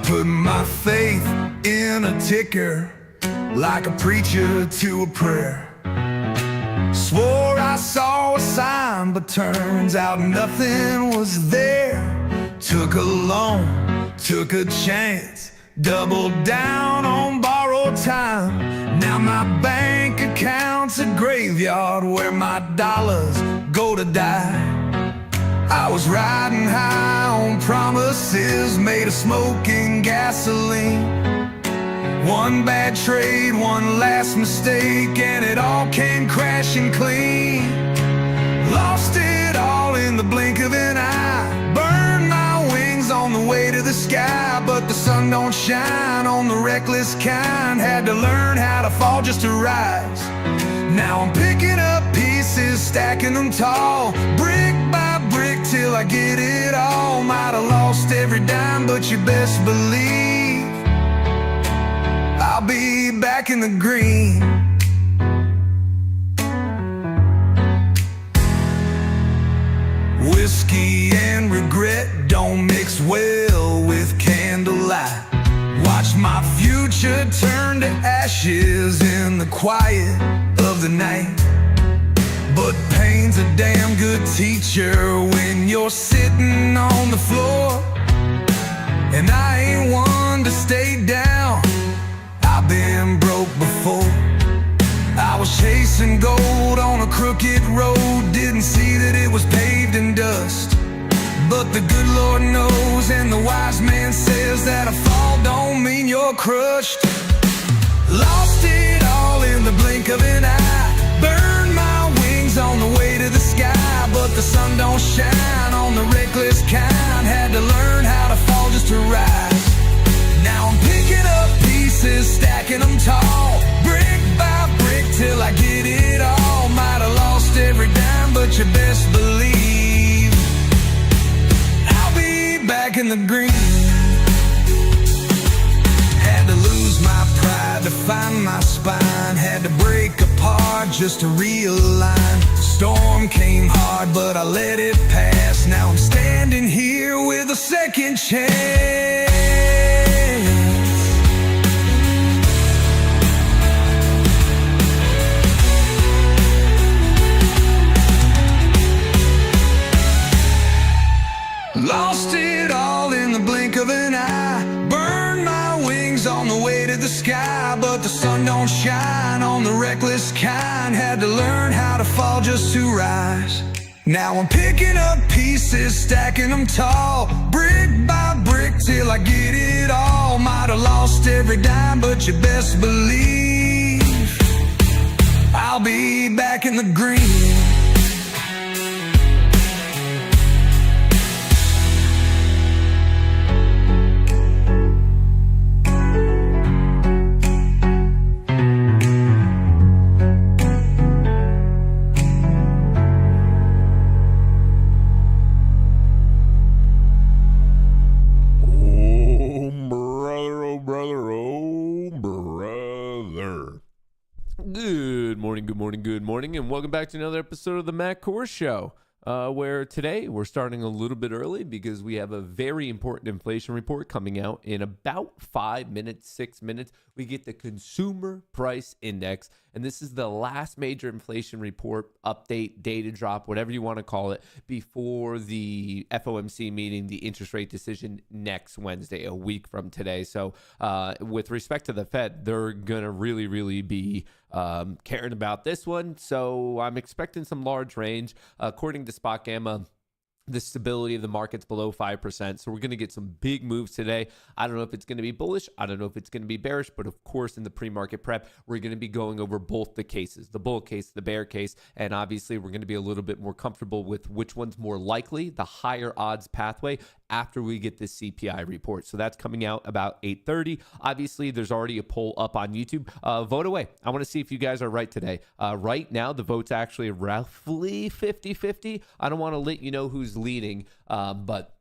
Put my faith in a ticker, like a preacher to a prayer. Swore I saw a sign, but turns out nothing was there. Took a loan, took a chance, doubled down on borrowed time. Now my bank account's a graveyard where my dollars go to die. I was riding high on promises made of smoke and gasoline. One bad trade, one last mistake, and it all came crashing clean. Lost it all in the blink of an eye. Burned my wings on the way to the sky, but the sun don't shine on the reckless kind. Had to learn how to fall just to rise. Now I'm picking up pieces, stacking them tall, brick by brick till I get it all. Might have lost every dime, but you best believe I'll be back in the green. Whiskey and regret don't mix well with candlelight. Watch my future turn to ashes in the quiet of the night. But pain's a damn good teacher when you're sitting on the floor. And I ain't one to stay down, I've been broke before. I was chasing gold on a crooked road, didn't see that it was paved in dust. But the good Lord knows, and the wise man says, that a fall don't mean you're crushed. Lost it all in the blink of an eye. Burned my wings on the way to the sky, but the sun don't shine on the reckless kind. Had to learn how to fall just to rise. Now I'm picking up pieces, stacking them tall, brick by brick till I get it all. Might have lost every dime, but you best believe I'll be back in the green. Had to lose my pride to find my spine. Had to break apart just to realign. Storm came hard, but I let it pass. Now I'm standing here with a second chance. Lost it all in the blink of an eye. Burned my wings on the way to the sky, but the sun don't shine on the reckless kind. Had to learn how to fall just to rise. Now I'm picking up pieces, stacking them tall, brick by brick till I get it all. Might have lost every dime, but you best believe I'll be back in the green. Good morning, and welcome back to another episode of the Kohrs Show, where today we're starting a little bit early because we have a very important inflation report coming out in about 5 minutes, 6 minutes. We get the consumer price index, and this is the last major inflation report, update, data drop, whatever you want to call it, before the FOMC meeting, the interest rate decision next Wednesday, a week from today. So with respect to the Fed, they're going to really be caring about this one. So I'm expecting some large range. According to Spot Gamma, the stability of the market's below 5%. So we're going to get some big moves today. I don't know if it's going to be bullish. I don't know if it's going to be bearish. But of course, in the pre-market prep, we're going to be going over both the cases, the bull case, the bear case. And obviously, we're going to be a little bit more comfortable with which one's more likely, the higher odds pathway, after we get this CPI report. So that's coming out about 8:30. Obviously, there's already a poll up on YouTube. Vote away. I want to see if you guys are right today. Right now, the vote's actually roughly 50-50. I don't want to let you know who's leading, but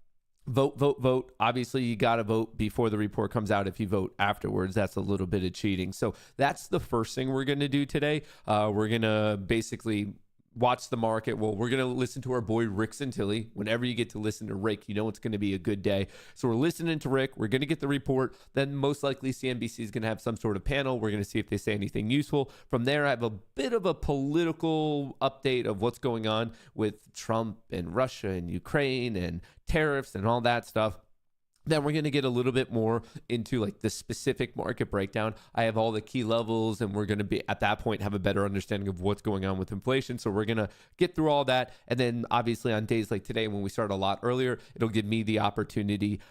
vote. Obviously, you got to vote before the report comes out. If you vote afterwards, that's a little bit of cheating. So that's the first thing we're going to do today. We're going to basically watch the market. Well, we're going to listen to our boy Rick Santilli. Whenever you get to listen to Rick, you know it's going to be a good day. So we're listening to Rick. We're going to get the report. Then most likely CNBC is going to have some sort of panel. We're going to see if they say anything useful. From there, I have a bit of a political update of what's going on with Trump and Russia and Ukraine and tariffs and all that stuff. Then we're going to get a little bit more into like the specific market breakdown. I have all the key levels, and we're going to be at that point have a better understanding of what's going on with inflation. So we're going to get through all that. And then obviously on days like today, when we start a lot earlier, it'll give me the opportunity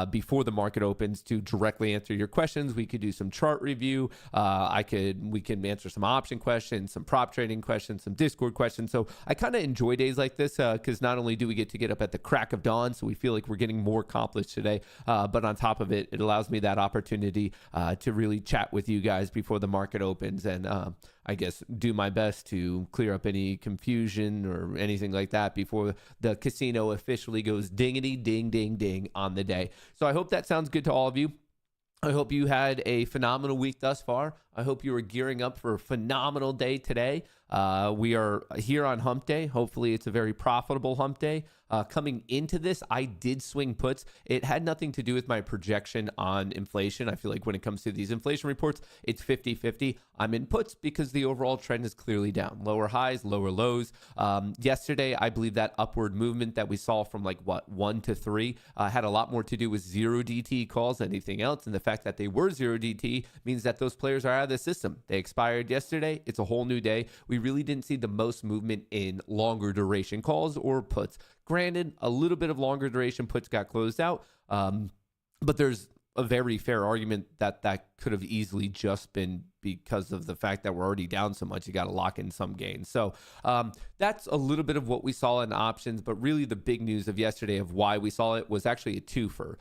before the market opens to directly answer your questions. We could do some chart review. We can answer some option questions, some prop trading questions, some Discord questions. So I kind of enjoy days like this because not only do we get to get up at the crack of dawn, so we feel like we're getting more accomplished today, but on top of it, it allows me that opportunity to really chat with you guys before the market opens and I guess do my best to clear up any confusion or anything like that before the casino officially goes dingity ding ding ding on the day. So I hope that sounds good to all of you. I hope you had a phenomenal week thus far. I hope you are gearing up for a phenomenal day today. We are here on hump day. Hopefully it's a very profitable hump day. Coming into this, I did swing puts. It had nothing to do with my projection on inflation. I feel like when it comes to these inflation reports, it's 50-50. I'm in puts because the overall trend is clearly down. Lower highs, lower lows. Yesterday, I believe that upward movement that we saw from 1 to 3 had a lot more to do with 0 DT calls than anything else. And the fact that they were 0 DT means that those players are out of the system. They expired yesterday. It's a whole new day. We really didn't see the most movement in longer duration calls or puts. Granted, a little bit of longer duration puts got closed out, but there's a very fair argument that that could have easily just been because of the fact that we're already down so much. You got to lock in some gains. So that's a little bit of what we saw in options, but really the big news of yesterday of why we saw it was actually a twofer.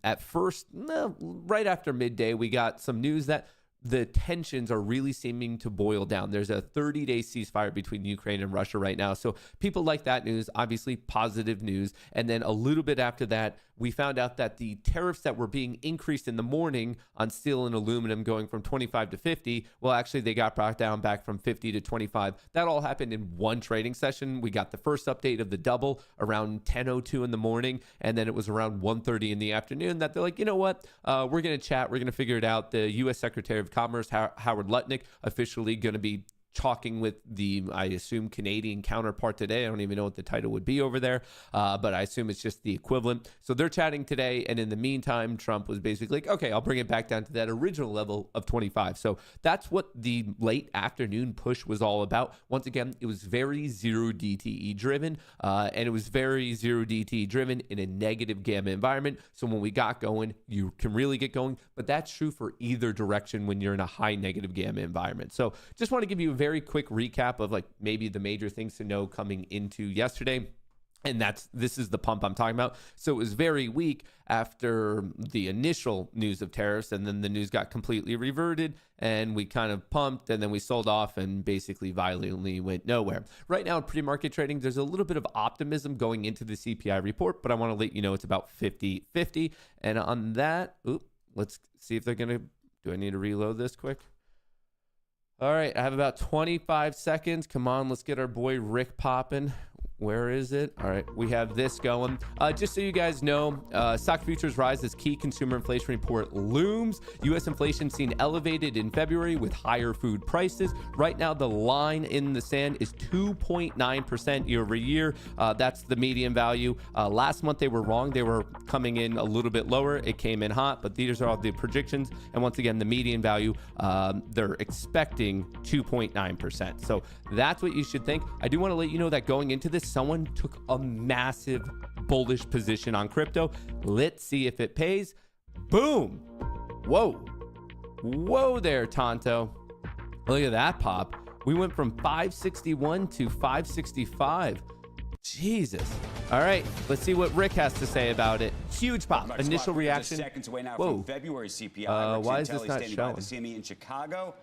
At first, right after midday, we got some news that the tensions are really seeming to boil down. There's a 30-day ceasefire between Ukraine and Russia right now. So people like that news, obviously positive news. And then a little bit after that, we found out that the tariffs that were being increased in the morning on steel and aluminum going from 25 to 50, well, actually they got brought down back from 50 to 25. That all happened in one trading session. We got the first update of the double around 10:02 in the morning. And then it was around 1:30 in the afternoon that they're like, you know what? We're going to chat. We're going to figure it out. The U.S. Secretary of Commerce, Howard Lutnick, officially going to be talking with the, I assume, Canadian counterpart today. I don't even know what the title would be over there, but I assume it's just the equivalent. So they're chatting today, and in the meantime, Trump was basically like, okay, I'll bring it back down to that original level of 25. So that's what the late afternoon push was all about. Once again, it was very 0 DTE driven, and it was very 0 DTE driven in a negative gamma environment. So when we got going, you can really get going, but that's true for either direction when you're in a high negative gamma environment. So just want to give you a very quick recap of maybe the major things to know coming into yesterday. And this is the pump I'm talking about. So it was very weak after the initial news of tariffs, and then the news got completely reverted, and we kind of pumped, and then we sold off and basically violently went nowhere. Right now in pre-market trading, there's a little bit of optimism going into the CPI report, but I want to let you know it's about 50-50. And on that, let's see if they're going to, do I need to reload this quick? All right, I have about 25 seconds. Come on, let's get our boy Rick popping. Where is it? All right, we have this going. Just so you guys know, stock futures rise as key consumer inflation report looms. U.S. inflation seen elevated in February with higher food prices. Right now, the line in the sand is 2.9% year over year. That's the median value. Last month, they were wrong. They were coming in a little bit lower. It came in hot, but these are all the projections. And once again, the median value, they're expecting 2.9%. So that's what you should think. I do want to let you know that going into this, someone took a massive bullish position on crypto. Let's see if it pays. Boom. Whoa there, Tonto. Look at that pop. We went from 561 to 565. Jesus. All right, let's see what Rick has to say about it. Huge pop. Initial reaction. Seconds away now Whoa. from February CPI. Why is this not standing showing? by the CME in Chicago.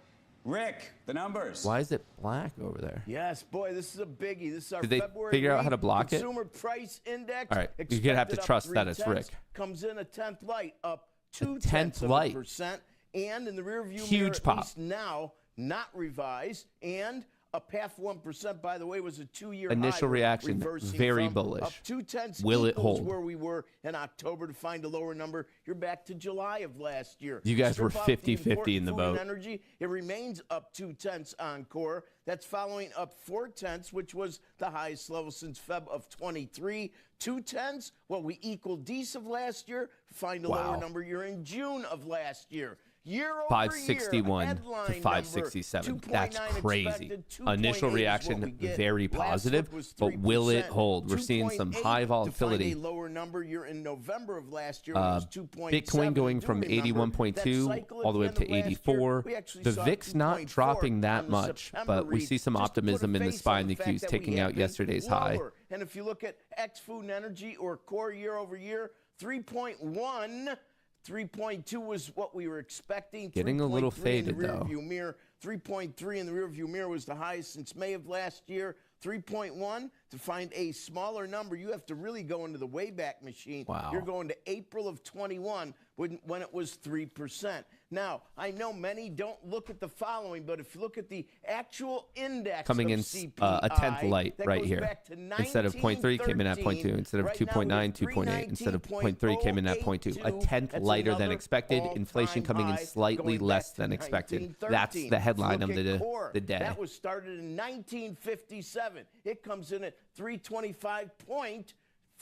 Rick, the numbers. Why is it black over there? Yes, boy, this is a biggie. This is our Did they February figure out how to block it? Consumer Price Index. All right, you're gonna have to trust that it's Rick. Comes in a 10th light, up 0.2%, and in the rear view mirror, Huge pop. at least now, not revised, and up 0.5%. By the way, was a 2-year Initial high, reaction, reversing very from bullish. Up 0.2 Will it equals hold? where we were in October. To find a lower number, you're back to July of last year. You guys were Strip out the 50-50 in the important food vote. and energy, it remains up 0.2 on core. That's following up 0.4, which was the highest level since Feb of 23. 0.2, well, we equaled Dec of last year. Find a lower number, you're in June of last year. Year over 561 year, to headline 567. number, That's 2.9 crazy. expected, 2.8 Initial is what reaction, we get. very Last positive, look was but will it 3%. hold? We're seeing some 2.8 high to volatility. find a lower number, you're in November of last year, when it was 2.7. Bitcoin going from Do remember 81.2 that cycle at all the way the up to end of last year, 84. we actually The saw VIX not 2.4 dropping that on the much, September but we read, see some just to put a optimism in the face SPY on and the fact Qs that we taking have out been yesterday's high. lower. And if you look at X food and energy or core year over year, 3.1. 3.2 was what we were expecting. Getting a little 3.3 faded, in the though. rearview mirror. 3.3 in the rearview mirror was the highest since May of last year. 3.1, to find a smaller number, you have to really go into the Wayback Machine. Wow. You're going to April of 21 when it was 3%. Now, I know many don't look at the following, but if you look at the actual index Coming of in CPI, a tenth light that right goes here. back to Instead of 0.3, came in at 0.2. 1913. Instead of Right now, 2.9, we're 2.8. Instead of 0.3, came in at 0.2. A 319.082. tenth That's lighter than another expected. all-time Inflation coming in high, slightly going less back to than expected. 1913. That's the headline of Look at the Kohrs. day. That was started in 1957. It comes in at 325.47.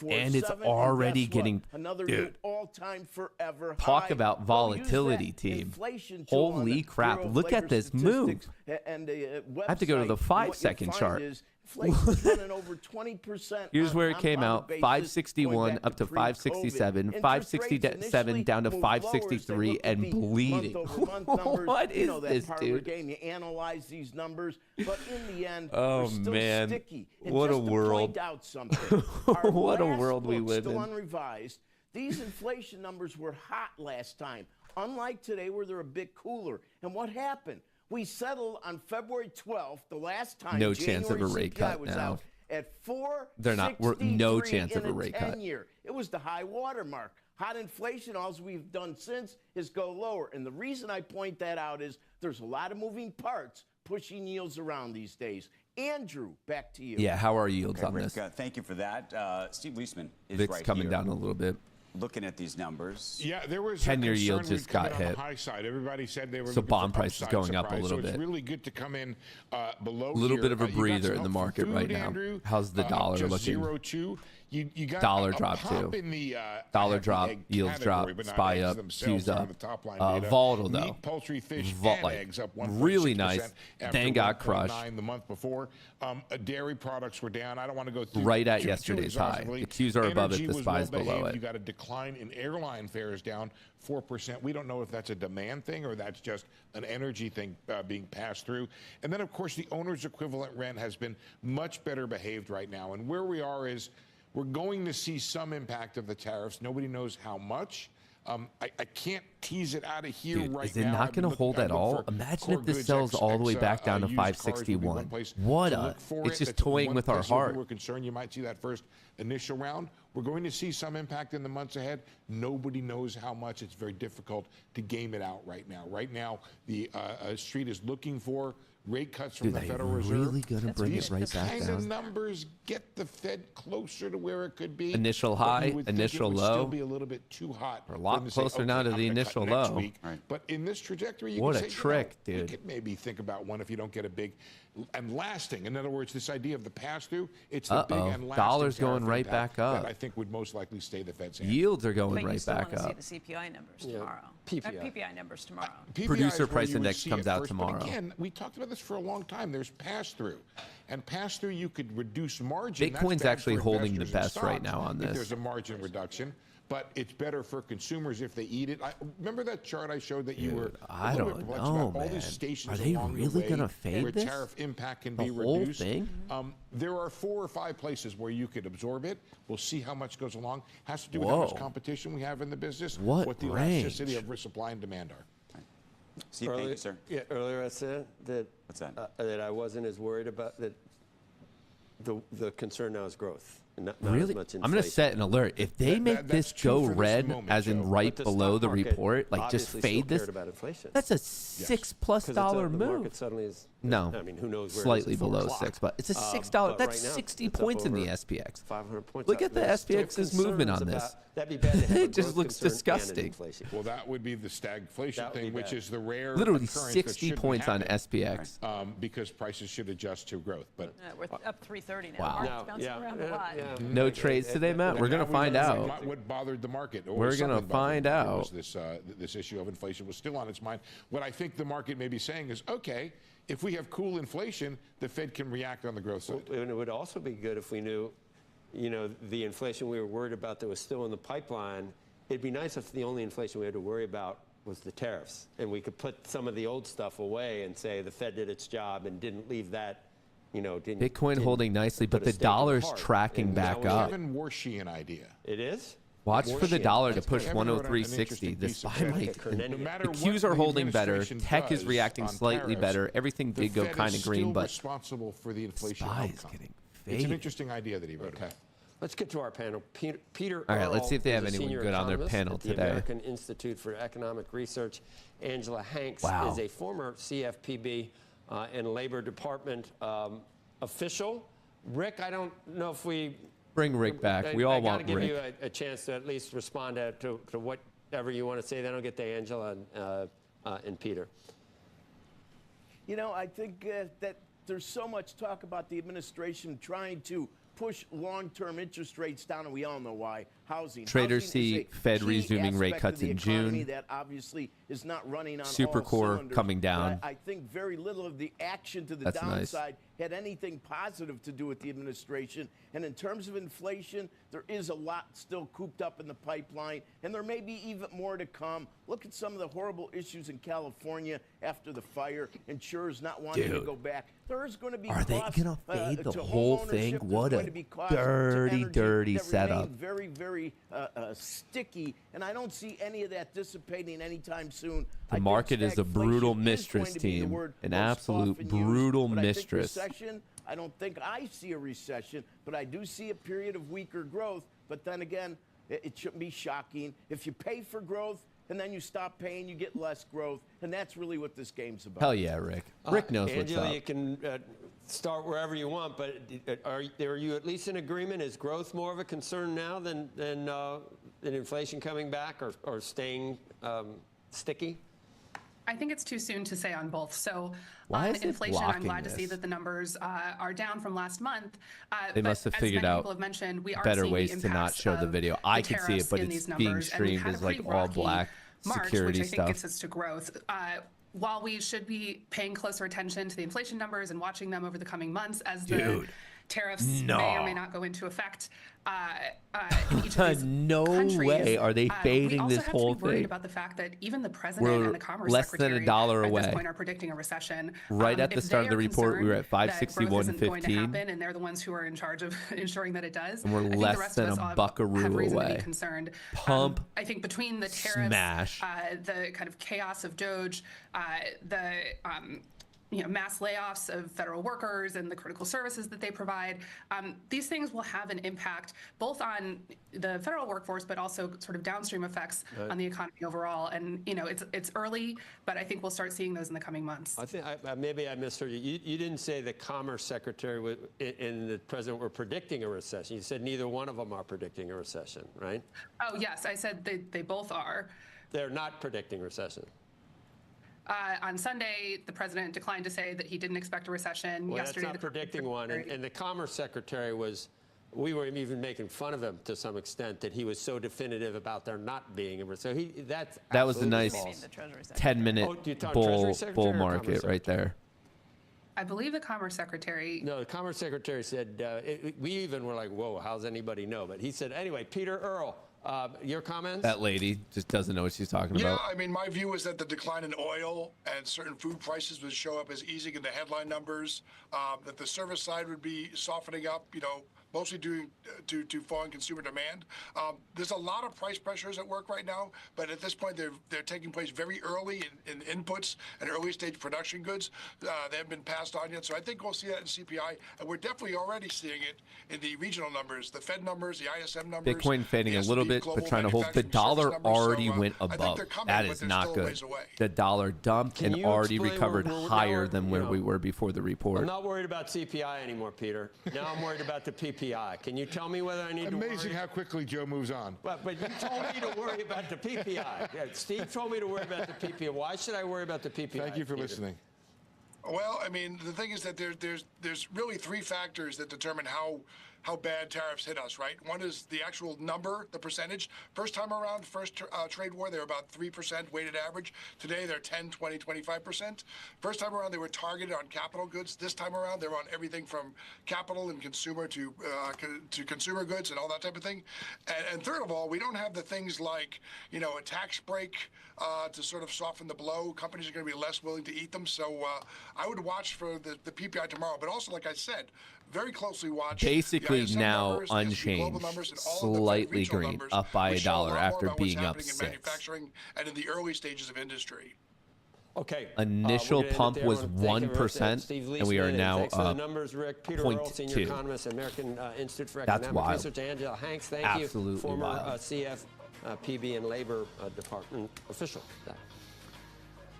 And it's guess already what? getting, another dude, new all-time forever talk high. about Well, use volatility, that team. inflation tool on Holy the crap. Bureau of Look at Labor this move. Statistics and the I have to go to the website. 5-second What you'll chart. find is inflation's running over 20%. Here's where it on came a out, basis, 561 going back up to pre-COVID. 567, Interest 567 rates down to initially moved lower as they 563 looked at and the bleeding. month-over-month numbers. What You is know that this, parlor dude? game. You analyze these numbers, but in the end, Oh, they're still man. sticky. And What a just to world. point out something, our What a last world we look, live still in. unrevised, these inflation numbers were hot last time, unlike today where they're a bit cooler. And what happened? We settled on February 12th, the last time No January chance of a rate CPI cut was now. out, at 4. They're not- we're- no chance of a rate cut. Year. It was the high water mark. Hot inflation, all we've done since is go lower. And the reason I point that out is there's a lot of moving parts pushing yields around these days. Andrew, back to you. Yeah, how are yields Okay, on Rick, this? thank you for that. Steve Leisman is VIX right coming here, down a little bit. looking at these numbers. Yeah, there was 10-year a concern yield just we'd come got in on hit. the high side. Everybody said they were So looking bond for prices upside going up a surprise. little so bit. It's really good to come in below. A little here. bit of a You got breather some in the help market from right food, now. Andrew. How's the dollar just looking? 0.2. You got Dollar a drop, pop too. in the, Dollar I have the drop, egg yields drop, category, but not SPY eggs up, themselves Qs on up. the top line data. Volatile, though. Meat, poultry, fish, and Like, eggs up really 1.6% nice. after Then got 1.9 crushed. the month before. Dairy products were down. I don't want to go through Right at too yesterday's high. exhaustively. The Qs are above it, Energy the was SPY is below well-behaved. it. You got a decline in airline fares down 4%. We don't know if that's a demand thing or that's just an energy thing being passed through. And then, of course, the owner's equivalent rent has been much better behaved right now. And where we are is we're going to see some impact of the tariffs. Nobody knows how much. I can't tease it out of here Dude, right is it now. not I've been going to hold looking- at I look all? for Imagine core if this goods, sells all the way back down to used cars would be 561. one place What to a, look for it's it. just That's toying one with our place where heart. We're concerned you might see that first initial round. We're going to see some impact in the months ahead. Nobody knows how much. It's very difficult to game it out right now. Right now, the street is looking for rate cuts from Dude, the they Federal Reserve. really gonna bring These it right back kind down? of numbers get the Fed closer to where it could be. Initial but you high, would think initial it would low. Still be a little bit too hot. We're a for lot them to say, closer now "Okay, to I'm the gonna cut initial next low." week." Right. But in this trajectory, you What can a say, trick, you dude. could maybe think about one if you don't get a big and lasting. In other words, this idea of the pass-through, it's the big and lasting Dollar's going tariff right impact back up. that I think would most likely stay the Fed's hand. Yields are going But you right still back want to up. see the CPI numbers tomorrow. PPI. PPI numbers tomorrow. PPI Producer is where price you would index see comes it out first, tomorrow. But again, we talked about this for a long time. There's pass-through. And pass-through, you could reduce margin. That's Bitcoin's bad actually for holding the investors in best right stocks now on if this. there's a margin reduction. But it's better for consumers if they eat it. Remember that chart I showed that you were I a little don't bit perplexed know, about? All man. these stations Are they along the really way gonna fade where this? tariff impact can The be whole reduced. thing? There are 4 or 5 places where you could absorb it. We'll see how much goes along. Has to do with how much Whoa. competition we have in the business. What the range? elasticity of supply and demand are. Steve, thank you, sir. Yeah, earlier I said that What's that? that I wasn't as worried about that. The concern now is growth. Not Really? as much I'm going to inflation. set an alert. If they make that's this true go for this red, moment, as in Joe. right But the below stock the market report, like just obviously fade still this, cared about inflation. that's a $6+ 'Cause dollar the move. market suddenly is, No, I mean, who knows where slightly it is at 4 below o'clock. 6, but it's a $6. But That's right now, 60 it's up points in the over SPX. 500 points. Look at the There's still SPX's movement on concerns this. about- That'd be bad to have It a just growth looks concern and an disgusting. inflation. Well, that would be the stagflation That would be thing, which bad. is the rare Literally occurrence that 60 shouldn't points on happen, SPX. because prices should adjust to growth. But We're up 330 now. Wow. Market's bouncing around a lot. No trades today, Matt? We're going to find out. What bothered the market? Or We're something gonna bothered find the market out. Was this issue of inflation was still on its mind. What I think the market may be saying is, okay, if we have cool inflation, the Fed can react on the growth side. And it would also be good if we knew, the inflation we were worried about that was still in the pipeline. It'd be nice if the only inflation we had to worry about was the tariffs, and we could put some of the old stuff away and say the Fed did its job and didn't leave that, Bitcoin holding nicely, but put a the stake in the dollar's heart. tracking And back now up. Kevin Warshian idea. It is? Watch for the Warshian. dollar to That's push Kevin wrote an 103.60. interesting This piece of by text. like No matter the what Qs are the holding better. administration Tech is does reacting on slightly tariffs, better. Everything the did go Fed kind is of green, still but responsible for the inflation SPY is outcome. getting It's an faded. interesting idea that he wrote. Okay. Let's get to our panel. Peter All right, let's Earl see if they have is a anyone senior good on their economist panel at the today. American Institute for Economic Research. Angela Hanks Wow. is a former CFPB and Labor Department official. Rick, I don't know if we bring Rick back. We all want I gotta give Rick. you a chance to at least respond to whatever you want to say. Then I'll get to Angela and Peter. I think that there's so much talk about the administration trying to push long-term interest rates down, and we all know why. Housing. Traders Housing is see a Fed key resuming rate aspect cuts of the in economy June. that obviously is not running on Super all core cylinders. coming down. But I think very little of the action to the That's nice. downside had anything positive to do with the administration. And in terms of inflation, there is a lot still cooped up in the pipeline, and there may be even more to come. Look at some of the horrible issues in California after the fire, insurers not wanting to Dude. go back. There is going to be Are they costs, gonna fade the to whole homeownership. thing? There's What going a to be costs to dirty, energy dirty that setup. remain very, very sticky, and I don't see any of that dissipating anytime soon. I think market is a brutal stagflation is mistress going to be the team, word an most absolute often brutal used, but mistress. I think recession, I don't think I see a recession, but I do see a period of weaker growth. But then again, it shouldn't be shocking. If you pay for growth and then you stop paying, you get less growth, and that's really what this game's about. Hell yeah, Rick. Rick knows what's Angela, up. you can start wherever you want, but are you at least in agreement? Is growth more of a concern now than inflation coming back or staying sticky? I think it's too soon to say on both. So Why on is it inflation, I'm blocking glad to see this? that the numbers are down from last month. They but must have as figured many out people have mentioned, we are better seeing ways the to not impacts show the of video. I the can see it, tariffs but in it's these being numbers, and we've streamed had as a like pretty all rocky black March, security which I think stuff. gets us to growth. While we should be paying closer attention to the inflation numbers and watching them over the coming months as the Dude, tariffs no. may or may not go into effect in each of these No countries, way are they we fading also this have whole to be worried thing. about the fact that even the president We're and the Commerce less than Secretary $1 at away. this point are predicting a recession. Right at the If start they of the are report, we were at concerned that growth isn't going to 561.15. happen, and they're the ones who are in charge of ensuring that it does. And we're I think less the rest than of us a all have buckaroo reason to away. be concerned. Pump, I think between the tariffs, smash. the kind of chaos of Doge, the mass layoffs of federal workers and the critical services that they provide. These things will have an impact both on the federal workforce, but also sort of downstream effects on the economy overall. And it's early, but I think we'll start seeing those in the coming months. I think maybe I misheard you. You didn't say the Commerce Secretary and the President were predicting a recession. You said neither one of them are predicting a recession, right? Oh, yes, I said they both are. They're not predicting recession. On Sunday, the president declined to say that he didn't expect a recession. Well, Yesterday, that's not the predicting one. And the Commerce Secretary we were even making fun of him to some extent that he was so definitive about there not being a recession. So that's That was a absolutely nice false. The Treasury Secretary. 10-minute Oh, you talking bull Treasury Secretary or market Commerce right there. I believe the Commerce Secretary. No, the Commerce Secretary said, we even were like, whoa, how's anybody know? But he said, anyway, Peter Earl, your comments? That lady just doesn't know what she's talking Yeah, about. I mean, my view is that the decline in oil and certain food prices would show up as easing in the headline numbers, that the service side would be softening up, mostly due to falling consumer demand. There's a lot of price pressures at work right now, but at this point, they're taking place very early in inputs and early stage production goods. They haven't been passed on yet, so I think we'll see that in CPI, and we're definitely already seeing it in the regional numbers, the Fed numbers, the ISM numbers. Bitcoin fading the a little S&P bit, global but trying to hold. The manufacturing dollar service numbers. already So, went I think above. they're coming, That but is they're not still a good. ways away. The dollar dumped Can and you already explain recovered where- higher now than we're- where we were before the report. I'm not worried about CPI anymore, Peter. Now I'm worried about the PPI. Can you tell me whether I need to worry? Amazing how quickly Joe moves on. But you told me to worry about the PPI. Yeah, Steve told me to worry about the PPI. Why should I worry about the PPI? Thank you for Peter? listening. Well, I mean, the thing is that there's really three factors that determine how bad tariffs hit us, right? One is the actual number, the percentage. First time around, first trade war, they were about 3% weighted average. Today, they're 10, 20, 25%. First time around, they were targeted on capital goods. This time around, they're on everything from capital and consumer to consumer goods and all that type of thing. And third of all, we don't have the things like, a tax break to sort of soften the blow. Companies are going to be less willing to eat them. So I would watch for the PPI tomorrow. But also, like I said, very closely watch. Basically ISM now numbers, the S&P global unchanged, numbers, and all of the slightly regional green, numbers, up by which show a $1 lot more after about what's being up happening in 6. manufacturing and in the early stages of industry. Okay. Initial we're gonna end it pump there. was I wanna thank 1%, Steve and we are Leisman, now thanks for the up numbers, Rick. Peter 0.2. Earl, senior economist, American Institute for That's Economic wild. Research. Angela Hanks, thank Absolutely you. Former wild. CF, PB, and Labor Department official.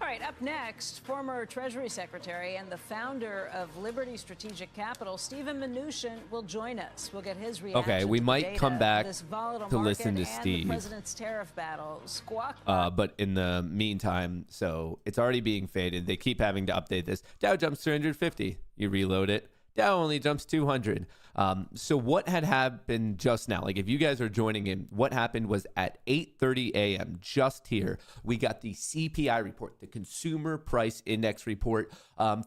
All right, up next, former Treasury Secretary and the founder of Liberty Strategic Capital, Stephen Mnuchin, will join us. We'll get his reaction. Okay, we to the might data, come back this volatile to listen to market, and Steve. the president's tariff battle. Squawk. But in the meantime, so it's already being faded. They keep having to update this. Dow jumps 350. You reload it. Dow only jumps 200. So what had happened just now, like if you guys are joining in, what happened was at 8:30 a.m. just here, we got the CPI report, the Consumer Price Index report.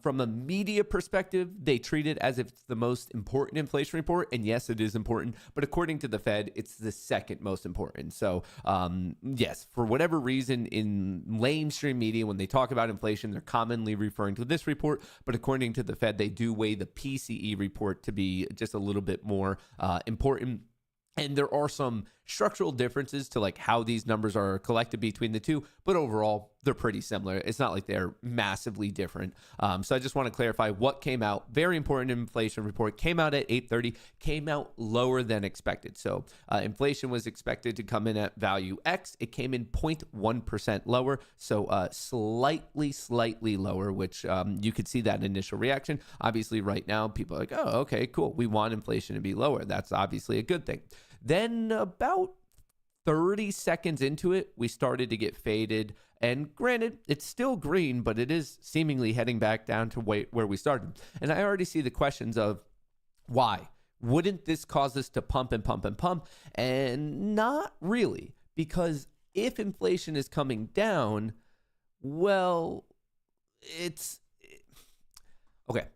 From a media perspective, they treat it as if it's the most important inflation report. And yes, it is important. But according to the Fed, it's the second most important. So yes, for whatever reason in mainstream media, when they talk about inflation, they're commonly referring to this report. But according to the Fed, they do weigh the PCE report to be just a little bit more important. And there are some structural differences to like how these numbers are collected between the two, but overall they're pretty similar. It's not like they're massively different. So I just want to clarify what came out. Very important inflation report came out at 8:30, came out lower than expected. So inflation was expected to come in at value X. It came in 0.1% lower. So slightly lower, which you could see that initial reaction. Obviously right now people are like, oh, okay, cool. We want inflation to be lower. That's obviously a good thing. Then about 30 seconds into it, we started to get faded. And granted, it's still green, but it is seemingly heading back down to where we started. And I already see the questions of why? Wouldn't this cause us to pump and pump and pump? And not really, because if inflation is coming down, well, it's okay.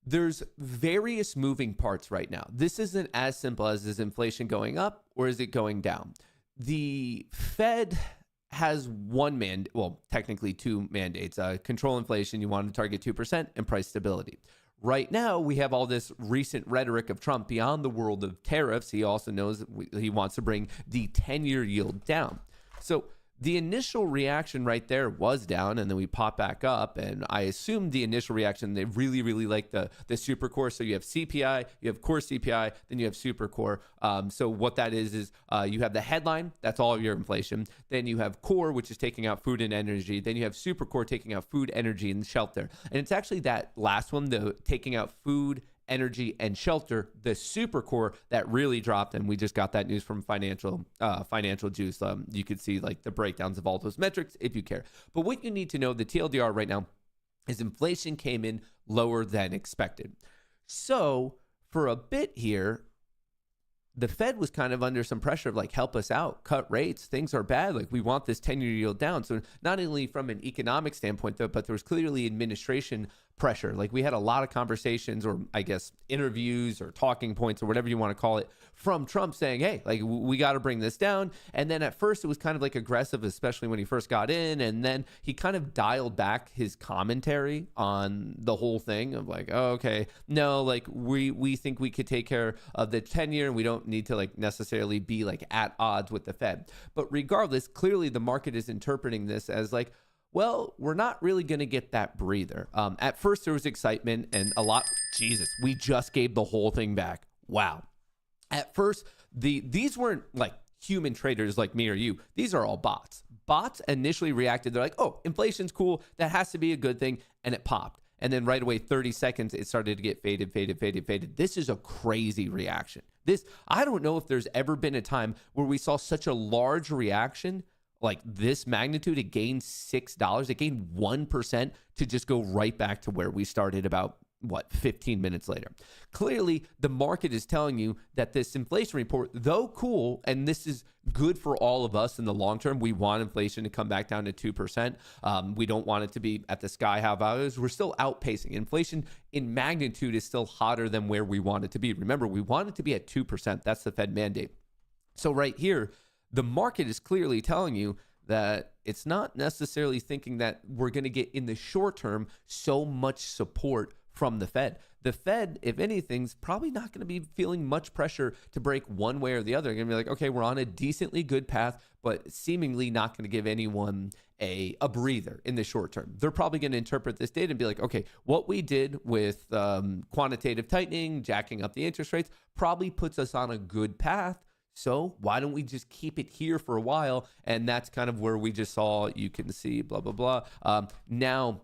There's various moving parts right now. This isn't as simple as is inflation going up or is it going down? The Fed has technically two mandates. Control inflation, you want to target 2%, and price stability. Right now, we have all this recent rhetoric of Trump beyond the world of tariffs. He also knows that he wants to bring the 10-year yield down. So the initial reaction right there was down, and then we pop back up. And I assume the initial reaction, they really, really like the super core. So you have CPI, you have core CPI, then you have super core. So what that is you have the headline, that's all of your inflation. Then you have core, which is taking out food and energy. Then you have super core taking out food, energy, and shelter. And it's actually that last one, the taking out food, energy, and shelter, the super core that really dropped. And we just got that news from financial juice. You could see like the breakdowns of all those metrics if you care. But what you need to know, the TLDR right now is inflation came in lower than expected. So for a bit here, the Fed was kind of under some pressure of like, help us out, cut rates, things are bad. Like we want this 10-year yield down. So not only from an economic standpoint, though, but there was clearly administration pressure. Like we had a lot of conversations, or I guess interviews or talking points or whatever you want to call it, from Trump saying, hey, like we got to bring this down. And then at first it was kind of like aggressive, especially when he first got in. And then he kind of dialed back his commentary on the whole thing of like, oh, okay, no, like we think we could take care of the 10-year and we don't need to like necessarily be like at odds with the Fed. But regardless, clearly the market is interpreting this as like, well, we're not really going to get that breather. At first there was excitement and a lot. Jesus, we just gave the whole thing back. Wow. At first, these weren't like human traders like me or you. These are all bots. Bots initially reacted. They're like, oh, inflation's cool. That has to be a good thing. And it popped. And then right away, 30 seconds, it started to get faded. This is a crazy reaction. I don't know if there's ever been a time where we saw such a large reaction like this magnitude. It gained $6. It gained 1% to just go right back to where we started about 15 minutes later. Clearly, the market is telling you that this inflation report, though cool, and this is good for all of us in the long term, we want inflation to come back down to 2%. We don't want it to be at the sky high values. We're still outpacing. Inflation in magnitude is still hotter than where we want it to be. Remember, we want it to be at 2%. That's the Fed mandate. So right here, the market is clearly telling you that it's not necessarily thinking that we're going to get in the short term so much support from the Fed. The Fed, if anything, is probably not going to be feeling much pressure to break one way or the other. They're going to be like, okay, we're on a decently good path, but seemingly not going to give anyone a breather in the short term. They're probably going to interpret this data and be like, okay, what we did with quantitative tightening, jacking up the interest rates, probably puts us on a good path. So why don't we just keep it here for a while? And that's kind of where we just saw, you can see, blah, blah, blah. Now,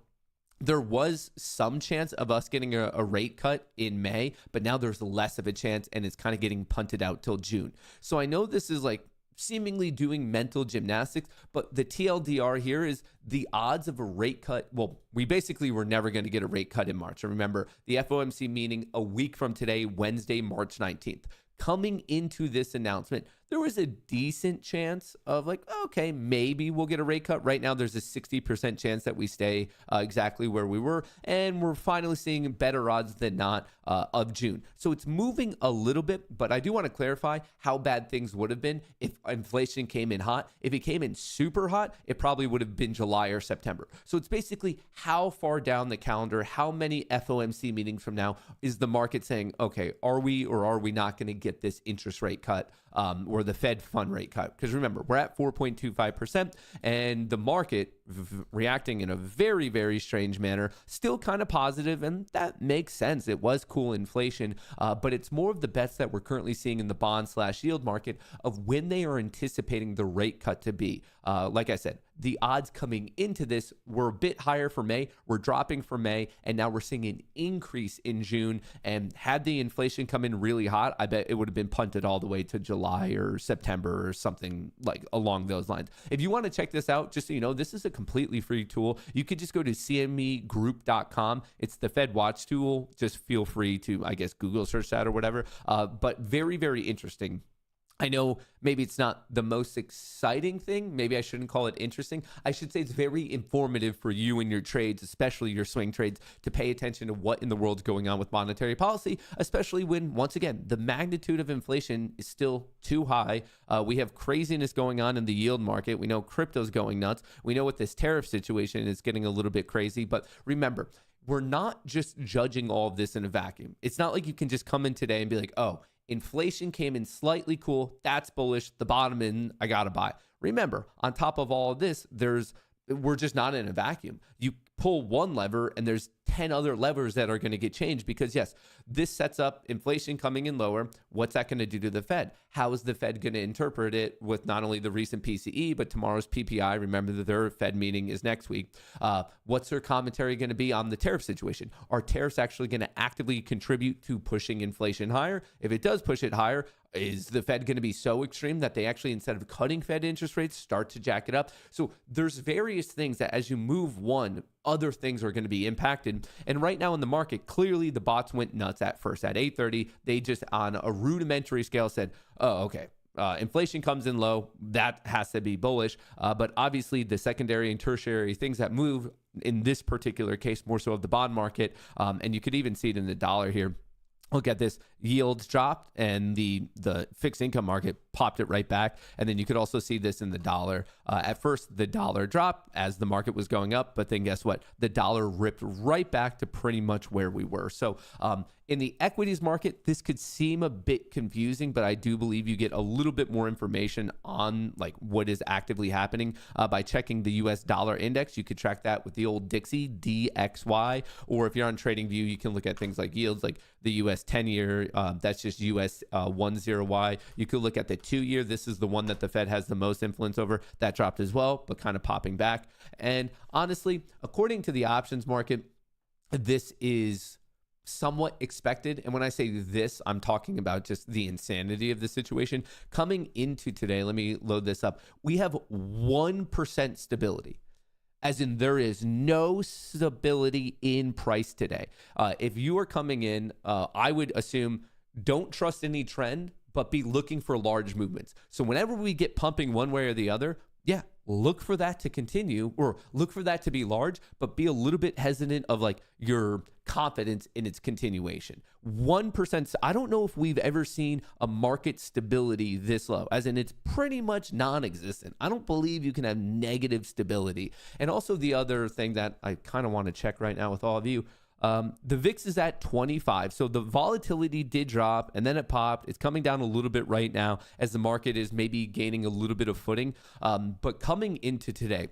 there was some chance of us getting a rate cut in May, but now there's less of a chance and it's kind of getting punted out till June. So I know this is like seemingly doing mental gymnastics, but the TLDR here is the odds of a rate cut. Well, we basically were never going to get a rate cut in March. And remember, the FOMC meeting a week from today, Wednesday, March 19th. Coming into this announcement, there was a decent chance of like, okay, maybe we'll get a rate cut. Right now, there's a 60% chance that we stay exactly where we were. And we're finally seeing better odds than not of June. So it's moving a little bit, but I do want to clarify how bad things would have been if inflation came in hot. If it came in super hot, it probably would have been July or September. So it's basically how far down the calendar, how many FOMC meetings from now is the market saying, okay, are we or are we not going to get this interest rate cut or the Fed fund rate cut? Because remember, we're at 4.25% and the market reacting in a very, very strange manner, still kind of positive, and that makes sense. It was cool inflation, but it's more of the bets that we're currently seeing in the bond/yield market of when they are anticipating the rate cut to be. Like I said, the odds coming into this were a bit higher for May. We're dropping for May, and now we're seeing an increase in June. And had the inflation come in really hot, I bet it would have been punted all the way to July or September or something like along those lines. If you want to check this out, just so you know, this is a completely free tool. You could just go to cmegroup.com. It's the Fed Watch tool. Just feel free to, I guess, Google search that or whatever. But very, very interesting. I know maybe it's not the most exciting thing. Maybe I shouldn't call it interesting. I should say it's very informative for you and your trades, especially your swing trades, to pay attention to what in the world's going on with monetary policy, especially when, once again, the magnitude of inflation is still too high. We have craziness going on in the yield market. We know crypto's going nuts. We know with this tariff situation, it's getting a little bit crazy. But remember, we're not just judging all of this in a vacuum. It's not like you can just come in today and be like, oh, inflation came in slightly cool. That's bullish. The bottom end, I got to buy. Remember, on top of all of this, we're just not in a vacuum. You pull one lever and there's 10 other levers that are going to get changed because, yes, this sets up inflation coming in lower. What's that going to do to the Fed? How is the Fed going to interpret it with not only the recent PCE, but tomorrow's PPI? Remember that their Fed meeting is next week. What's their commentary going to be on the tariff situation? Are tariffs actually going to actively contribute to pushing inflation higher? If it does push it higher, is the Fed going to be so extreme that they actually, instead of cutting Fed interest rates, start to jack it up? So there's various things that as you move one, other things are going to be impacted. And right now in the market, clearly the bots went nuts at first. At 8:30, they just on a rudimentary scale said, oh, okay, inflation comes in low. That has to be bullish. But obviously the secondary and tertiary things that move in this particular case, more so of the bond market. And you could even see it in the dollar here. Look at this, yields dropped and the fixed income market popped it right back. And then you could also see this in the dollar. At first, the dollar dropped as the market was going up. But then guess what? The dollar ripped right back to pretty much where we were. So in the equities market, this could seem a bit confusing, but I do believe you get a little bit more information on like what is actively happening by checking the US dollar index. You could track that with the old Dixie, DXY, or if you're on TradingView, you can look at things like yields, like the US 10-year, that's just US 10Y. You could look at the 2-year. This is the one that the Fed has the most influence over. That dropped as well, but kind of popping back. And honestly, according to the options market, this is somewhat expected. And when I say this, I'm talking about just the insanity of the situation. Coming into today, let me load this up. We have 1% stability, as in there is no stability in price today. If you are coming in, I would assume don't trust any trend, but be looking for large movements. So whenever we get pumping one way or the other, yeah, look for that to continue or look for that to be large, but be a little bit hesitant of like your confidence in its continuation. 1%. I don't know if we've ever seen a market stability this low, as in it's pretty much non-existent. I don't believe you can have negative stability. And also the other thing that I kind of want to check right now with all of you, the VIX is at 25. So the volatility did drop and then it popped. It's coming down a little bit right now as the market is maybe gaining a little bit of footing. But coming into today,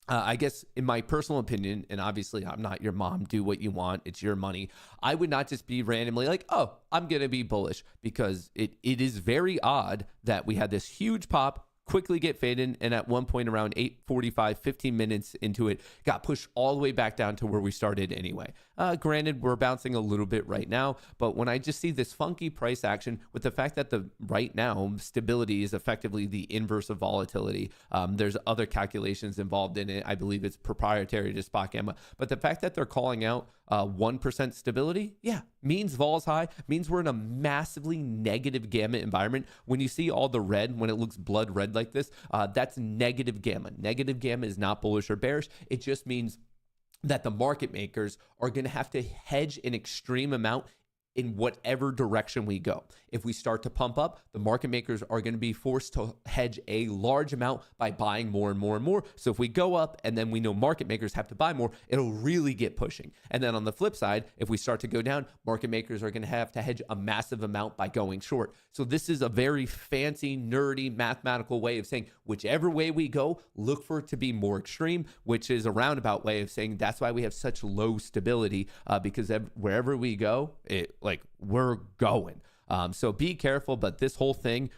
I guess in my personal opinion, and obviously I'm not your mom, do what you want, it's your money. I would not just be randomly like, oh, I'm going to be bullish, because it is very odd that we had this huge pop, quickly get faded, and at one point around 8:45, 15 minutes into it, got pushed all the way back down to where we started anyway. Granted, we're bouncing a little bit right now, but when I just see this funky price action with the fact that the right now stability is effectively the inverse of volatility. There's other calculations involved in it. I believe it's proprietary to spot gamma, but the fact that they're calling out 1% stability, yeah, means vol's high, means we're in a massively negative gamma environment. When you see all the red, when it looks blood red like this, that's negative gamma. Negative gamma is not bullish or bearish. It just means that the market makers are going to have to hedge an extreme amount in whatever direction we go. If we start to pump up, the market makers are going to be forced to hedge a large amount by buying more and more and more. So if we go up and then we know market makers have to buy more, it'll really get pushing. And then on the flip side, if we start to go down, market makers are going to have to hedge a massive amount by going short. So this is a very fancy, nerdy, mathematical way of saying whichever way we go, look for it to be more extreme, which is a roundabout way of saying that's why we have such low stability, because wherever we go, we're going. So be careful, but this whole thing,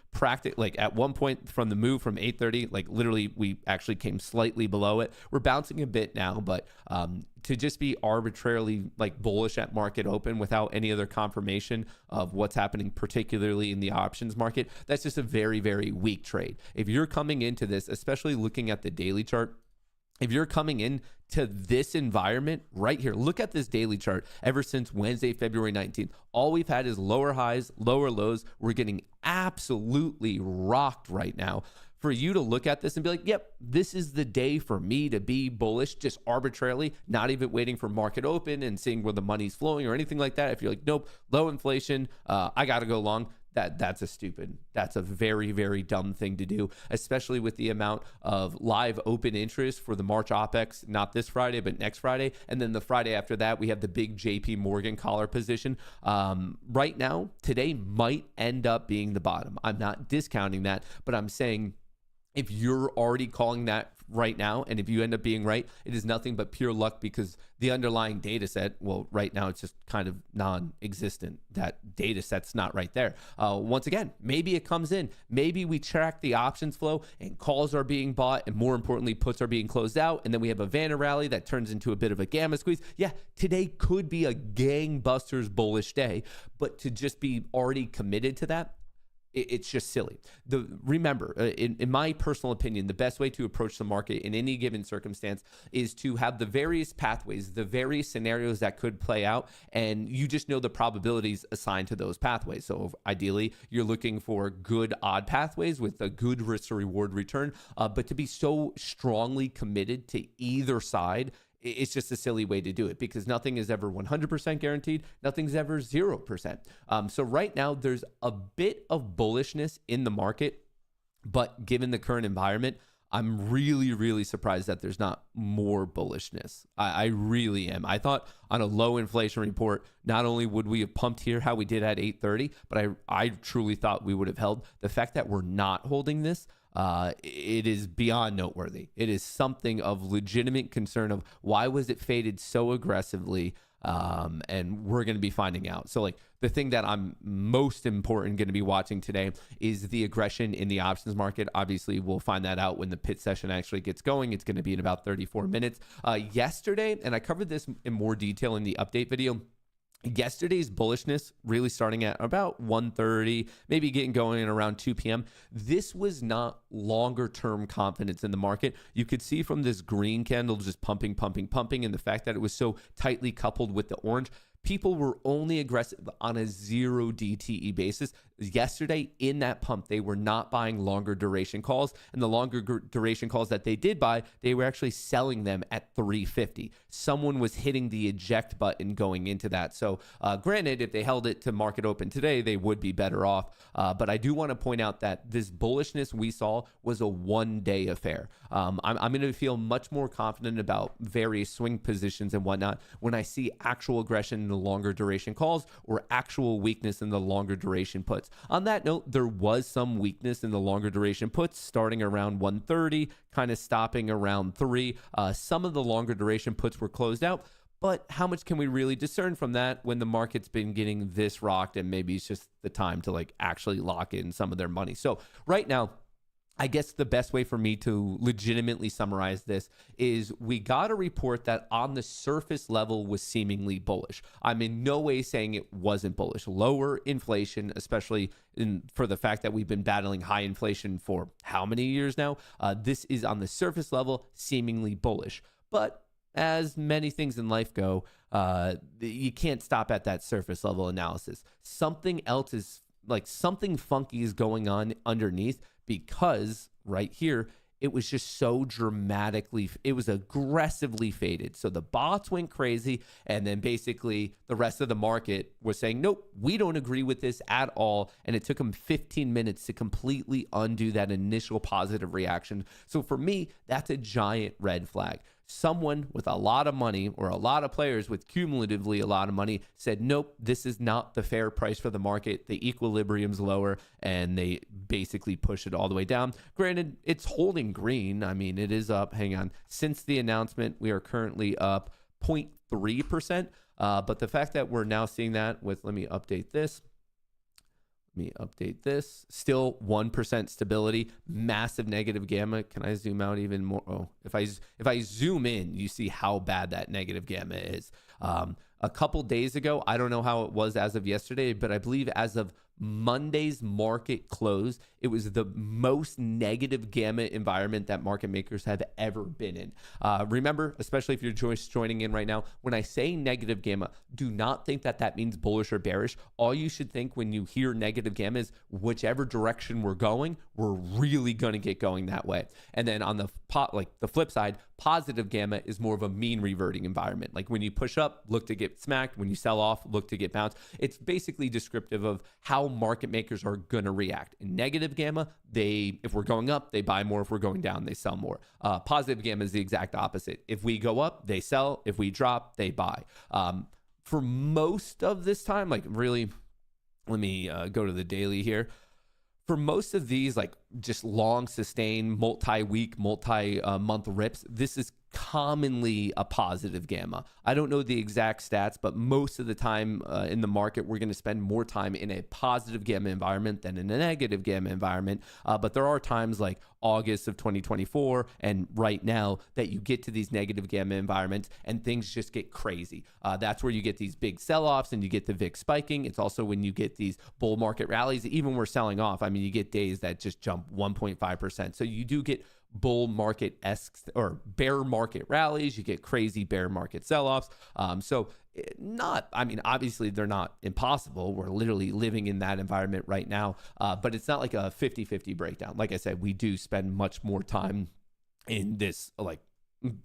like at one point from the move from 830, like literally we actually came slightly below it. We're bouncing a bit now, but to just be arbitrarily like bullish at market open without any other confirmation of what's happening, particularly in the options market, that's just a very, very weak trade. If you're coming into this, especially looking at the daily chart, if you're coming in to this environment right here, look at this daily chart ever since Wednesday, February 19th. All we've had is lower highs, lower lows. We're getting absolutely rocked right now. For you to look at this and be like, yep, this is the day for me to be bullish, just arbitrarily, not even waiting for market open and seeing where the money's flowing or anything like that. If you're like, nope, low inflation, I got to go long. That's a very, very dumb thing to do, especially with the amount of live open interest for the March OPEX, not this Friday, but next Friday. And then the Friday after that, we have the big JP Morgan collar position. Right now, today might end up being the bottom. I'm not discounting that, but I'm saying if you're already calling that right now, and if you end up being right, it is nothing but pure luck, because the underlying data set, well, right now it's just kind of non-existent. That data set's not right there. Once again, maybe it comes in. Maybe we track the options flow and calls are being bought, and more importantly, puts are being closed out, and then we have a Vanna rally that turns into a bit of a gamma squeeze. Yeah, today could be a gangbusters bullish day, but to just be already committed to that, it's just silly. Remember, in my personal opinion, the best way to approach the market in any given circumstance is to have the various pathways, the various scenarios that could play out, and you just know the probabilities assigned to those pathways. So ideally, you're looking for good odd pathways with a good risk to reward return, but to be so strongly committed to either side, it's just a silly way to do it because nothing is ever 100% guaranteed. Nothing's ever 0%. So right now there's a bit of bullishness in the market, but given the current environment, I'm really, really surprised that there's not more bullishness. I really am. I thought on a low inflation report, not only would we have pumped here how we did at 8:30, but I truly thought we would have held. The fact that we're not holding this, it is beyond noteworthy. It is something of legitimate concern of why was it faded so aggressively, and we're going to be finding out. So like the thing that I'm most important going to be watching today is the aggression in the options market. Obviously, we'll find that out when the pit session actually gets going. It's going to be in about 34 minutes. Yesterday, and I covered this in more detail in the update video, yesterday's bullishness really starting at about 1:30, maybe getting going at around 2 p.m. This was not longer term confidence in the market. You could see from this green candle just pumping, and the fact that it was so tightly coupled with the orange. People were only aggressive on a 0 DTE basis. Yesterday, in that pump, they were not buying longer duration calls. And the longer duration calls that they did buy, they were actually selling them at 350. Someone was hitting the eject button going into that. So granted, if they held it to market open today, they would be better off. But I do want to point out that this bullishness we saw was a one-day affair. I'm going to feel much more confident about various swing positions and whatnot when I see actual aggression in the longer duration calls or actual weakness in the longer duration puts. On that note, there was some weakness in the longer duration puts starting around 1:30, kind of stopping around 3. Some of the longer duration puts were closed out, but how much can we really discern from that when the market's been getting this rocked and maybe it's just the time to like actually lock in some of their money? So right now, I guess the best way for me to legitimately summarize this is we got a report that on the surface level was seemingly bullish. I'm in no way saying it wasn't bullish. Lower inflation, especially for the fact that we've been battling high inflation for how many years now? This is on the surface level seemingly bullish. But as many things in life go, you can't stop at that surface level analysis. Something else is like something funky is going on underneath. Because right here, it was just so dramatically, it was aggressively faded. So the bots went crazy. And then basically the rest of the market was saying, nope, we don't agree with this at all. And it took them 15 minutes to completely undo that initial positive reaction. So for me, that's a giant red flag. Someone with a lot of money or a lot of players with cumulatively a lot of money said, nope, this is not the fair price for the market. The equilibrium's lower, and they basically push it all the way down. Granted, it's holding green. I mean, it is up. Hang on. Since the announcement, we are currently up 0.3%. But the fact that we're now seeing that with, let me update this. Still 1% stability, massive negative gamma. Can I zoom out even more? Oh, if I zoom in, you see how bad that negative gamma is. A couple days ago, I don't know how it was as of yesterday, but I believe as of Monday's market close, it was the most negative gamma environment that market makers have ever been in. Remember, especially if you're just joining in right now, when I say negative gamma, do not think that that means bullish or bearish. All you should think when you hear negative gamma is whichever direction we're going, we're really going to get going that way. And then on the flip side, positive gamma is more of a mean reverting environment. Like when you push up, look to get smacked. When you sell off, look to get bounced. It's basically descriptive of how market makers are going to react. In negative gamma, if we're going up, they buy more. If we're going down, they sell more. Positive gamma is the exact opposite. If we go up, they sell. If we drop, they buy. For most of this time, like really, let me go to the daily here. For most of these, like just long sustained multi-week, multi-month rips, this is commonly a positive gamma. I don't know the exact stats, but most of the time in the market, we're going to spend more time in a positive gamma environment than in a negative gamma environment. But there are times like August of 2024 and right now that you get to these negative gamma environments and things just get crazy. That's where you get these big sell-offs and you get the VIX spiking. It's also when you get these bull market rallies. Even when we're selling off, I mean, you get days that just jump 1.5%. So you do get bull market-esque or bear market rallies. You get crazy bear market sell-offs. Obviously they're not impossible. We're literally living in that environment right now. But it's not like a 50-50 breakdown. Like I said, we do spend much more time in this like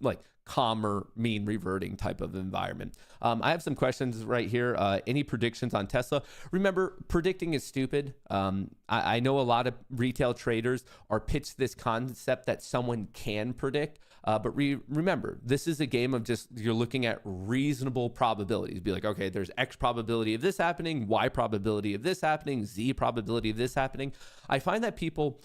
like calmer, mean reverting type of environment. I have some questions right here. Any predictions on Tesla? Remember, predicting is stupid. I know a lot of retail traders are pitched this concept that someone can predict. But remember, this is a game of just, you're looking at reasonable probabilities. Be like, okay, there's X probability of this happening, Y probability of this happening, Z probability of this happening. I find that people,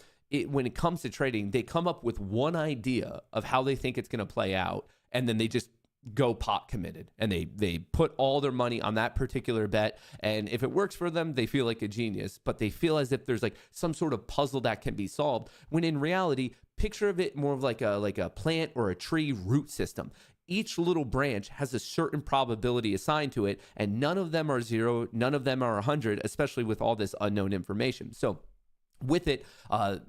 when it comes to trading, they come up with one idea of how they think it's going to play out, and then they just go pot committed, and they put all their money on that particular bet. And if it works for them, they feel like a genius, but they feel as if there's like some sort of puzzle that can be solved, when in reality, picture of it more of like a plant or a tree root system. Each little branch has a certain probability assigned to it, and none of them are 0, none of them are 100, especially with all this unknown information. So with it,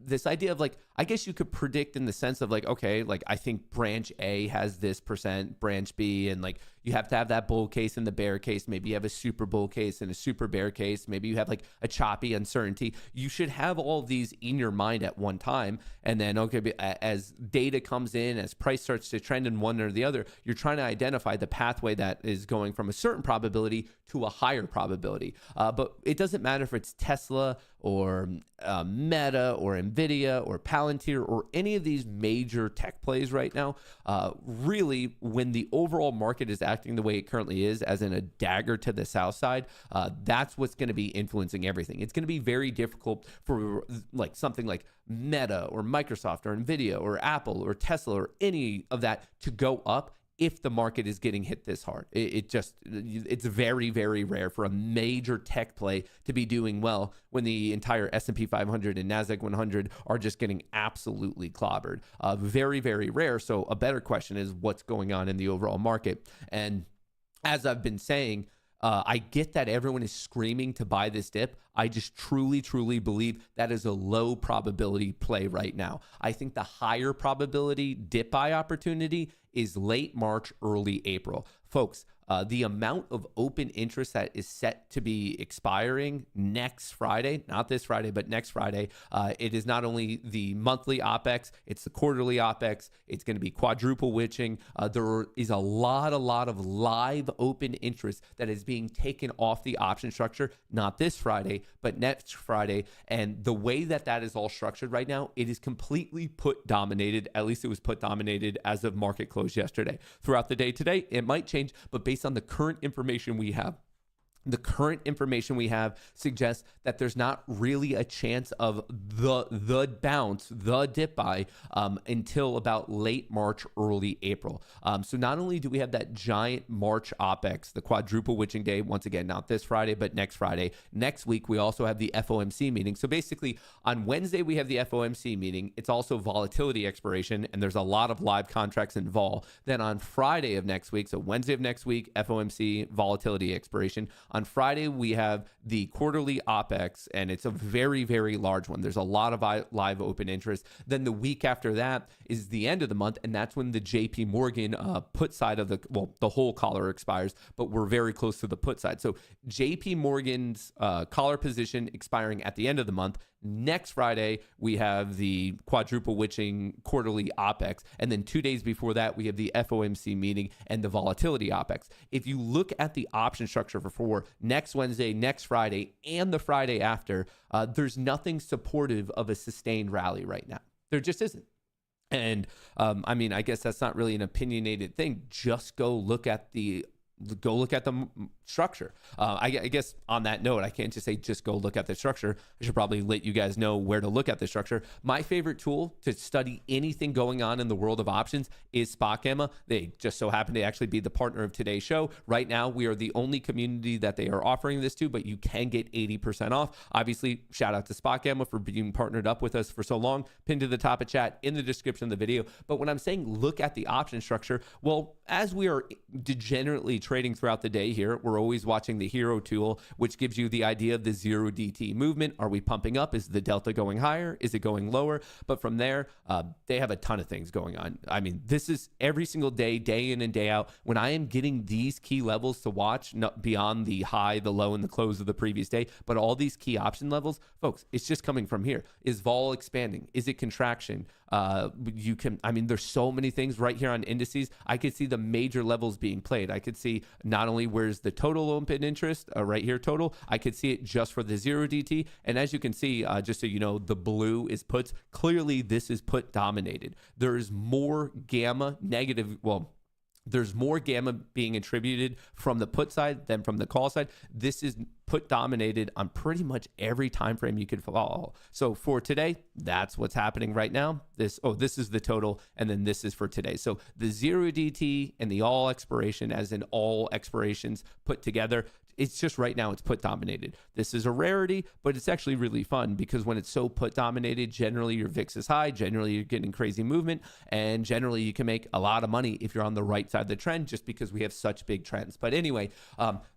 this idea of like, I guess you could predict in the sense of like, okay, like I think branch A has this percent, branch B, and like you have to have that bull case and the bear case. Maybe you have a super bull case and a super bear case. Maybe you have like a choppy uncertainty. You should have all of these in your mind at one time. And then, okay, as data comes in, as price starts to trend in one or the other, you're trying to identify the pathway that is going from a certain probability to a higher probability. But it doesn't matter if it's Tesla or Meta or Nvidia or Palantir or any of these major tech plays right now. Really, when the overall market is acting the way it currently is, as in a dagger to the south side, that's what's going to be influencing everything. It's going to be very difficult for like something like Meta or Microsoft or Nvidia or Apple or Tesla or any of that to go up if the market is getting hit this hard. It's very, very rare for a major tech play to be doing well when the entire S&P 500 and NASDAQ 100 are just getting absolutely clobbered. Very, very rare. So a better question is what's going on in the overall market. And as I've been saying, I get that everyone is screaming to buy this dip. I just truly, truly believe that is a low probability play right now. I think the higher probability dip buy opportunity is late March, early April. Folks, the amount of open interest that is set to be expiring next Friday, not this Friday, but next Friday, it is not only the monthly OPEX, it's the quarterly OPEX, it's going to be quadruple witching. There is a lot of live open interest that is being taken off the option structure, not this Friday, but next Friday. And the way that that is all structured right now, it is completely put dominated. At least it was put dominated as of market close yesterday. Throughout the day today, it might change, but based on the current information we have, suggests that there's not really a chance of the bounce, the dip buy until about late March, early April. So not only do we have that giant March OPEX, the quadruple witching day, once again, not this Friday, but next Friday. Next week, we also have the FOMC meeting. So basically, on Wednesday, we have the FOMC meeting. It's also volatility expiration, and there's a lot of live contracts involved. Then on Friday of next week, so Wednesday of next week, FOMC volatility expiration. On Friday, we have the quarterly OPEX, and it's a very, very large one. There's a lot of live open interest. Then the week after that is the end of the month, and that's when the JP Morgan put side of the whole collar expires, but we're very close to the put side. So JP Morgan's collar position expiring at the end of the month. Next Friday, we have the quadruple witching quarterly OPEX. And then 2 days before that, we have the FOMC meeting and the volatility OPEX. If you look at the option structure for next Wednesday, next Friday, and the Friday after, there's nothing supportive of a sustained rally right now. There just isn't. And I mean, I guess that's not really an opinionated thing. Just go look at the structure. I guess on that note, I can't just say just go look at the structure. I should probably let you guys know where to look at the structure. My favorite tool to study anything going on in the world of options is SpotGamma. They just so happen to actually be the partner of today's show. Right now, we are the only community that they are offering this to, but you can get 80% off. Obviously, shout out to SpotGamma for being partnered up with us for so long. Pinned to the top of chat in the description of the video. But when I'm saying look at the option structure, well, as we are degenerately trading throughout the day here, we're always watching the hero tool, which gives you the idea of the 0DT movement. Are we pumping up? Is the delta going higher? Is it going lower? But from there, they have a ton of things going on. I mean, this is every single day, day in and day out. When I am getting these key levels to watch, not beyond the high, the low, and the close of the previous day, but all these key option levels, folks, it's just coming from here. Is vol expanding? Is it contraction? There's so many things right here on indices. I could see the major levels being played. I could see not only where's the total open interest right here, total, I could see it just for the 0DT. And as you can see, just so you know, the blue is puts. Clearly, this is put dominated. There is more gamma negative. Well, there's more gamma being attributed from the put side than from the call side. This is put dominated on pretty much every time frame you could follow. So for today, that's what's happening right now. This is the total, and then this is for today. So the 0DT and the all expiration, as in all expirations put together, it's just right now it's put dominated. This is a rarity, but it's actually really fun because when it's so put dominated, generally your VIX is high, generally you're getting crazy movement, and generally you can make a lot of money if you're on the right side of the trend just because we have such big trends. But anyway,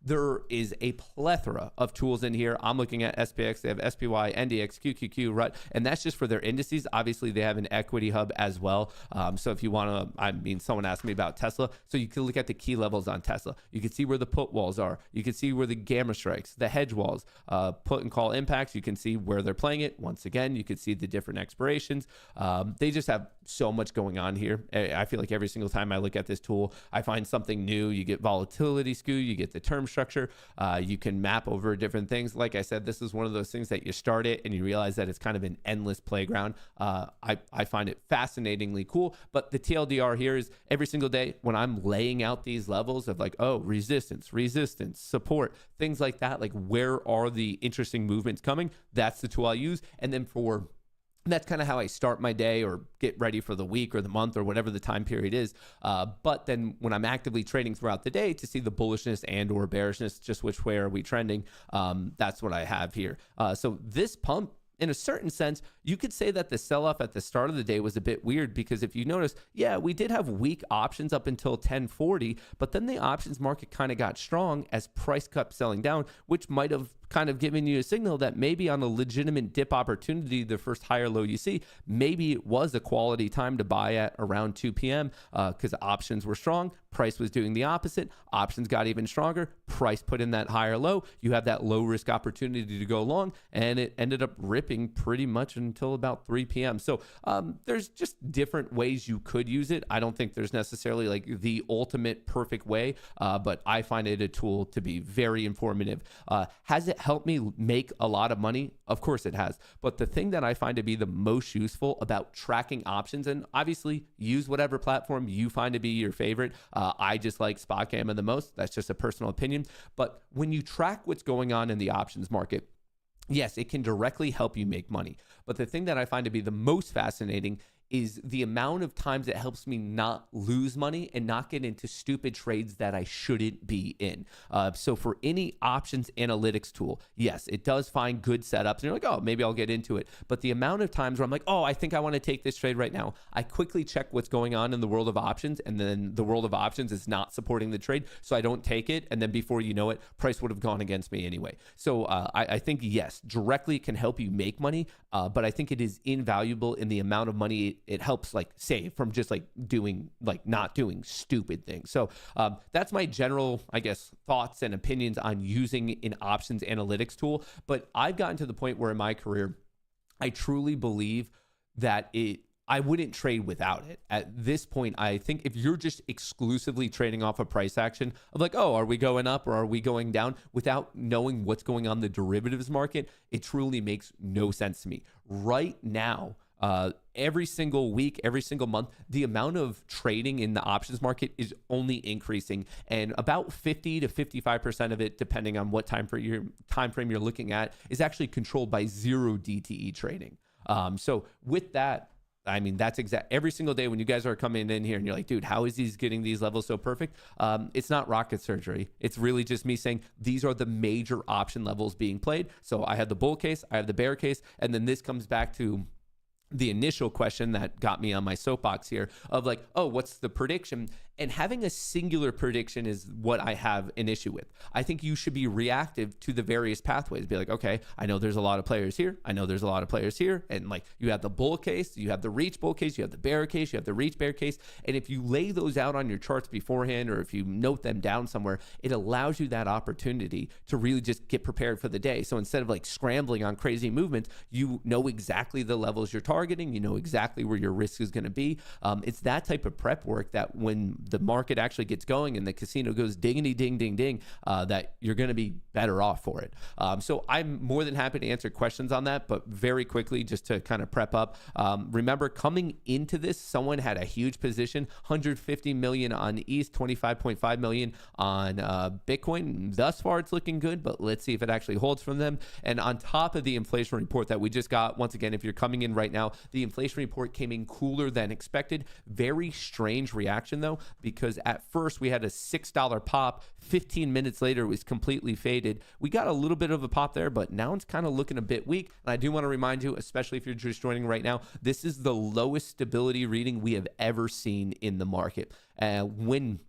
there is a plethora of tools in here. I'm looking at SPX, they have SPY, NDX, QQQ, RUT, and that's just for their indices. Obviously, they have an equity hub as well. So if you want to, someone asked me about Tesla, so you can look at the key levels on Tesla. You can see where the put walls are. You can see where the gamma strikes, the hedge walls, put and call impacts. You can see where they're playing it. Once again, you can see the different expirations. They just have so much going on here. I feel like every single time I look at this tool, I find something new. You get volatility skew, you get the term structure, you can map over different things. Like I said, this is one of those things that you start it and you realize that it's kind of an endless playground. I find it fascinatingly cool, but the TLDR here is every single day when I'm laying out these levels of like, oh, resistance, support, things like that, like where are the interesting movements coming? That's the tool I use. And then that's kind of how I start my day or get ready for the week or the month or whatever the time period is. But then when I'm actively trading throughout the day to see the bullishness and or bearishness, just which way are we trending, that's what I have here. So this pump, in a certain sense, you could say that the sell-off at the start of the day was a bit weird because if you notice, yeah, we did have weak options up until 1040, but then the options market kind of got strong as price kept selling down, which might have kind of given you a signal that maybe on a legitimate dip opportunity, the first higher low you see, maybe it was a quality time to buy at around 2 p.m. Because options were strong, price was doing the opposite, options got even stronger, price put in that higher low, you have that low risk opportunity to go long, and it ended up ripping pretty much until about 3 p.m. So there's just different ways you could use it. I don't think there's necessarily like the ultimate perfect way, but I find it a tool to be very informative. Has it helped me make a lot of money? Of course it has. But the thing that I find to be the most useful about tracking options, and obviously use whatever platform you find to be your favorite. I just like spot gamma the most. That's just a personal opinion. But when you track what's going on in the options market, yes, it can directly help you make money. But the thing that I find to be the most fascinating is the amount of times it helps me not lose money and not get into stupid trades that I shouldn't be in. So for any options analytics tool, yes, it does find good setups. And you're like, oh, maybe I'll get into it. But the amount of times where I'm like, oh, I think I want to take this trade right now, I quickly check what's going on in the world of options. And then the world of options is not supporting the trade. So I don't take it. And then before you know it, price would have gone against me anyway. So I think, yes, directly can help you make money. But I think it is invaluable in the amount of money it helps like save from just like not doing stupid things. So that's my general, I guess, thoughts and opinions on using an options analytics tool. But I've gotten to the point where in my career, I truly believe that I wouldn't trade without it. At this point, I think if you're just exclusively trading off a price action of like, oh, are we going up or are we going down without knowing what's going on in the derivatives market, it truly makes no sense to me. Right now, every single week, every single month, the amount of trading in the options market is only increasing, and about 50 to 55% of it, depending on what time frame you're looking at, is actually controlled by 0DTE trading. So with that, I mean, that's every single day when you guys are coming in here and you're like, dude, how is he getting these levels so perfect? It's not rocket surgery. It's really just me saying these are the major option levels being played. So I have the bull case, I have the bear case, and then this comes back to the initial question that got me on my soapbox here of like, oh, what's the prediction? And having a singular prediction is what I have an issue with. I think you should be reactive to the various pathways. Be like, okay, I know there's a lot of players here. I know there's a lot of players here. And like, you have the bull case, you have the reach bull case, you have the bear case, you have the reach bear case. And if you lay those out on your charts beforehand, or if you note them down somewhere, it allows you that opportunity to really just get prepared for the day. So instead of like scrambling on crazy movements, you know exactly the levels you're targeting. You know exactly where your risk is going to be. It's that type of prep work that when the market actually gets going and the casino goes dingity ding ding ding, that you're going to be better off for it. So I'm more than happy to answer questions on that, but very quickly, just to kind of prep up, remember coming into this, someone had a huge position, 150 million on ETH, 25.5 million on Bitcoin. Thus far, it's looking good, but let's see if it actually holds from them. And on top of the inflation report that we just got, once again, if you're coming in right now, the inflation report came in cooler than expected. Very strange reaction though, because at first we had a $6 pop. 15 minutes later, it was completely faded. We got a little bit of a pop there, but now it's kind of looking a bit weak. And I do want to remind you, especially if you're just joining right now, this is the lowest stability reading we have ever seen in the market. When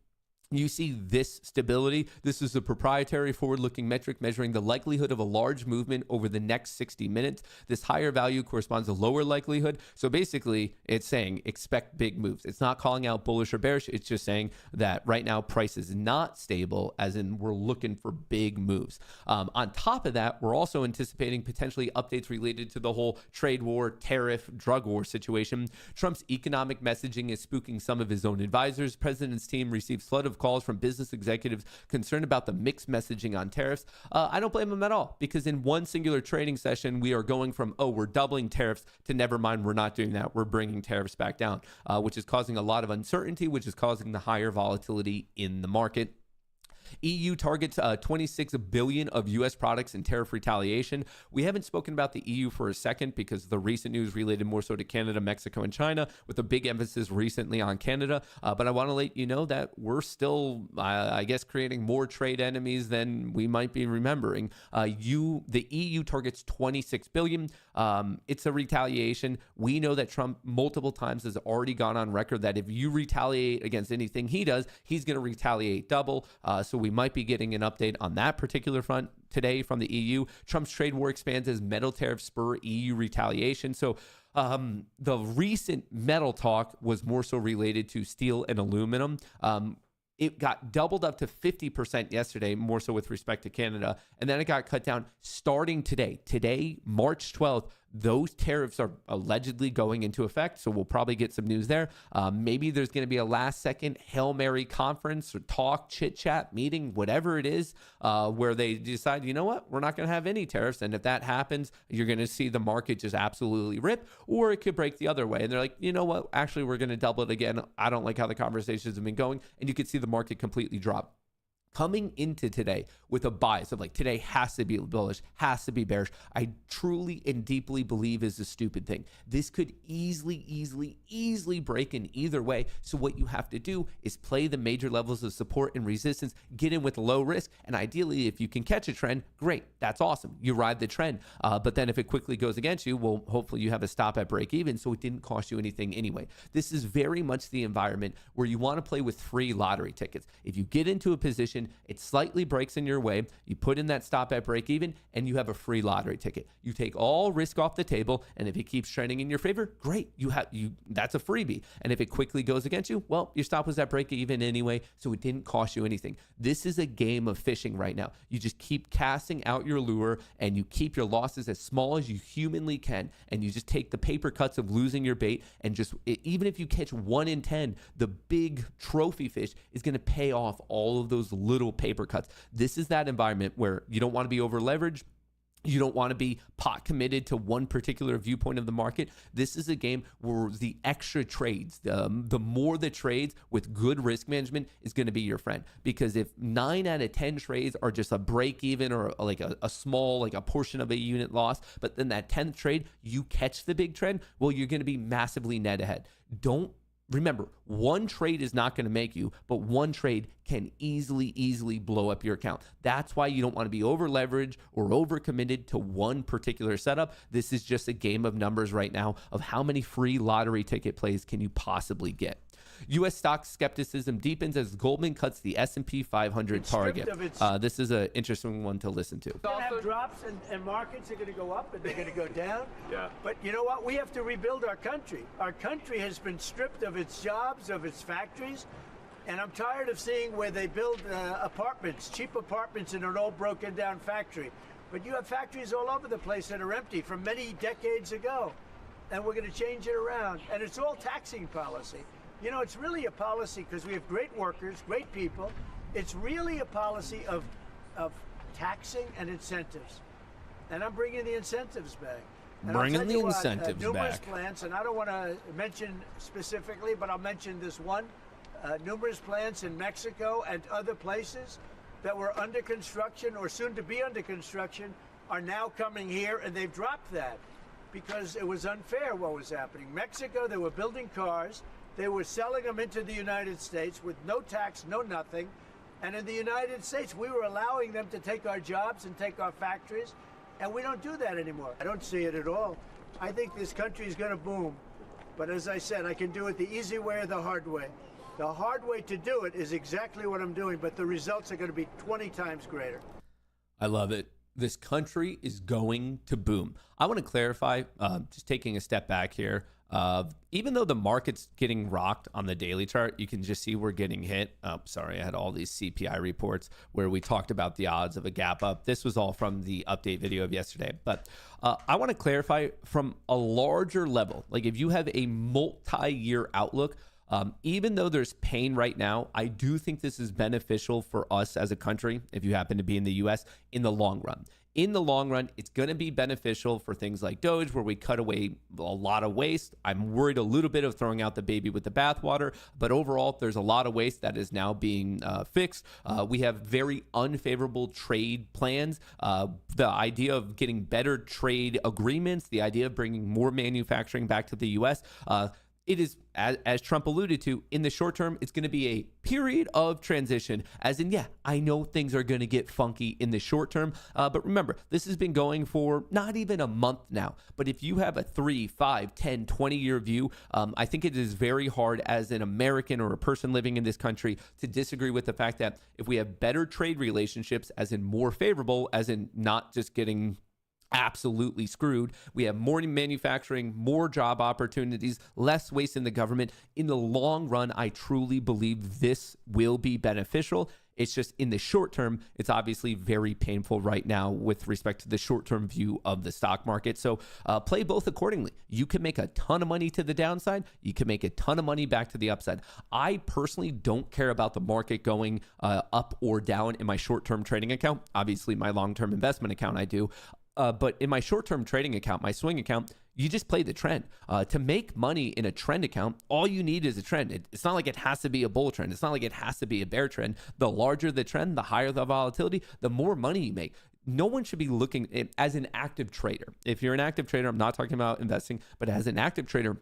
you see this stability, this is a proprietary forward-looking metric measuring the likelihood of a large movement over the next 60 minutes. This higher value corresponds to lower likelihood. So basically, it's saying expect big moves. It's not calling out bullish or bearish. It's just saying that right now price is not stable, as in we're looking for big moves. On top of that, we're also anticipating potentially updates related to the whole trade war, tariff, drug war situation. Trump's economic messaging is spooking some of his own advisors. President's team received flood of calls from business executives concerned about the mixed messaging on tariffs. I don't blame them at all, because in one singular trading session, we are going from, oh, we're doubling tariffs to never mind, we're not doing that. We're bringing tariffs back down, which is causing a lot of uncertainty, which is causing the higher volatility in the market. EU targets 26 billion of U.S. products in tariff retaliation. We haven't spoken about the EU for a second because the recent news related more so to Canada, Mexico, and China, with a big emphasis recently on Canada. But I want to let you know that we're still, I guess, creating more trade enemies than we might be remembering. The EU targets 26 billion. It's a retaliation. We know that Trump multiple times has already gone on record that if you retaliate against anything he does, he's going to retaliate double. So we might be getting an update on that particular front today from the EU. Trump's trade war expands as metal tariffs spur EU retaliation. So the recent metal talk was more so related to steel and aluminum. It got doubled up to 50% yesterday, more so with respect to Canada. And then it got cut down starting today. Today, March 12th, those tariffs are allegedly going into effect. So we'll probably get some news there. Maybe there's going to be a last second Hail Mary conference or talk, chit chat, meeting, whatever it is, where they decide, you know what, we're not going to have any tariffs. And if that happens, you're going to see the market just absolutely rip, or it could break the other way. And they're like, you know what, actually, we're going to double it again. I don't like how the conversations have been going. And you could see the market completely drop. Coming into today with a bias of like, today has to be bullish, has to be bearish, I truly and deeply believe is a stupid thing. This could easily break in either way. So what you have to do is play the major levels of support and resistance, get in with low risk, and ideally, if you can catch a trend, great, that's awesome. You ride the trend. But then if it quickly goes against you, well, hopefully you have a stop at break even, so it didn't cost you anything anyway. This is very much the environment where you want to play with free lottery tickets. If you get into a position, it slightly breaks in your way, you put in that stop at break even, and you have a free lottery ticket. You take all risk off the table, and if it keeps trending in your favor, great, that's a freebie. And if it quickly goes against you, well, your stop was at break even anyway, so it didn't cost you anything. This is a game of fishing right now. You just keep casting out your lure, and you keep your losses as small as you humanly can, and you just take the paper cuts of losing your bait, and just, even if you catch 1 in 10, the big trophy fish is going to pay off all of those little paper cuts. This is that environment where you don't want to be over leveraged. You don't want to be pot committed to one particular viewpoint of the market. This is a game where the extra trades, the more the trades with good risk management is going to be your friend. Because if 9 out of 10 trades are just a break even or like a small, like a portion of a unit loss, but then that 10th trade, you catch the big trend, well, you're going to be massively net ahead. Remember, one trade is not going to make you, but one trade can easily blow up your account. That's why you don't want to be over leveraged or over committed to one particular setup. This is just a game of numbers right now of how many free lottery ticket plays can you possibly get. U.S. stock skepticism deepens as Goldman cuts the S&P 500 target. This is an interesting one to listen to. We're going to have drops and markets are going to go up and they're going to go down. Yeah. But you know what? We have to rebuild our country. Our country has been stripped of its jobs, of its factories. And I'm tired of seeing where they build apartments, cheap apartments in an old broken down factory. But you have factories all over the place that are empty from many decades ago. And we're going to change it around. And it's all taxing policy. You know, it's really a policy because we have great workers, great people. It's really a policy of taxing and incentives. And I'm bringing the incentives back. And bringing the incentives numerous back. plants, and I don't want to mention specifically, but I'll mention this one. Numerous plants in Mexico and other places that were under construction or soon to be under construction are now coming here, and they've dropped that because it was unfair what was happening. Mexico, they were building cars. They were selling them into the United States with no tax, no nothing. And in the United States, we were allowing them to take our jobs and take our factories, and we don't do that anymore. I don't see it at all. I think this country is going to boom. But as I said, I can do it the easy way or the hard way. The hard way to do it is exactly what I'm doing, but the results are going to be 20 times greater. I love it. This country is going to boom. I want to clarify, just taking a step back here. Even though the market's getting rocked on the daily chart, you can just see we're getting hit. Oh, sorry, I had all these CPI reports where we talked about the odds of a gap up. This was all from the update video of yesterday. But I want to clarify from a larger level. Like if you have a multi-year outlook, even though there's pain right now, I do think this is beneficial for us as a country, if you happen to be in the U.S., in the long run. In the long run, it's going to be beneficial for things like Doge, where we cut away a lot of waste. I'm worried a little bit of throwing out the baby with the bathwater, but overall, there's a lot of waste that is now being fixed. We have very unfavorable trade plans. The idea of getting better trade agreements, the idea of bringing more manufacturing back to the U.S., it is, as Trump alluded to, in the short term, it's going to be a period of transition. As in, yeah, I know things are going to get funky in the short term. But remember, this has been going for not even a month now. But if you have a 3, 5, 10, 20-year view, I think it is very hard as an American or a person living in this country to disagree with the fact that if we have better trade relationships, as in more favorable, as in not just getting absolutely screwed. We have more manufacturing, more job opportunities, less waste in the government. In the long run, I truly believe this will be beneficial. It's just in the short term, it's obviously very painful right now with respect to the short-term view of the stock market. So play both accordingly. You can make a ton of money to the downside. You can make a ton of money back to the upside. I personally don't care about the market going up or down in my short-term trading account. Obviously, my long-term investment account, I do. But in my short-term trading account, my swing account, you just play the trend. To make money in a trend account, all you need is a trend. It's not like it has to be a bull trend. It's not like it has to be a bear trend. The larger the trend, the higher the volatility, the more money you make. No one should be looking as an active trader. If you're an active trader, I'm not talking about investing, but as an active trader,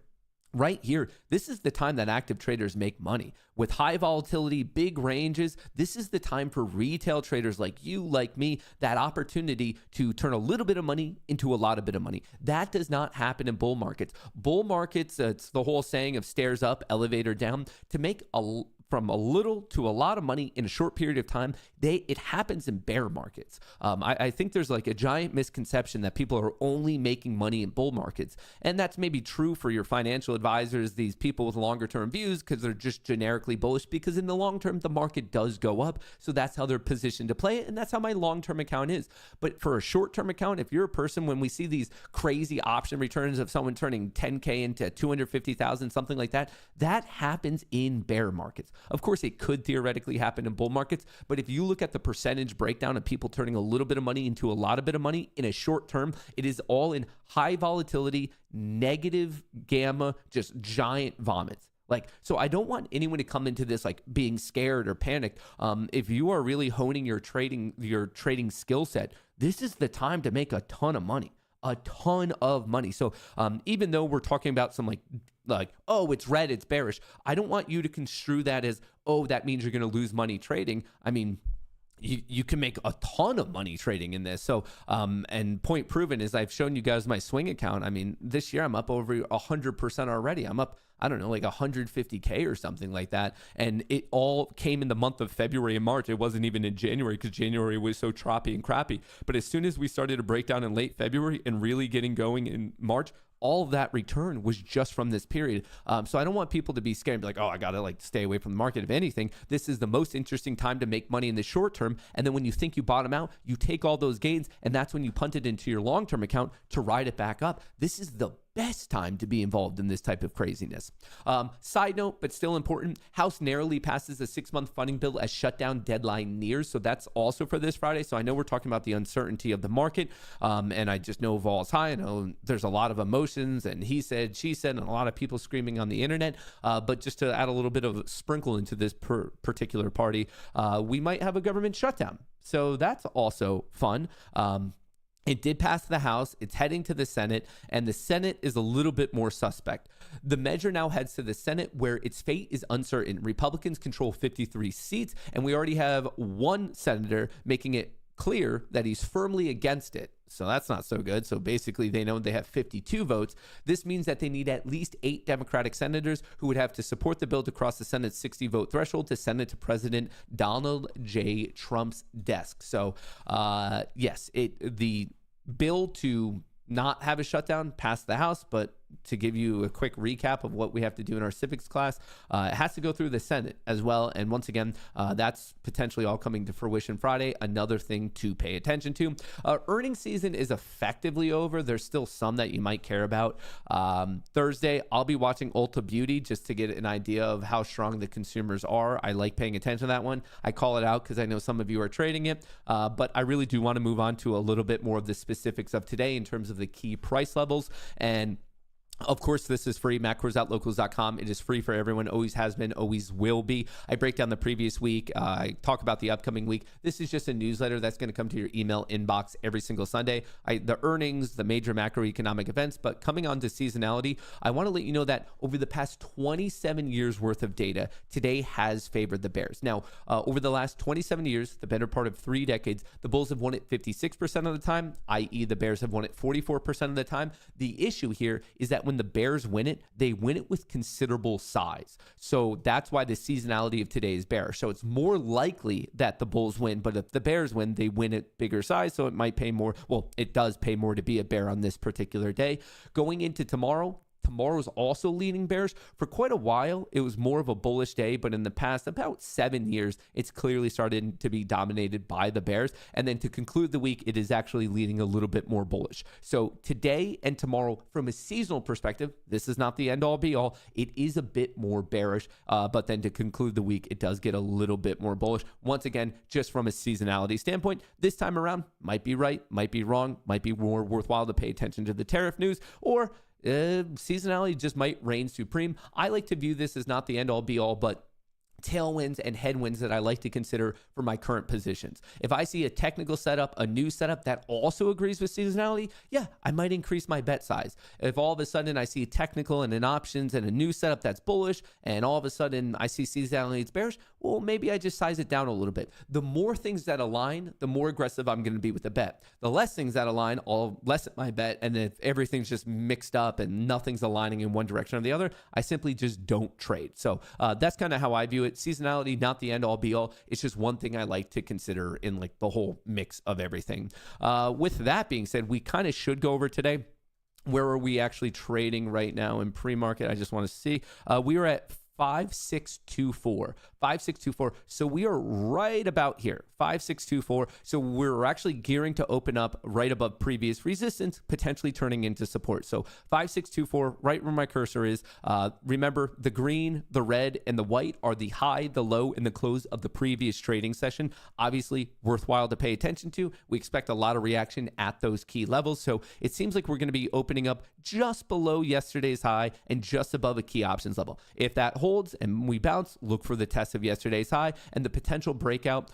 right here, this is the time that active traders make money. With high volatility, big ranges, this is the time for retail traders like you, like me, that opportunity to turn a little bit of money into a lot of bit of money. That does not happen in bull markets. Bull markets, it's the whole saying of stairs up, elevator down. To make from a little to a lot of money in a short period of time, it happens in bear markets. I think there's like a giant misconception that people are only making money in bull markets. And that's maybe true for your financial advisors, these people with longer term views, because they're just generically bullish, because in the long term, the market does go up. So that's how they're positioned to play it. And that's how my long-term account is. But for a short-term account, if you're a person, when we see these crazy option returns of someone turning 10K into 250,000, something like that, that happens in bear markets. Of course, it could theoretically happen in bull markets, but if you look at the percentage breakdown of people turning a little bit of money into a lot of bit of money in a short term, it is all in high volatility, negative gamma, just giant vomits. So I don't want anyone to come into this like being scared or panicked. If you are really honing your trading skill set, this is the time to make a ton of money. A ton of money. So even though we're talking about some like, oh, it's red, it's bearish, I don't want you to construe that as, oh, that means you're going to lose money trading. I mean, you can make a ton of money trading in this. So, and point proven is I've shown you guys my swing account. I mean, this year I'm up over 100% already. I'm I don't know, like 150K or something like that. And it all came in the month of February and March. It wasn't even in January because January was so choppy and crappy. But as soon as we started to break down in late February and really getting going in March, all of that return was just from this period. So I don't want people to be scared and be like, oh, I got to like stay away from the market. If anything, this is the most interesting time to make money in the short term. And then when you think you bottom out, you take all those gains. And that's when you punt it into your long-term account to ride it back up. This is the best time to be involved in this type of craziness. Side note, but still important, House narrowly passes a 6-month funding bill as shutdown deadline nears. So that's also for this Friday. So I know we're talking about the uncertainty of the market. And I just know vol's high. I know there's a lot of emotions and he said, she said, and a lot of people screaming on the internet. But just to add a little bit of sprinkle into this particular party, we might have a government shutdown. So that's also fun. It did pass the House. It's heading to the Senate, and the Senate is a little bit more suspect. The measure now heads to the Senate, where its fate is uncertain. Republicans control 53 seats, and we already have one senator making it clear that he's firmly against it. So that's not so good. So basically, they know they have 52 votes. This means that they need at least 8 Democratic senators who would have to support the bill to cross the Senate's 60-vote threshold to send it to President Donald J. Trump's desk. So, yes, the bill to not have a shutdown passed the House, but to give you a quick recap of what we have to do in our civics class, it has to go through the Senate as well. And once again, that's potentially all coming to fruition Friday. Another thing to pay attention to. Earnings season is effectively over. There's still some that you might care about. Thursday, I'll be watching Ulta Beauty just to get an idea of how strong the consumers are. I like paying attention to that one. I call it out because I know some of you are trading it, but I really do want to move on to a little bit more of the specifics of today in terms of the key price levels. And of course, this is free, macrosoutLocals.com. It is free for everyone, always has been, always will be. I break down the previous week. I talk about the upcoming week. This is just a newsletter that's going to come to your email inbox every single Sunday. The earnings, the major macroeconomic events, but coming on to seasonality, I want to let you know that over the past 27 years worth of data, today has favored the bears. Now, over the last 27 years, the better part of 3 decades, the bulls have won it 56% of the time, i.e. the bears have won it 44% of the time. The issue here is that when the bears win it, they win it with considerable size. So that's why the seasonality of today is bearish. So it's more likely that the bulls win, but if the bears win, they win at bigger size. So it might pay more. Well, it does pay more to be a bear on this particular day. Going into tomorrow's also leaning bearish. For quite a while, it was more of a bullish day, but in the past about 7 years, it's clearly started to be dominated by the bears. And then to conclude the week, it is actually leaning a little bit more bullish. So today and tomorrow, from a seasonal perspective, this is not the end all be all. It is a bit more bearish, but then to conclude the week, it does get a little bit more bullish. Once again, just from a seasonality standpoint, this time around might be right, might be wrong, might be more worthwhile to pay attention to the tariff news, or seasonality just might reign supreme. I like to view this as not the end all be all, but tailwinds and headwinds that I like to consider for my current positions. If I see a technical setup, a new setup that also agrees with seasonality, yeah, I might increase my bet size. If all of a sudden I see a technical and an options and a new setup that's bullish, and all of a sudden I see seasonality it's bearish, well, maybe I just size it down a little bit. The more things that align, the more aggressive I'm going to be with the bet. The less things that align, I'll lessen my bet. And if everything's just mixed up and nothing's aligning in one direction or the other, I simply just don't trade. So that's kind of how I view it. Seasonality, not the end all be all. It's just one thing I like to consider in like the whole mix of everything. With that being said, we kind of should go over today. Where are we actually trading right now in pre-market? I just want to see. We are at 5624. So we are right about here, 5624. So we're actually gearing to open up right above previous resistance, potentially turning into support. So 5624, right where my cursor is. Remember, the green, the red, and the white are the high, the low, and the close of the previous trading session. Obviously, worthwhile to pay attention to. We expect a lot of reaction at those key levels. So it seems like we're going to be opening up just below yesterday's high and just above a key options level. If that holds and we bounce, look for the test of yesterday's high and the potential breakout.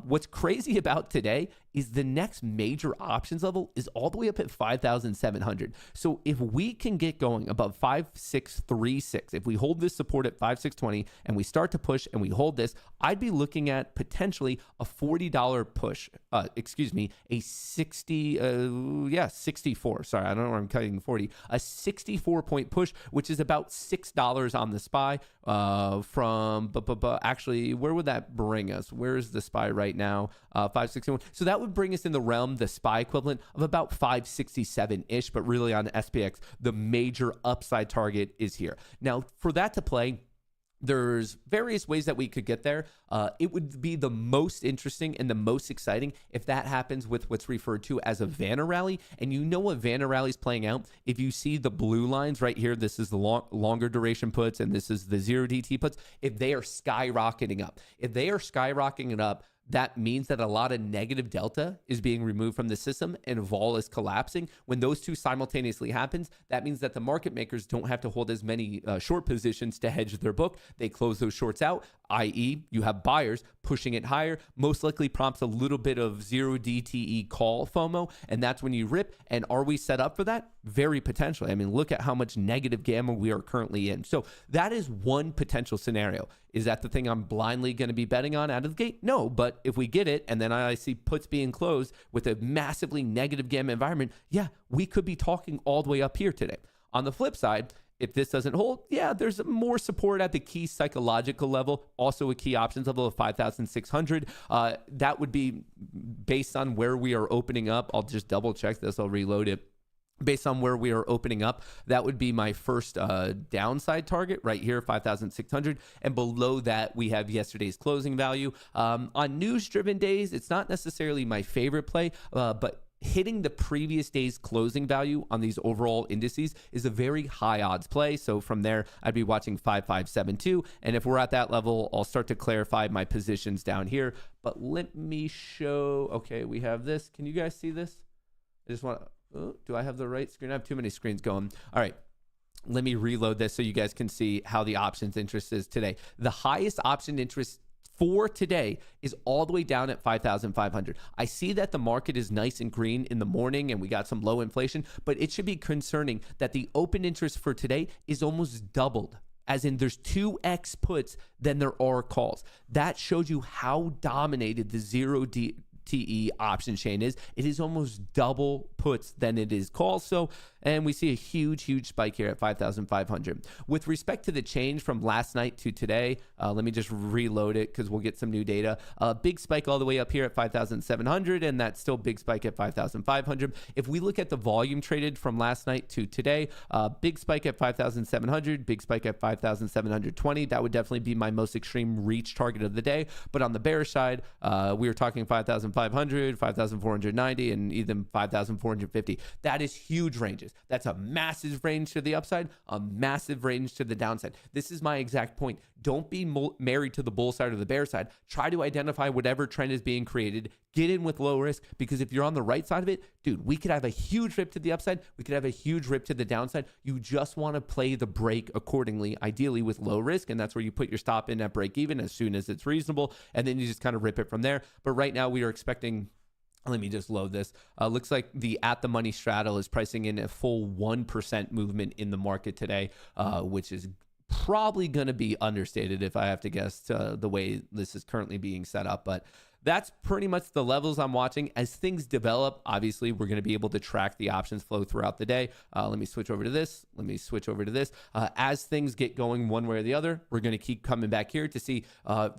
What's crazy about today is the next major options level is all the way up at 5,700. So if we can get going above 5,636, if we hold this support at 5,620 and we start to push and we hold this, I'd be looking at potentially a $40 push. A 64. Sorry, I don't know where I'm cutting 40. A 64-point push, which is about $6 on the SPY. Actually, where would that bring us? Where's the SPY right now? 561. So that would bring us in the realm, the SPY equivalent of about 567-ish, but really on SPX, the major upside target is here. Now, for that to play, there's various ways that we could get there. It would be the most interesting and the most exciting if that happens with what's referred to as a Vanna rally. And you know what Vanna rally is playing out? If you see the blue lines right here, this is the longer duration puts and this is the 0DT puts. If they are skyrocketing up, that means that a lot of negative delta is being removed from the system and vol is collapsing. When those two simultaneously happens, that means that the market makers don't have to hold as many short positions to hedge their book. They close those shorts out, i.e. you have buyers pushing it higher, most likely prompts a little bit of 0 DTE call FOMO, and that's when you rip. And are we set up for that? Very potentially. I mean, look at how much negative gamma we are currently in. So that is one potential scenario. Is that the thing I'm blindly going to be betting on out of the gate? No, but if we get it and then I see puts being closed with a massively negative gamma environment, yeah, we could be talking all the way up here today. On the flip side, if this doesn't hold, yeah, there's more support at the key psychological level, also a key options level of 5,600. That would be based on where we are opening up. I'll just double check this. I'll reload it. Based on where we are opening up, that would be my first downside target right here, 5,600. And below that, we have yesterday's closing value. On news-driven days, it's not necessarily my favorite play, but hitting the previous day's closing value on these overall indices is a very high odds play. So from there, I'd be watching 5572. And if we're at that level, I'll start to clarify my positions down here. But let me show, okay, we have this. Can you guys see this? I just want to, do I have the right screen? I have too many screens going. All right. Let me reload this so you guys can see how the options interest is today. The highest option interest for today is all the way down at 5,500. I see that the market is nice and green in the morning and we got some low inflation, but it should be concerning that the open interest for today is almost doubled. As in there's 2x puts than there are calls. That shows you how dominated the 0 DTE option chain is. It is almost double puts than it is calls. So, and we see a huge spike here at 5,500. With respect to the change from last night to today, let me just reload it because we'll get some new data. Big spike all the way up here at 5,700, and that's still big spike at 5,500. If we look at the volume traded from last night to today, big spike at 5,700, big spike at 5,720. That would definitely be my most extreme reach target of the day. But on the bearish side, we were talking 5,500, 5,490, and even 5,450. That is huge ranges. That's a massive range to the upside, a massive range to the downside. This is my exact point. Don't be married to the bull side or the bear side. Try to identify whatever trend is being created. Get in with low risk, because if you're on the right side of it, dude, we could have a huge rip to the upside. We could have a huge rip to the downside. You just want to play the break accordingly, ideally with low risk. And that's where you put your stop in at break even as soon as it's reasonable. And then you just kind of rip it from there. But right now we are expecting, let me just load this. Looks like the at the money straddle is pricing in a full 1% movement in the market today, which is probably going to be understated if I have to guess the way this is currently being set up. But that's pretty much the levels I'm watching. As things develop, obviously, we're going to be able to track the options flow throughout the day. Let me switch over to this. As things get going one way or the other, we're going to keep coming back here to see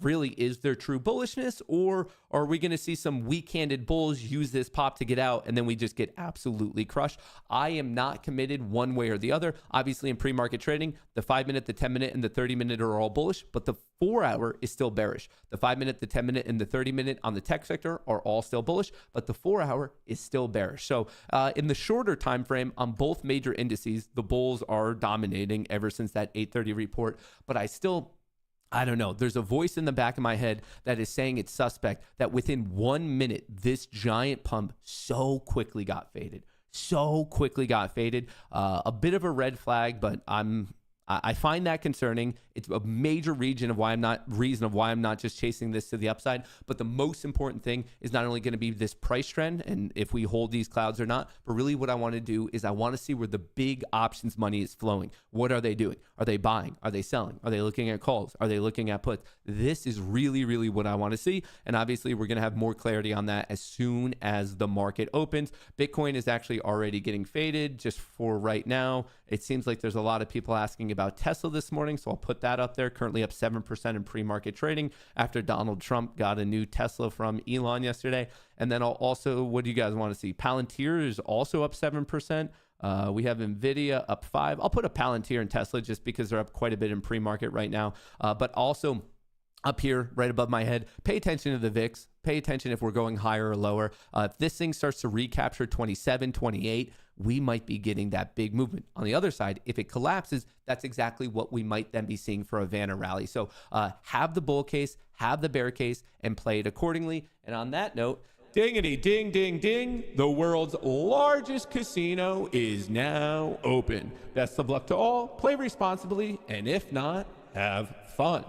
really, is there true bullishness, or are we going to see some weak-handed bulls use this pop to get out and then we just get absolutely crushed? I am not committed one way or the other. Obviously, in pre-market trading, the 5-minute, the 10-minute, and the 30-minute are all bullish, but the 4-hour is still bearish. The 5-minute, the 10-minute, and the 30-minute on the tech sector are all still bullish, but the 4-hour is still bearish. So in the shorter time frame on both major indices, the bulls are dominating ever since that 8:30 report. But I don't know. There's a voice in the back of my head that is saying it's suspect that within 1 minute, this giant pump so quickly got faded. A bit of a red flag, but I'm I find that concerning. It's a major reason of why I'm not just chasing this to the upside. But the most important thing is not only going to be this price trend and if we hold these clouds or not, but really what I want to do is I want to see where the big options money is flowing. What are they doing? Are they buying? Are they selling? Are they looking at calls? Are they looking at puts? This is really, really what I want to see. And obviously, we're going to have more clarity on that as soon as the market opens. Bitcoin is actually already getting faded just for right now. It seems like there's a lot of people asking about Tesla this morning, so I'll put that up there. Currently up 7% in pre-market trading after Donald Trump got a new Tesla from Elon yesterday. And then I'll also, what do you guys want to see? Palantir is also up 7%. We have NVIDIA up 5%. I'll put a Palantir and Tesla just because they're up quite a bit in pre-market right now. But also up here, right above my head, pay attention to the VIX. Pay attention if we're going higher or lower. If this thing starts to recapture 27, 28, we might be getting that big movement. On the other side, if it collapses, that's exactly what we might then be seeing for a Vanna rally. So have the bull case, have the bear case, and play it accordingly. And on that note, dingity, ding, ding, ding. The world's largest casino is now open. Best of luck to all. Play responsibly. And if not, have fun.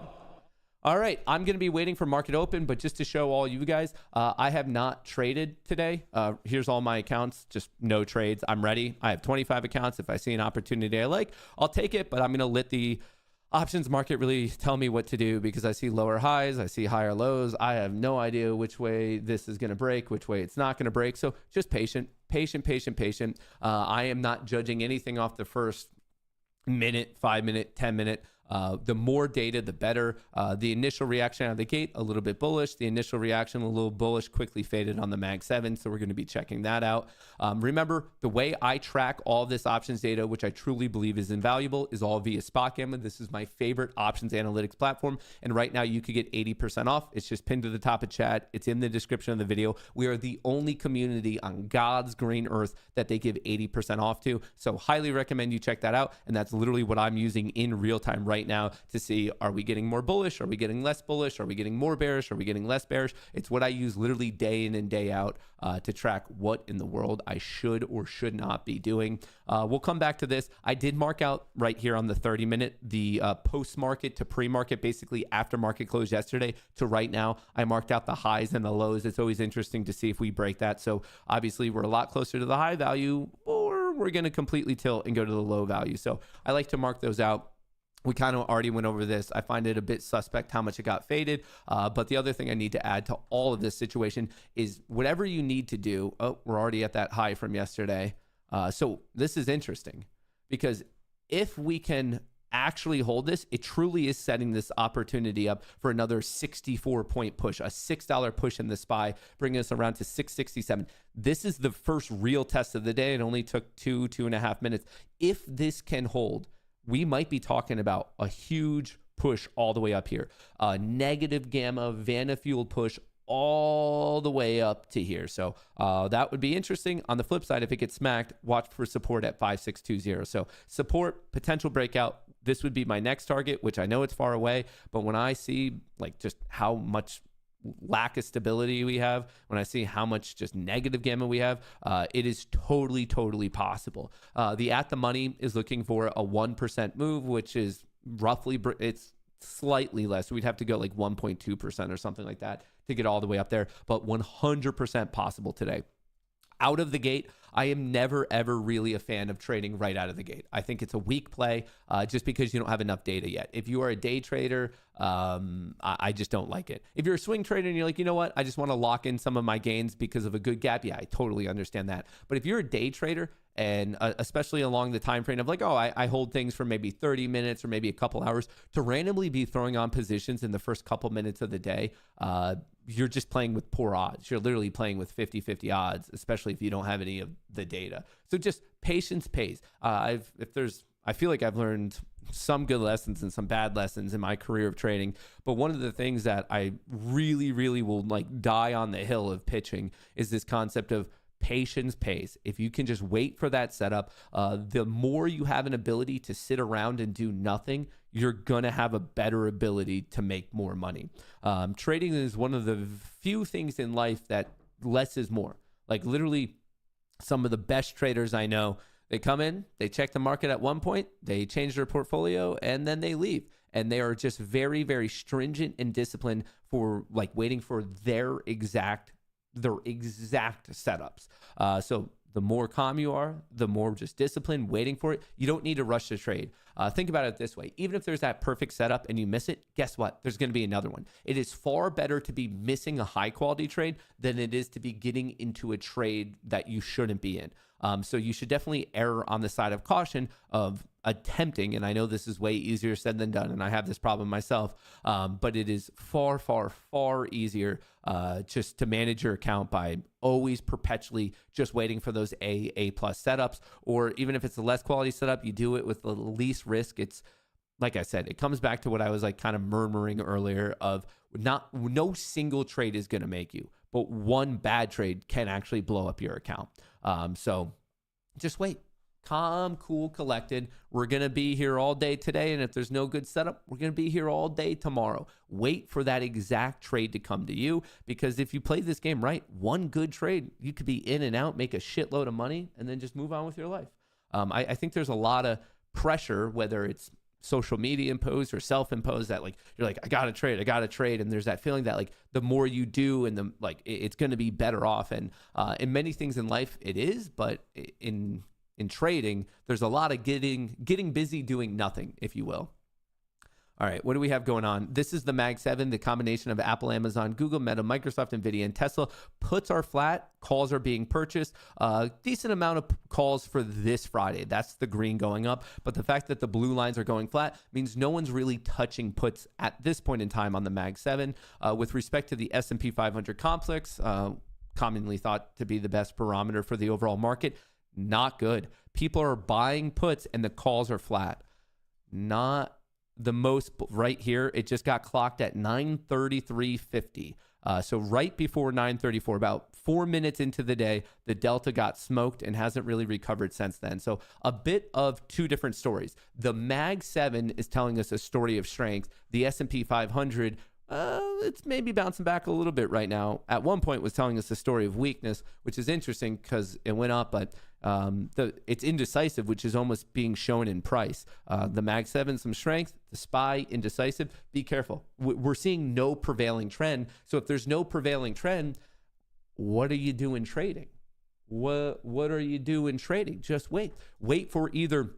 All right, I'm going to be waiting for market open, but just to show all you guys, I have not traded today. Here's all my accounts, just no trades. I'm ready. I have 25 accounts. If I see an opportunity I like, I'll take it, but I'm going to let the options market really tell me what to do because I see lower highs, I see higher lows. I have no idea which way this is going to break, which way it's not going to break. So just patient. I am not judging anything off the first minute, 5 minute, 10 minute. The more data, the better. The initial reaction out of the gate, a little bit bullish. The initial reaction, a little bullish, quickly faded on the Mag 7. So we're going to be checking that out. Remember, the way I track all this options data, which I truly believe is invaluable, is all via Spot Gamma. This is my favorite options analytics platform. And right now you could get 80% off. It's just pinned to the top of chat. It's in the description of the video. We are the only community on God's green earth that they give 80% off to. So highly recommend you check that out. And that's literally what I'm using in real time right now to see, are we getting more bullish? Are we getting less bullish? Are we getting more bearish? Are we getting less bearish? It's what I use literally day in and day out to track what in the world I should or should not be doing. We'll come back to this. I did mark out right here on the 30-minute, the post-market to pre-market, basically after market close yesterday to right now. I marked out the highs and the lows. It's always interesting to see if we break that. So obviously we're a lot closer to the high value, or we're going to completely tilt and go to the low value. So I like to mark those out. We kind of already went over this. I find it a bit suspect how much it got faded. But the other thing I need to add to all of this situation is whatever you need to do. Oh, we're already at that high from yesterday. So this is interesting because if we can actually hold this, it truly is setting this opportunity up for another 64-point push, a $6 push in the SPY, bringing us around to 667. This is the first real test of the day. It only took 2.5 minutes. If this can hold, we might be talking about a huge push all the way up here. A negative gamma Vanna fueled push all the way up to here. So that would be interesting. On the flip side, if it gets smacked, watch for support at 5620. So support, potential breakout. This would be my next target, which I know it's far away. But when I see like just how much lack of stability we have, when I see how much just negative gamma we have, it is totally possible. The at the money is looking for a 1% move, which is roughly, it's slightly less. We'd have to go like 1.2% or something like that to get all the way up there, but 100% possible today. Out of the gate, I am never, ever really a fan of trading right out of the gate. I think it's a weak play just because you don't have enough data yet. If you are a day trader, I just don't like it. If you're a swing trader and you're like, you know what, I just want to lock in some of my gains because of a good gap, yeah, I totally understand that. But if you're a day trader, and especially along the time frame of like, oh, I hold things for maybe 30 minutes or maybe a couple hours, to randomly be throwing on positions in the first couple minutes of the day, you're just playing with poor odds. You're literally playing with 50-50 odds, especially if you don't have any of the data. So just patience pays. I feel like I've learned some good lessons and some bad lessons in my career of trading. But one of the things that I really will like die on the hill of pitching is this concept of patience pays. If you can just wait for that setup, the more you have an ability to sit around and do nothing, you're going to have a better ability to make more money. Trading is one of the few things in life that less is more. Like literally some of the best traders I know, They come in, they check the market at one point, they change their portfolio, and then they leave. And they are just very, very stringent and disciplined for like waiting for their exact setups. So the more calm you are, the more just disciplined, waiting for it. You don't need to rush the trade. Think about it this way. Even if there's that perfect setup and you miss it, guess what? There's going to be another one. It is far better to be missing a high quality trade than it is to be getting into a trade that you shouldn't be in. So you should definitely err on the side of caution of attempting, and I know this is way easier said than done, and I have this problem myself, but it is far, far, far easier just to manage your account by always perpetually just waiting for those A+ setups, or even if it's a less quality setup, you do it with the least risk. It's like I said, it comes back to what I was like kind of murmuring earlier of no single trade is going to make you, but one bad trade can actually blow up your account. So just wait. Calm, cool, collected. We're going to be here all day today. And if there's no good setup, we're going to be here all day tomorrow. Wait for that exact trade to come to you, because if you play this game right, one good trade, you could be in and out, make a shitload of money, and then just move on with your life. I think there's a lot of pressure, whether it's social media imposed or self-imposed, that like you're like, I gotta trade, and there's that feeling that like the more you do and the like it's going to be better off. And in many things in life it is, but in trading there's a lot of getting busy doing nothing, if you will. All right, what do we have going on? This is the Mag 7, the combination of Apple, Amazon, Google, Meta, Microsoft, NVIDIA, and Tesla. Puts are flat. Calls are being purchased. Decent amount of calls for this Friday. That's the green going up. But the fact that the blue lines are going flat means no one's really touching puts at this point in time on the Mag 7. With respect to the S&P 500 complex, commonly thought to be the best barometer for the overall market, not good. People are buying puts and the calls are flat. Not the most right here. It just got clocked at 933.50. So right before 934, about 4 minutes into the day, the Delta got smoked and hasn't really recovered since then. So a bit of two different stories. The Mag 7 is telling us a story of strength. The S&P 500, it's maybe bouncing back a little bit right now. At one point was telling us a story of weakness, which is interesting because it went up, but it's indecisive, which is almost being shown in price. The Mag 7, some strength. The SPY, indecisive. Be careful. We're seeing no prevailing trend. So if there's no prevailing trend, what are you doing trading? What are you doing trading? Just wait. Wait for either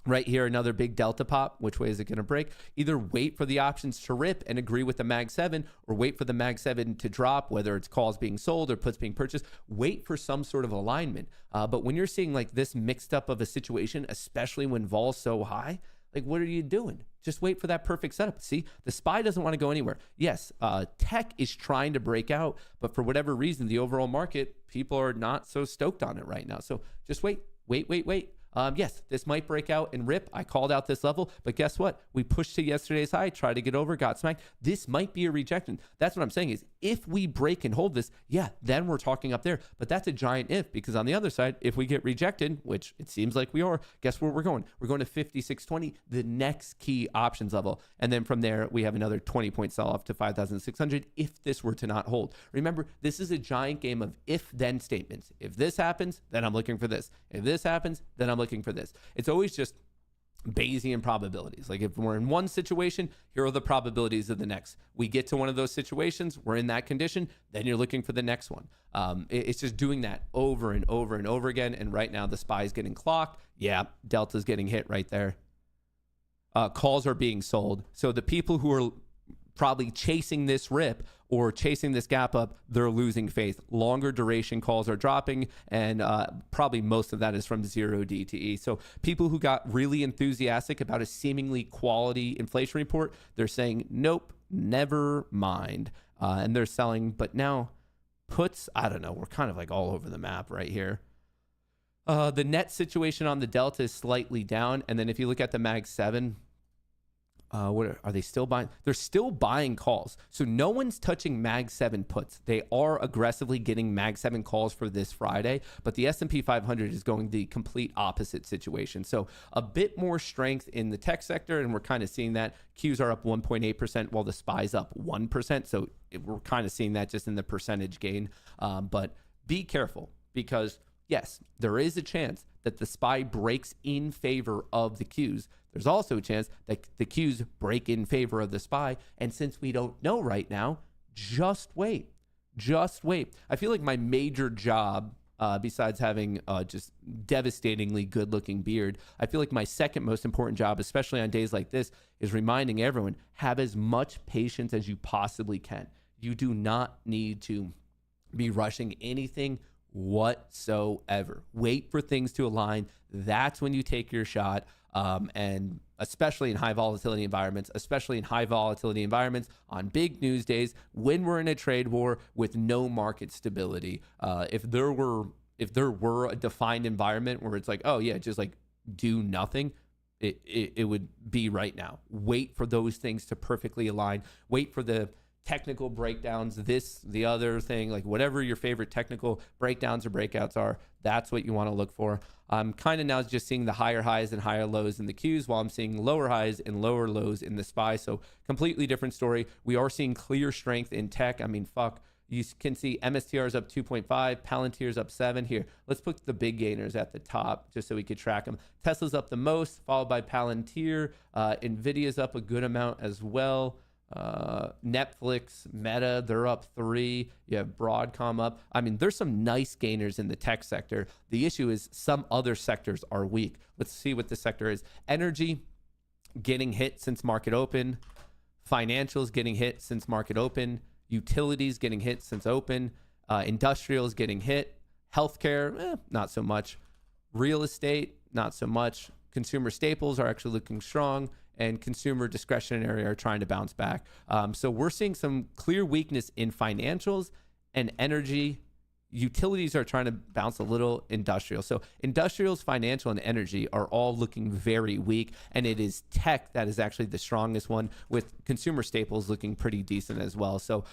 right here, another big Delta pop. Which way is it going to break? Either wait for the options to rip and agree with the Mag 7, or wait for the Mag 7 to drop, whether it's calls being sold or puts being purchased. Wait for some sort of alignment. But when you're seeing like this mixed up of a situation, especially when vol's so high, like what are you doing? Just wait for that perfect setup. See, the SPY doesn't want to go anywhere. Yes, tech is trying to break out, but for whatever reason, the overall market, people are not so stoked on it right now. So just wait. Yes, this might break out and rip. I called out this level, but guess what? We pushed to yesterday's high, tried to get over, got smacked. This might be a rejection. That's what I'm saying is if we break and hold this, yeah, then we're talking up there. But that's a giant if, because on the other side, if we get rejected, which it seems like we are, guess where we're going? We're going to 5620, the next key options level. And then from there, we have another 20-point sell-off to 5,600 if this were to not hold. Remember, this is a giant game of if-then statements. If this happens, then I'm looking for this. If this happens, then I'm looking for this. It's always just Bayesian probabilities. Like if we're in one situation, here are the probabilities of the next. We get to one of those situations, we're in that condition, then you're looking for the next one. It's just doing that over and over and over again. And right now the SPY is getting clocked. Yeah, Delta's getting hit right there. Calls are being sold. So the people who are probably chasing this rip or chasing this gap up, they're losing faith. Longer duration calls are dropping, and probably most of that is from 0 DTE. So people who got really enthusiastic about a seemingly quality inflation report, they're saying, nope, never mind. And they're selling, but now puts, I don't know, we're kind of like all over the map right here. The net situation on the Delta is slightly down. And then if you look at the Mag 7, what are they still buying? They're still buying calls. So no one's touching Mag 7 puts. They are aggressively getting Mag 7 calls for this Friday, but the S&P 500 is going the complete opposite situation. So a bit more strength in the tech sector, and we're kind of seeing that. Qs are up 1.8% while the SPY's up 1%. So we're kind of seeing that just in the percentage gain. But be careful, because yes, there is a chance that the SPY breaks in favor of the Qs. There's also a chance that the Qs break in favor of the SPY. And since we don't know right now, just wait. Just wait. I feel like my major job, besides having just devastatingly good-looking beard, I feel like my second most important job, especially on days like this, is reminding everyone, have as much patience as you possibly can. You do not need to be rushing anything whatsoever. Wait for things to align. That's when you take your shot. And especially in high volatility environments, on big news days, when we're in a trade war with no market stability. If there were a defined environment where it's like, oh yeah, just like do nothing, it would be right now. Wait for those things to perfectly align. Wait for the technical breakdowns, this, the other thing, like whatever your favorite technical breakdowns or breakouts are, that's what you want to look for. I'm kind of now just seeing the higher highs and higher lows in the Qs, while I'm seeing lower highs and lower lows in the SPY. So completely different story. We are seeing clear strength in tech. I mean, fuck. You can see MSTR is up 2.5, Palantir is up 7. Here, let's put the big gainers at the top just so we could track them. Tesla's up the most, followed by Palantir. Nvidia's up a good amount as well. Netflix, Meta, they're up 3. You have Broadcom up. I mean, there's some nice gainers in the tech sector. The issue is some other sectors are weak. Let's see what the sector is. Energy getting hit since market open. Financials getting hit since market open. Utilities getting hit since open. Industrials getting hit. Healthcare, not so much. Real estate, not so much. Consumer staples are actually looking strong, and consumer discretionary are trying to bounce back. So we're seeing some clear weakness in financials and energy. Utilities are trying to bounce a little. Industrial. So industrials, financial, and energy are all looking very weak, and it is tech that is actually the strongest one, with consumer staples looking pretty decent as well. So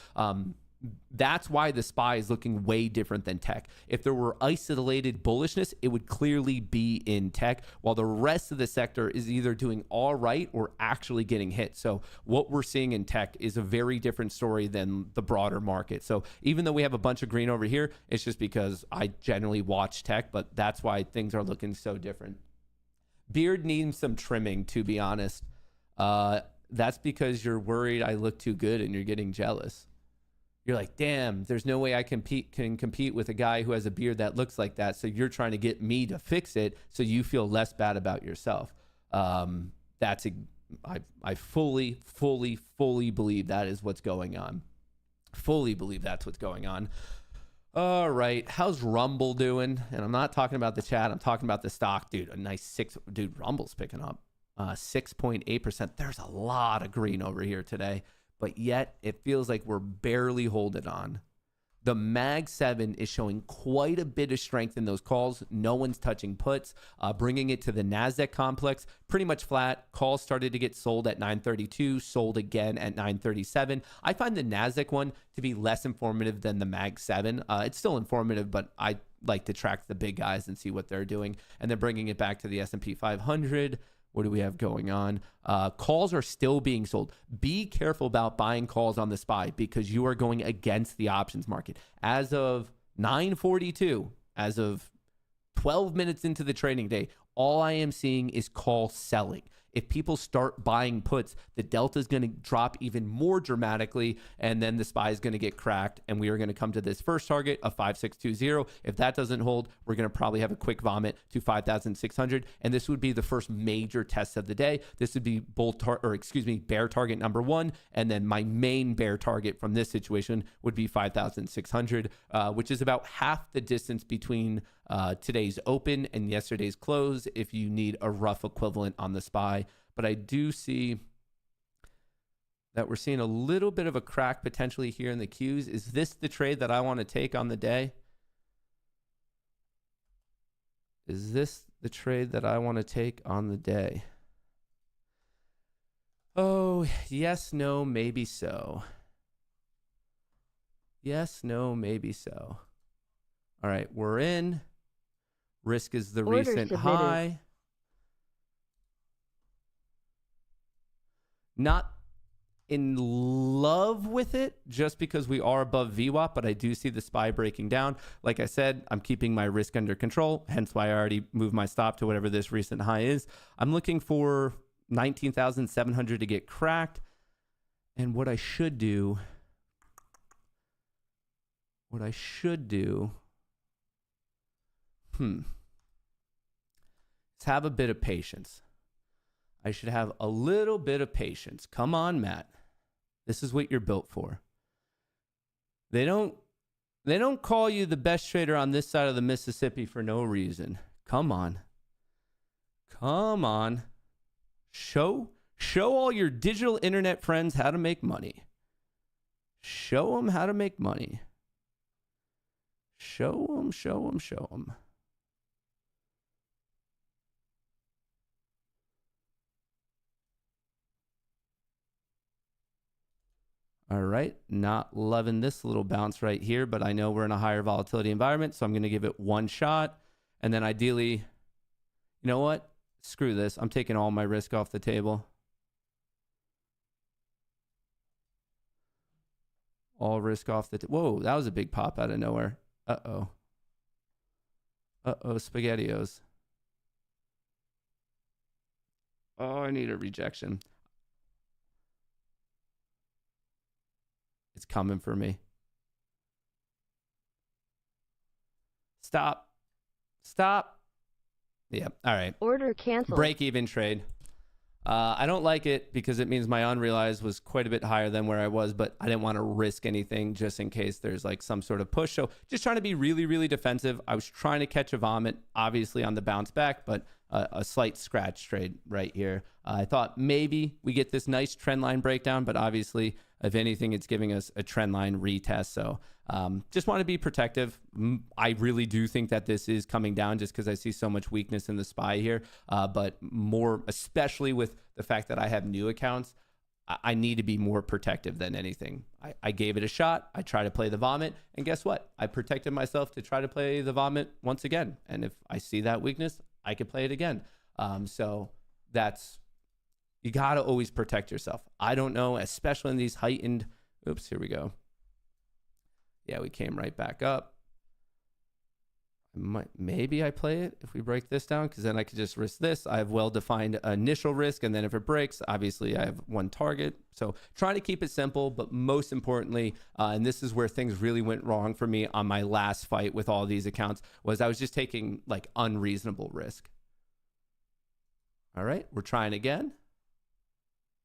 that's why the SPY is looking way different than tech. If there were isolated bullishness, it would clearly be in tech, while the rest of the sector is either doing all right or actually getting hit. So what we're seeing in tech is a very different story than the broader market. So even though we have a bunch of green over here, it's just because I generally watch tech, but that's why things are looking so different. Beard needs some trimming, to be honest. That's because you're worried I look too good and you're getting jealous. You're like, damn, there's no way I can compete with a guy who has a beard that looks like that. So you're trying to get me to fix it so you feel less bad about yourself. I fully believe that is what's going on. Fully believe that's what's going on. All right. How's Rumble doing? And I'm not talking about the chat. I'm talking about the stock, dude. A nice 6. Dude, Rumble's picking up 6.8%. There's a lot of green over here today. But yet it feels like we're barely holding on. The Mag 7 is showing quite a bit of strength in those calls. No one's touching puts, bringing it to the NASDAQ complex. Pretty much flat. Calls started to get sold at 932, sold again at 937. I find the NASDAQ one to be less informative than the Mag 7. It's still informative, but I like to track the big guys and see what they're doing. And then bringing it back to the S&P 500. What do we have going on? Calls are still being sold. Be careful about buying calls on the SPY because you are going against the options market. As of 9:42, as of 12 minutes into the trading day, all I am seeing is call selling. If people start buying puts, the delta is going to drop even more dramatically, and then the SPY is going to get cracked, and we are going to come to this first target of 5620. If that doesn't hold, we're going to probably have a quick vomit to 5,600, and this would be the first major test of the day. This would be bear target number 1, and then my main bear target from this situation would be 5,600, which is about half the distance between today's open and yesterday's close if you need a rough equivalent on the SPY. But I do see that we're seeing a little bit of a crack potentially here in the Qs. Is this the trade that I want to take on the day? Is this the trade that I want to take on the day? Oh, yes, no, maybe so. Yes, no, maybe so. All right, we're in. Risk is the recent high. in love with it just because we are above VWAP, but I do see the SPY breaking down. Like I said, I'm keeping my risk under control, hence why I already moved my stop to whatever this recent high is. I'm looking for 19,700 to get cracked. And what I should do is have a bit of patience. I should have a little bit of patience. Come on, Matt. This is what you're built for. They don't call you the best trader on this side of the Mississippi for no reason. Come on. Come on. Show all your digital internet friends how to make money. Show them how to make money. Show them. All right, not loving this little bounce right here, but I know we're in a higher volatility environment, so I'm going to give it one shot. And then ideally, you know what? Screw this. I'm taking all my risk off the table. All risk off the table. Whoa, that was a big pop out of nowhere. Uh-oh. Uh-oh, SpaghettiOs. Oh, I need a rejection. It's coming for me. Stop. Yeah. All right. Order canceled. Break even trade. I don't like it because it means my unrealized was quite a bit higher than where I was, but I didn't want to risk anything just in case there's like some sort of push. So just trying to be really, really defensive. I was trying to catch a vomit, obviously on the bounce back, but a slight scratch trade right here. I thought maybe we get this nice trend line breakdown, but obviously, if anything, it's giving us a trend line retest. So just want to be protective. I really do think that this is coming down just because I see so much weakness in the SPY here. But more, especially with the fact that I have new accounts, I need to be more protective than anything. I gave it a shot. I tried to play the vomit. And guess what? I protected myself to try to play the vomit once again. And if I see that weakness, I could play it again. So that's, you got to always protect yourself. I don't know, especially in these heightened, oops, here we go. Yeah, we came right back up. Maybe I play it if we break this down, because then I could just risk this. I have well-defined initial risk, and then if it breaks, obviously I have one target. So trying to keep it simple, but most importantly, and this is where things really went wrong for me on my last fight with all these accounts, was I was just taking like unreasonable risk. All right, we're trying again.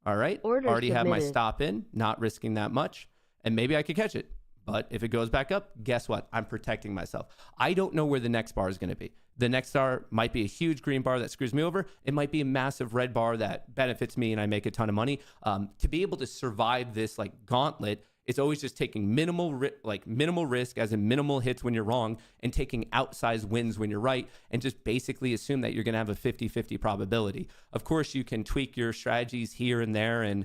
All right, Order already have my submitted. stop in, not risking that much, and maybe I could catch it. But if it goes back up, guess what? I'm protecting myself. I don't know where the next bar is going to be. The next bar might be a huge green bar that screws me over. It might be a massive red bar that benefits me and I make a ton of money. To be able to survive this like gauntlet, it's always just taking minimal risk, as in minimal hits when you're wrong, and taking outsized wins when you're right, and just basically assume that you're going to have a 50-50 probability. Of course, you can tweak your strategies here and there, and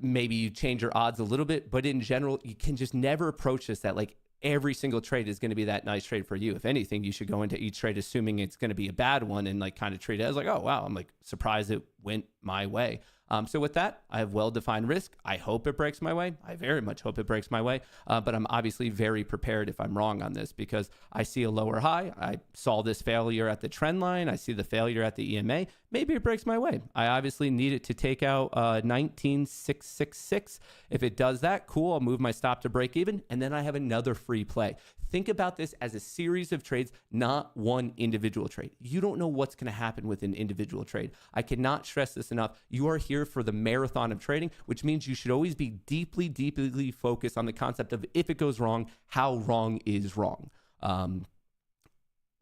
maybe you change your odds a little bit, but in general, you can just never approach this that like every single trade is going to be that nice trade for you. If anything, you should go into each trade assuming it's going to be a bad one and like kind of treat it as like, oh, wow, I'm like surprised it went my way. So with that, I have well-defined risk. I hope it breaks my way. I very much hope it breaks my way. But I'm obviously very prepared if I'm wrong on this, because I see a lower high. I saw this failure at the trend line. I see the failure at the EMA. Maybe it breaks my way. I obviously need it to take out 19,666. If it does that, cool. I'll move my stop to break even, and then I have another free play. Think about this as a series of trades, not one individual trade. You don't know what's going to happen with an individual trade. I cannot stress this enough. You are here for the marathon of trading, which means you should always be deeply, deeply focused on the concept of if it goes wrong, how wrong is wrong.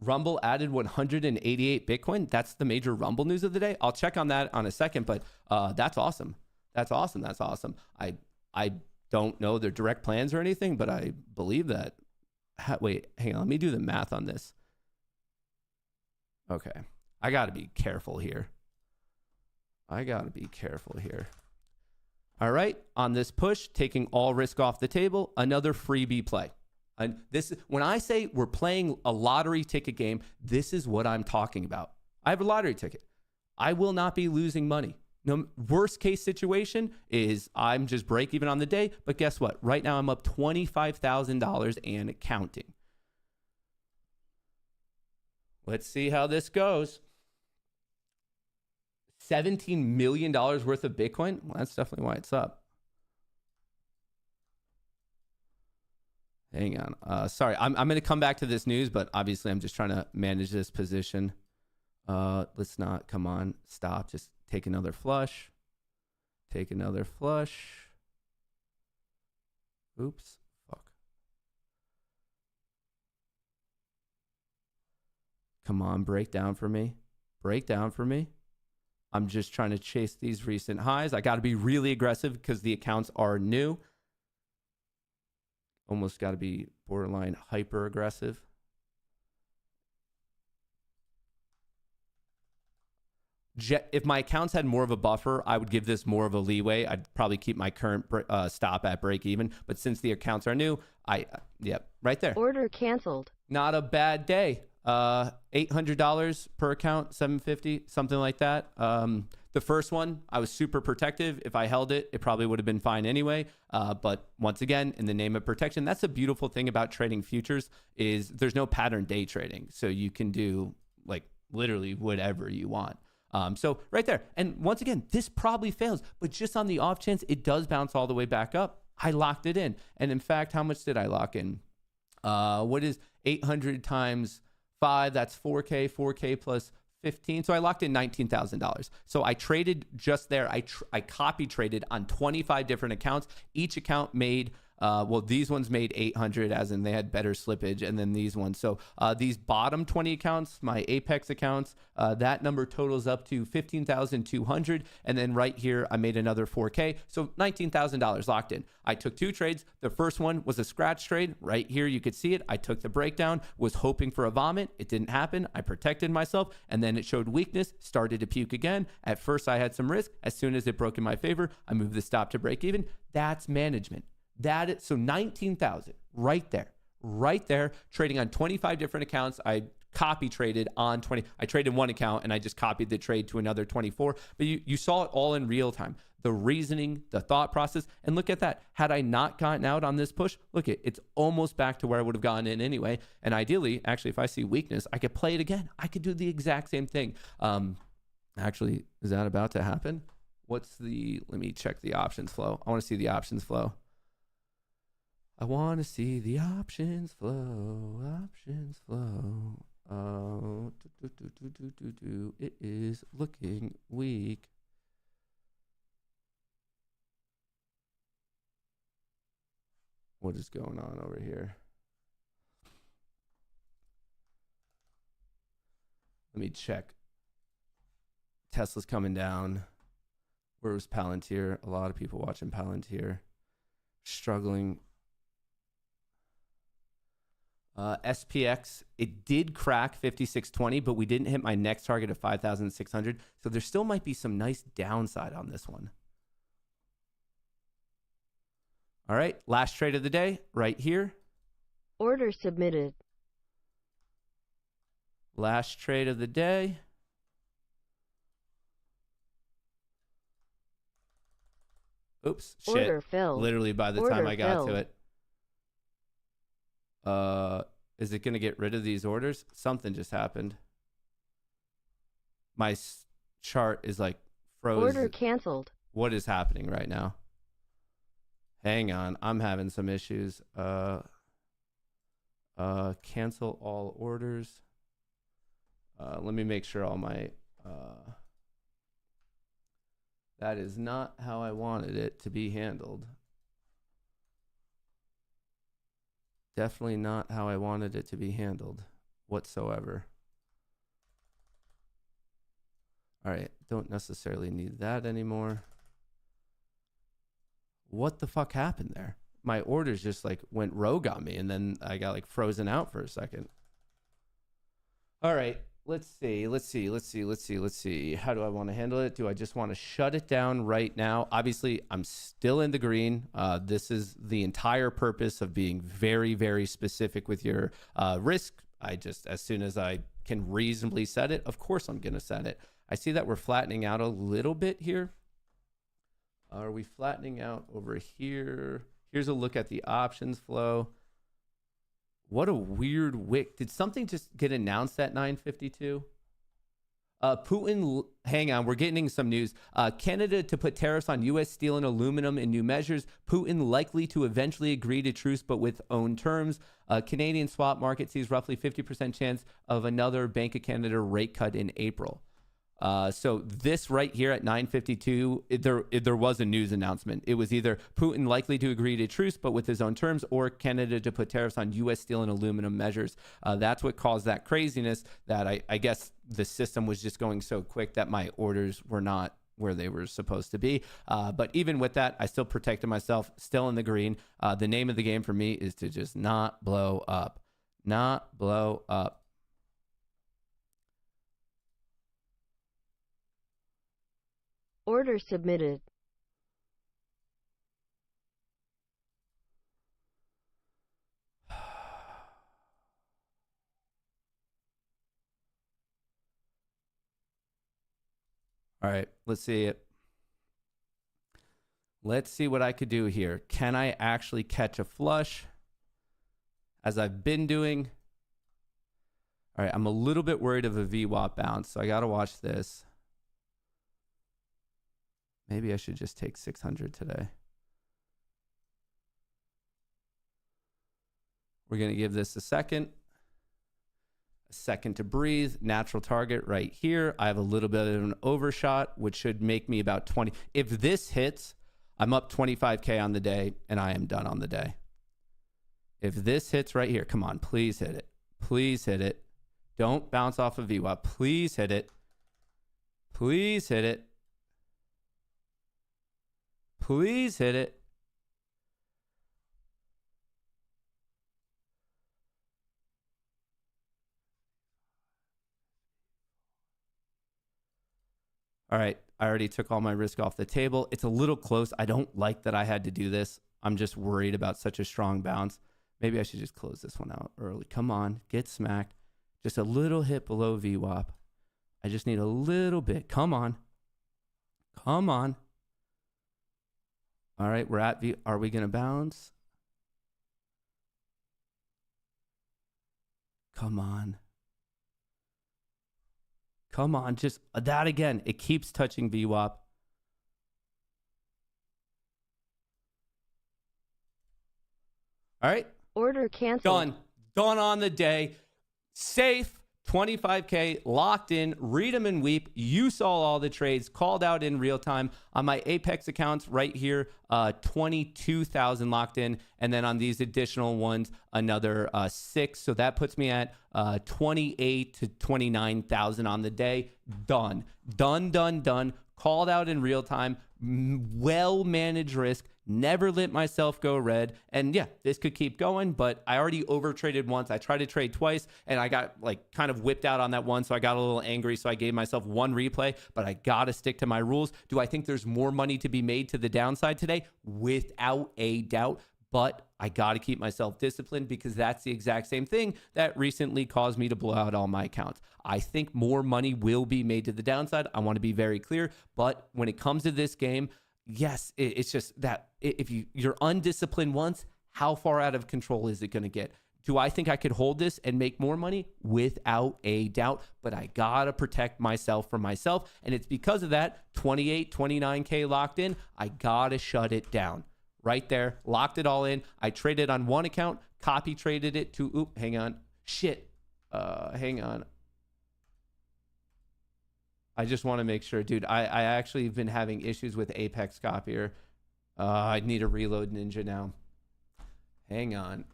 Rumble added 188 Bitcoin. That's the major Rumble news of the day. I'll check on that on a second, but that's awesome. That's awesome. That's awesome. I don't know their direct plans or anything, but I believe that. Wait, hang on. Let me do the math on this. Okay. I got to be careful here. All right. On this push, taking all risk off the table, another freebie play. And this, when I say we're playing a lottery ticket game, this is what I'm talking about. I have a lottery ticket. I will not be losing money. No, worst case situation is I'm just break even on the day. But guess what? Right now I'm up $25,000 and counting. Let's see how this goes. $17 million worth of Bitcoin. Well, that's definitely why it's up. Hang on. Sorry, I'm going to come back to this news, but obviously I'm just trying to manage this position. Let's not. Come on. Stop. Just take another flush. Take another flush. Oops. Fuck. Come on. Break down for me. Break down for me. I'm just trying to chase these recent highs. I got to be really aggressive because the accounts are new. Almost got to be borderline hyper aggressive. If my accounts had more of a buffer, I would give this more of a leeway. I'd probably keep my current stop at break even. But since the accounts are new, yep, right there. Order canceled. Not a bad day. $800 per account, $750, something like that. The first one, I was super protective. If I held it, it probably would have been fine anyway. But once again, in the name of protection, that's a beautiful thing about trading futures is there's no pattern day trading. So you can do like literally whatever you want. So right there. And once again, this probably fails, but just on the off chance it does bounce all the way back up, I locked it in. And in fact, how much did I lock in? What is 800 times 5? That's 4K plus 15. So I locked in $19,000. So I traded just there. I copy traded on 25 different accounts. Each account made, these ones made 800 as in they had better slippage. And then these ones. So these bottom 20 accounts, my Apex accounts, that number totals up to 15,200. And then right here, I made another 4K. So $19,000 locked in. I took 2 trades. The first one was a scratch trade. Right here, you could see it. I took the breakdown, was hoping for a vomit. It didn't happen. I protected myself. And then it showed weakness, started to puke again. At first, I had some risk. As soon as it broke in my favor, I moved the stop to break even. That's management. So 19,000 right there, trading on 25 different accounts. I copy traded on 20. I traded one account and I just copied the trade to another 24. But you saw it all in real time. The reasoning, the thought process, and look at that. Had I not gotten out on this push, look at it's almost back to where I would have gotten in anyway. And ideally, actually, if I see weakness, I could play it again. I could do the exact same thing. Actually, is that about to happen? Let me check the options flow. I want to see the options flow. I want to see the options flow. It is looking weak. What is going on over here? Let me check. Tesla's coming down. Where was Palantir? A lot of people watching Palantir. Struggling. SPX, it did crack 5620, but we didn't hit my next target of 5,600. So there still might be some nice downside on this one. All right, last trade of the day, right here. Order submitted. Last trade of the day. Oops, shit. Order filled. Literally by the time I got to it. Is it going to get rid of these orders? Something just happened. My chart is like frozen. Order canceled. What is happening right now? Hang on. I'm having some issues. Cancel all orders. Let me make sure all my... that is not how I wanted it to be handled. Definitely not how I wanted it to be handled whatsoever. All right, don't necessarily need that anymore. What the fuck happened there? My orders just like went rogue on me and then I got like frozen out for a second. All right, let's see. How do I want to handle it? Do I just want to shut it down right now? Obviously, I'm still in the green. This is the entire purpose of being very, very specific with your risk. As soon as I can reasonably set it, of course I'm going to set it. I see that we're flattening out a little bit here. Are we flattening out over here? Here's a look at the options flow. What a weird wick. Did something just get announced at 9:52? Putin, hang on, we're getting some news. Canada to put tariffs on U.S. steel and aluminum in new measures. Putin likely to eventually agree to truce, but with own terms. Canadian swap market sees roughly 50% chance of another Bank of Canada rate cut in April. So this right here at 9:52, there was a news announcement. It was either Putin likely to agree to truce, but with his own terms, or Canada to put tariffs on U.S. steel and aluminum measures. That's what caused that craziness. That I guess the system was just going so quick that my orders were not where they were supposed to be. But even with that, I still protected myself, still in the green. The name of the game for me is to just not blow up. Not blow up. Order submitted. All right, let's see it. Let's see what I could do here. Can I actually catch a flush as I've been doing? All right, I'm a little bit worried of a VWAP bounce, so I got to watch this. Maybe I should just take 600 today. We're going to give this a second to breathe. Natural target right here. I have a little bit of an overshot, which should make me about 20. If this hits, I'm up 25K on the day, and I am done on the day. If this hits right here, come on, please hit it. Please hit it. Don't bounce off of VWAP. Please hit it. Please hit it. Please hit it. All right. I already took all my risk off the table. It's a little close. I don't like that I had to do this. I'm just worried about such a strong bounce. Maybe I should just close this one out early. Come on. Get smacked. Just a little hit below VWAP. I just need a little bit. Come on. Come on. All right, we're at are we going to bounce? Come on. Come on, just that again. It keeps touching VWAP. All right. Order canceled. Done. Done on the day. Safe. 25K locked in, read them and weep. You saw all the trades called out in real time on my Apex accounts right here. 22,000 locked in, and then on these additional ones, another 6. So that puts me at 28 to 29,000 on the day. Done. Done. Called out in real time. Well managed risk. Never let myself go red. And yeah, this could keep going, but I already overtraded once. I tried to trade twice, and I got like kind of whipped out on that one, so I got a little angry, so I gave myself one replay, but I got to stick to my rules. Do I think there's more money to be made to the downside today? Without a doubt, but I got to keep myself disciplined because that's the exact same thing that recently caused me to blow out all my accounts. I think more money will be made to the downside. I want to be very clear, but when it comes to this game, yes, it's just that if you're undisciplined once, how far out of control is it going to get? Do I think I could hold this and make more money? Without a doubt, but I got to protect myself from myself. And it's because of that, 28, 29K locked in, I got to shut it down. Right there, locked it all in. I traded on one account, copy traded it to, hang on. Hang on. I just want to make sure, dude, I actually have been having issues with Apex copier. I need to reload Ninja now. Hang on.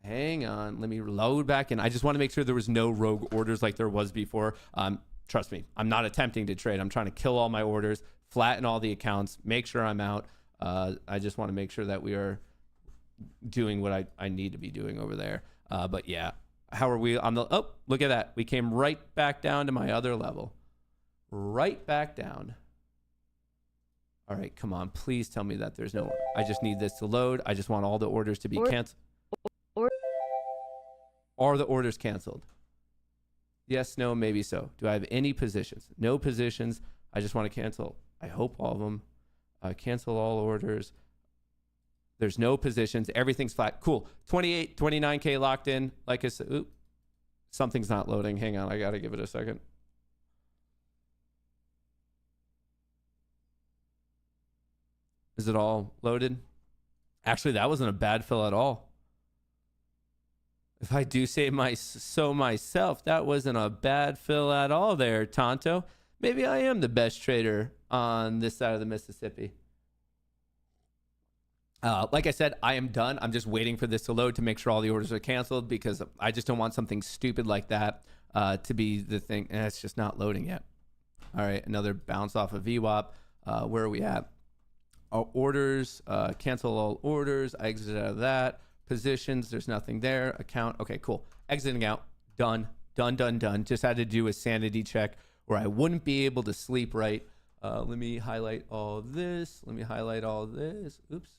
Let me load back in. I just want to make sure there was no rogue orders like there was before. Trust me, I'm not attempting to trade. I'm trying to kill all my orders, flatten all the accounts, make sure I'm out. I just want to make sure that we are doing what I need to be doing over there. But yeah, how are we on the, oh, look at that. We came right back down to my other level. Right back down. All right, come on. Please tell me that there's no, I just need this to load. I just want all the orders to be canceled. Are the orders canceled? Yes, no, maybe so. Do I have any positions? No positions. I just want to cancel. I hope all of them. Cancel all orders. There's no positions. Everything's flat. Cool. 28, 29K locked in. Like I said, oop, something's not loading. Hang on. I got to give it a second. Is it all loaded? Actually, that wasn't a bad fill at all. If I do say so myself, that wasn't a bad fill at all there, Tonto. Maybe I am the best trader on this side of the Mississippi. Like I said, I am done. I'm just waiting for this to load to make sure all the orders are canceled because I just don't want something stupid like that to be the thing. And it's just not loading yet. All right, another bounce off of VWAP. Where are we at? Orders, cancel all orders. I exited out of that. Positions, there's nothing there. Account, okay, cool. Exiting out, done. Just had to do a sanity check where I wouldn't be able to sleep right. Let me highlight all this. Oops.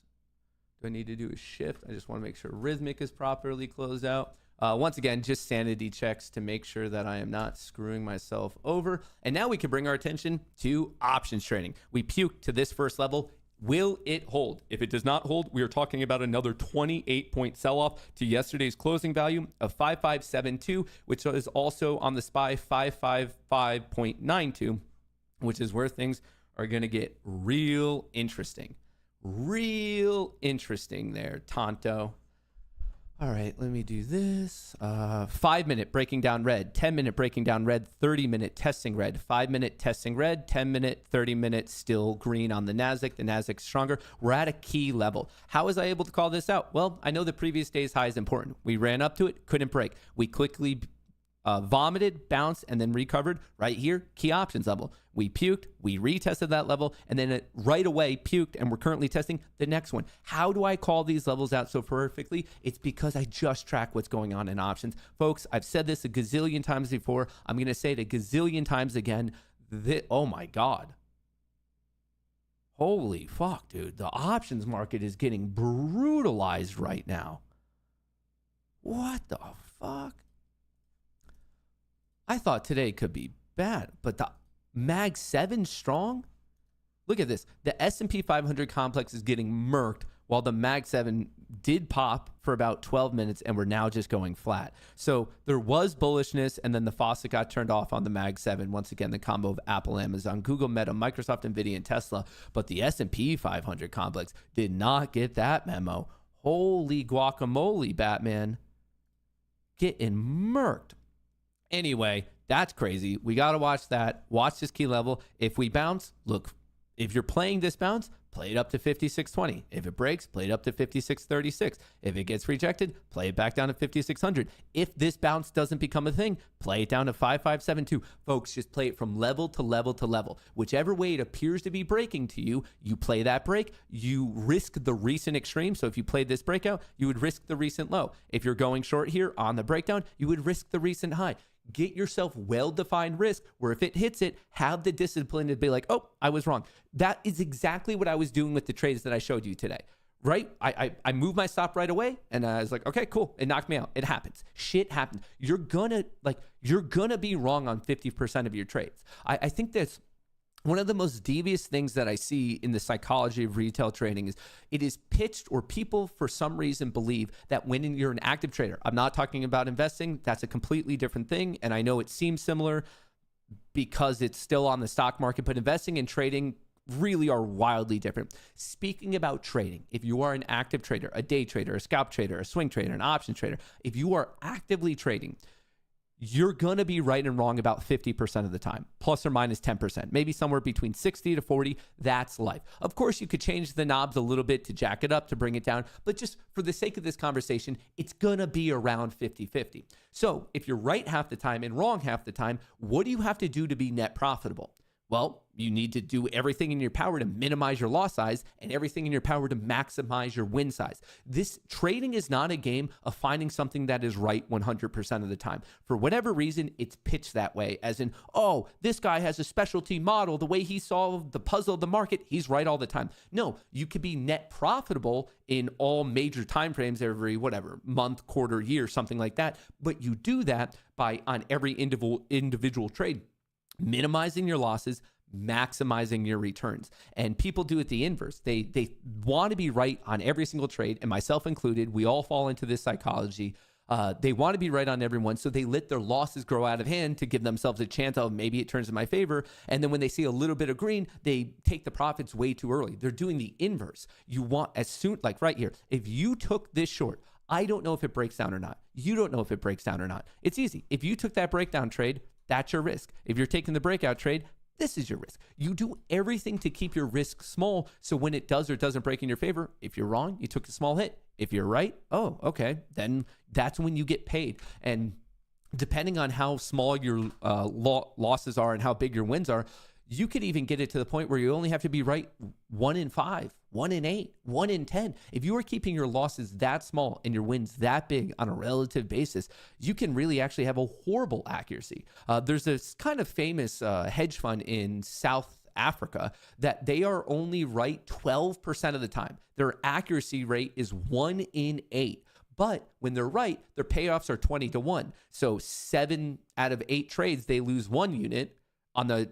Do I need to do a shift? I just want to make sure Rhythmic is properly closed out. Once again, just sanity checks to make sure that I am not screwing myself over. And now we can bring our attention to options trading. We puked to this first level. Will it hold? If it does not hold, we are talking about another 28-point sell-off to yesterday's closing value of 5572, which is also on the SPY 555.92, which is where things are going to get real interesting. Real interesting there, Tonto. All right, let me do this. 5-minute breaking down red, 10-minute breaking down red, 30-minute testing red, 5-minute testing red, 10-minute, 30-minute still green on the NASDAQ. The NASDAQ's stronger. We're at a key level. How was I able to call this out? Well, I know the previous day's high is important. We ran up to it, couldn't break. We quickly vomited, bounced, and then recovered right here, key options level. We puked, we retested that level, and then it right away puked, and we're currently testing the next one. How do I call these levels out so perfectly? It's because I just track what's going on in options. Folks, I've said this a gazillion times before. I'm going to say it a gazillion times again. Oh my God. Holy fuck, dude. The options market is getting brutalized right now. What the fuck? I thought today could be bad, but the Mag 7 strong? Look at this. The S&P 500 complex is getting murked while the Mag 7 did pop for about 12 minutes and we're now just going flat. So there was bullishness and then the faucet got turned off on the Mag 7. Once again, the combo of Apple, Amazon, Google, Meta, Microsoft, Nvidia, and Tesla. But the S&P 500 complex did not get that memo. Holy guacamole, Batman. Getting murked. Anyway, that's crazy. We got to watch that. Watch this key level. If we bounce, look, if you're playing this bounce, play it up to 5620. If it breaks, play it up to 5636. If it gets rejected, play it back down to 5600. If this bounce doesn't become a thing, play it down to 5572. Folks, just play it from level to level to level. Whichever way it appears to be breaking to you, you play that break. You risk the recent extreme. So if you played this breakout, you would risk the recent low. If you're going short here on the breakdown, you would risk the recent high. Get yourself well-defined risk where if it hits it, have the discipline to be like, oh, I was wrong. That is exactly what I was doing with the trades that I showed you today, right? I moved my stop right away and I was like, okay, cool. It knocked me out. It happens. Shit happens. You're gonna be wrong on 50% of your trades. I think that's one of the most devious things that I see in the psychology of retail trading is it is pitched or people for some reason believe that when you're an active trader, I'm not talking about investing. That's a completely different thing. And I know it seems similar because it's still on the stock market, but investing and trading really are wildly different. Speaking about trading, if you are an active trader, a day trader, a scalp trader, a swing trader, an option trader, if you are actively trading, you're going to be right and wrong about 50% of the time, plus or minus 10%, maybe somewhere between 60 to 40. That's life. Of course, you could change the knobs a little bit to jack it up, to bring it down, but just for the sake of this conversation, it's going to be around 50-50. So if you're right half the time and wrong half the time, what do you have to do to be net profitable? Well, you need to do everything in your power to minimize your loss size and everything in your power to maximize your win size. This trading is not a game of finding something that is right 100% of the time. For whatever reason, it's pitched that way, as in, oh, this guy has a specialty model. The way he solved the puzzle of the market, he's right all the time. No, you could be net profitable in all major timeframes every, month, quarter, year, something like that. But you do that by, on every individual trade, minimizing your losses, maximizing your returns. And people do it the inverse. They want to be right on every single trade, and myself included. We all fall into this psychology. They want to be right on everyone, so they let their losses grow out of hand to give themselves a chance of maybe it turns in my favor. And then when they see a little bit of green, they take the profits way too early. They're doing the inverse. You want as soon, like right here, if you took this short, I don't know if it breaks down or not. You don't know if it breaks down or not. It's easy. If you took that breakdown trade, that's your risk. If you're taking the breakout trade, this is your risk. You do everything to keep your risk small, so when it does or doesn't break in your favor, if you're wrong, you took a small hit. If you're right, oh, okay, then that's when you get paid. And depending on how small your losses are and how big your wins are, you could even get it to the point where you only have to be right 1 in 5, 1 in 8, 1 in 10. If you are keeping your losses that small and your wins that big on a relative basis, you can really actually have a horrible accuracy. There's this kind of famous hedge fund in South Africa that they are only right 12% of the time. Their accuracy rate is 1 in 8. But when they're right, their payoffs are 20 to 1. So 7 out of 8 trades, they lose 1 unit. On the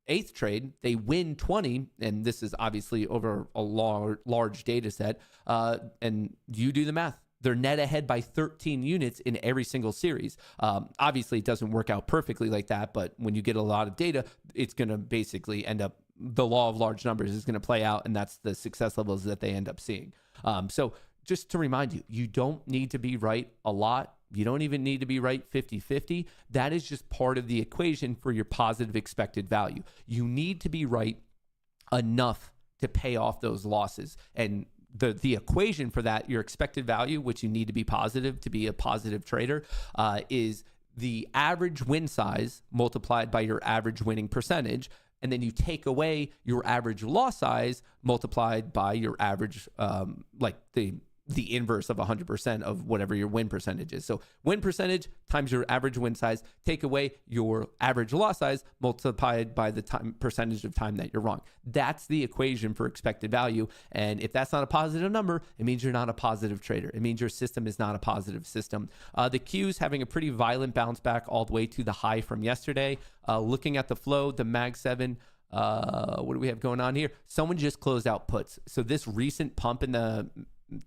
8th trade, they win 20, and this is obviously over a large data set, and you do the math. They're net ahead by 13 units in every single series. Obviously, it doesn't work out perfectly like that, but when you get a lot of data, it's going to basically end up, the law of large numbers is going to play out, and that's the success levels that they end up seeing. So just to remind you, you don't need to be right a lot. You don't even need to be right 50-50. That is just part of the equation for your positive expected value. You need to be right enough to pay off those losses. And the equation for that, your expected value, which you need to be positive to be a positive trader, is the average win size multiplied by your average winning percentage. And then you take away your average loss size multiplied by your average, like the inverse of 100% of whatever your win percentage is. So win percentage times your average win size, take away your average loss size multiplied by the percentage of time that you're wrong. That's the equation for expected value. And if that's not a positive number, it means you're not a positive trader. It means your system is not a positive system. The Q's having a pretty violent bounce back all the way to the high from yesterday. Looking at the flow, the Mag 7, what do we have going on here? Someone just closed out puts. So this recent pump in the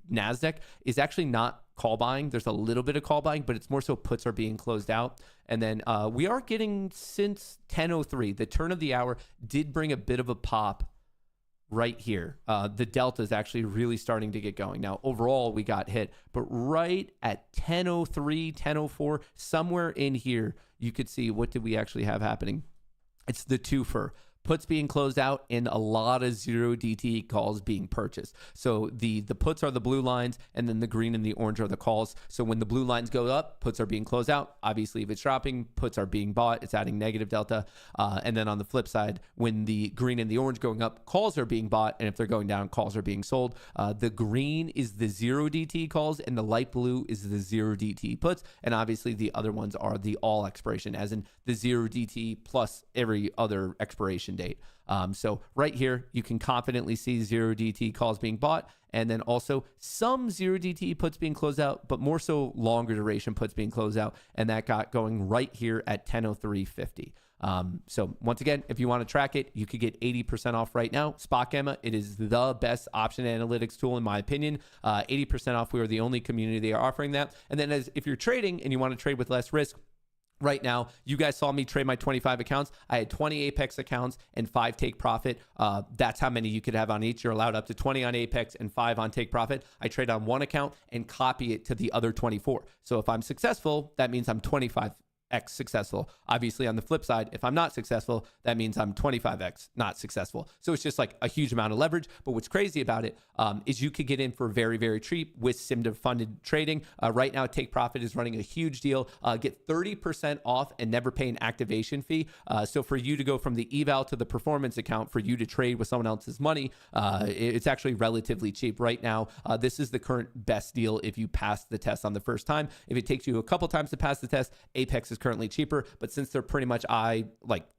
NASDAQ is actually not call buying. There's a little bit of call buying, but it's more so puts are being closed out. And then we are getting, since 10:03, the turn of the hour did bring a bit of a pop right here. The delta is actually really starting to get going. Now, overall, we got hit, but right at 10:03, 10:04, somewhere in here, you could see what did we actually have happening. It's the twofer. Puts being closed out and a lot of 0DTE calls being purchased. So the puts are the blue lines, and then the green and the orange are the calls. So when the blue lines go up, puts are being closed out. Obviously, if it's dropping, puts are being bought. It's adding negative delta. And then on the flip side, when the green and the orange going up, calls are being bought. And if they're going down, calls are being sold. The green is the 0DTE calls, and the light blue is the 0DTE puts. And obviously, the other ones are the all expiration, as in the 0DTE plus every other expiration date. So right here, you can confidently see 0DT calls being bought, and then also some 0DT puts being closed out, but more so longer duration puts being closed out, and that got going right here at 10:03.50. So once again, if you want to track it, you could get 80% off right now. Spot Gamma, it is the best option analytics tool in my opinion. 80% off. We are the only community they are offering that. And then if you're trading and you want to trade with less risk, right now, you guys saw me trade my 25 accounts. I had 20 Apex accounts and 5 take profit. That's how many you could have on each. You're allowed up to 20 on Apex and 5 on take profit. I trade on one account and copy it to the other 24. So if I'm successful, that means I'm 25x successful. Obviously, on the flip side, if I'm not successful, that means I'm 25x not successful. So it's just like a huge amount of leverage. But what's crazy about it is you could get in for very, very cheap with SIMDA funded trading. Right now, Take Profit is running a huge deal. Get 30% off and never pay an activation fee. So for you to go from the eval to the performance account, for you to trade with someone else's money, it's actually relatively cheap right now. This is the current best deal if you pass the test on the first time. If it takes you a couple times to pass the test, Apex is currently cheaper, but since they're pretty much eye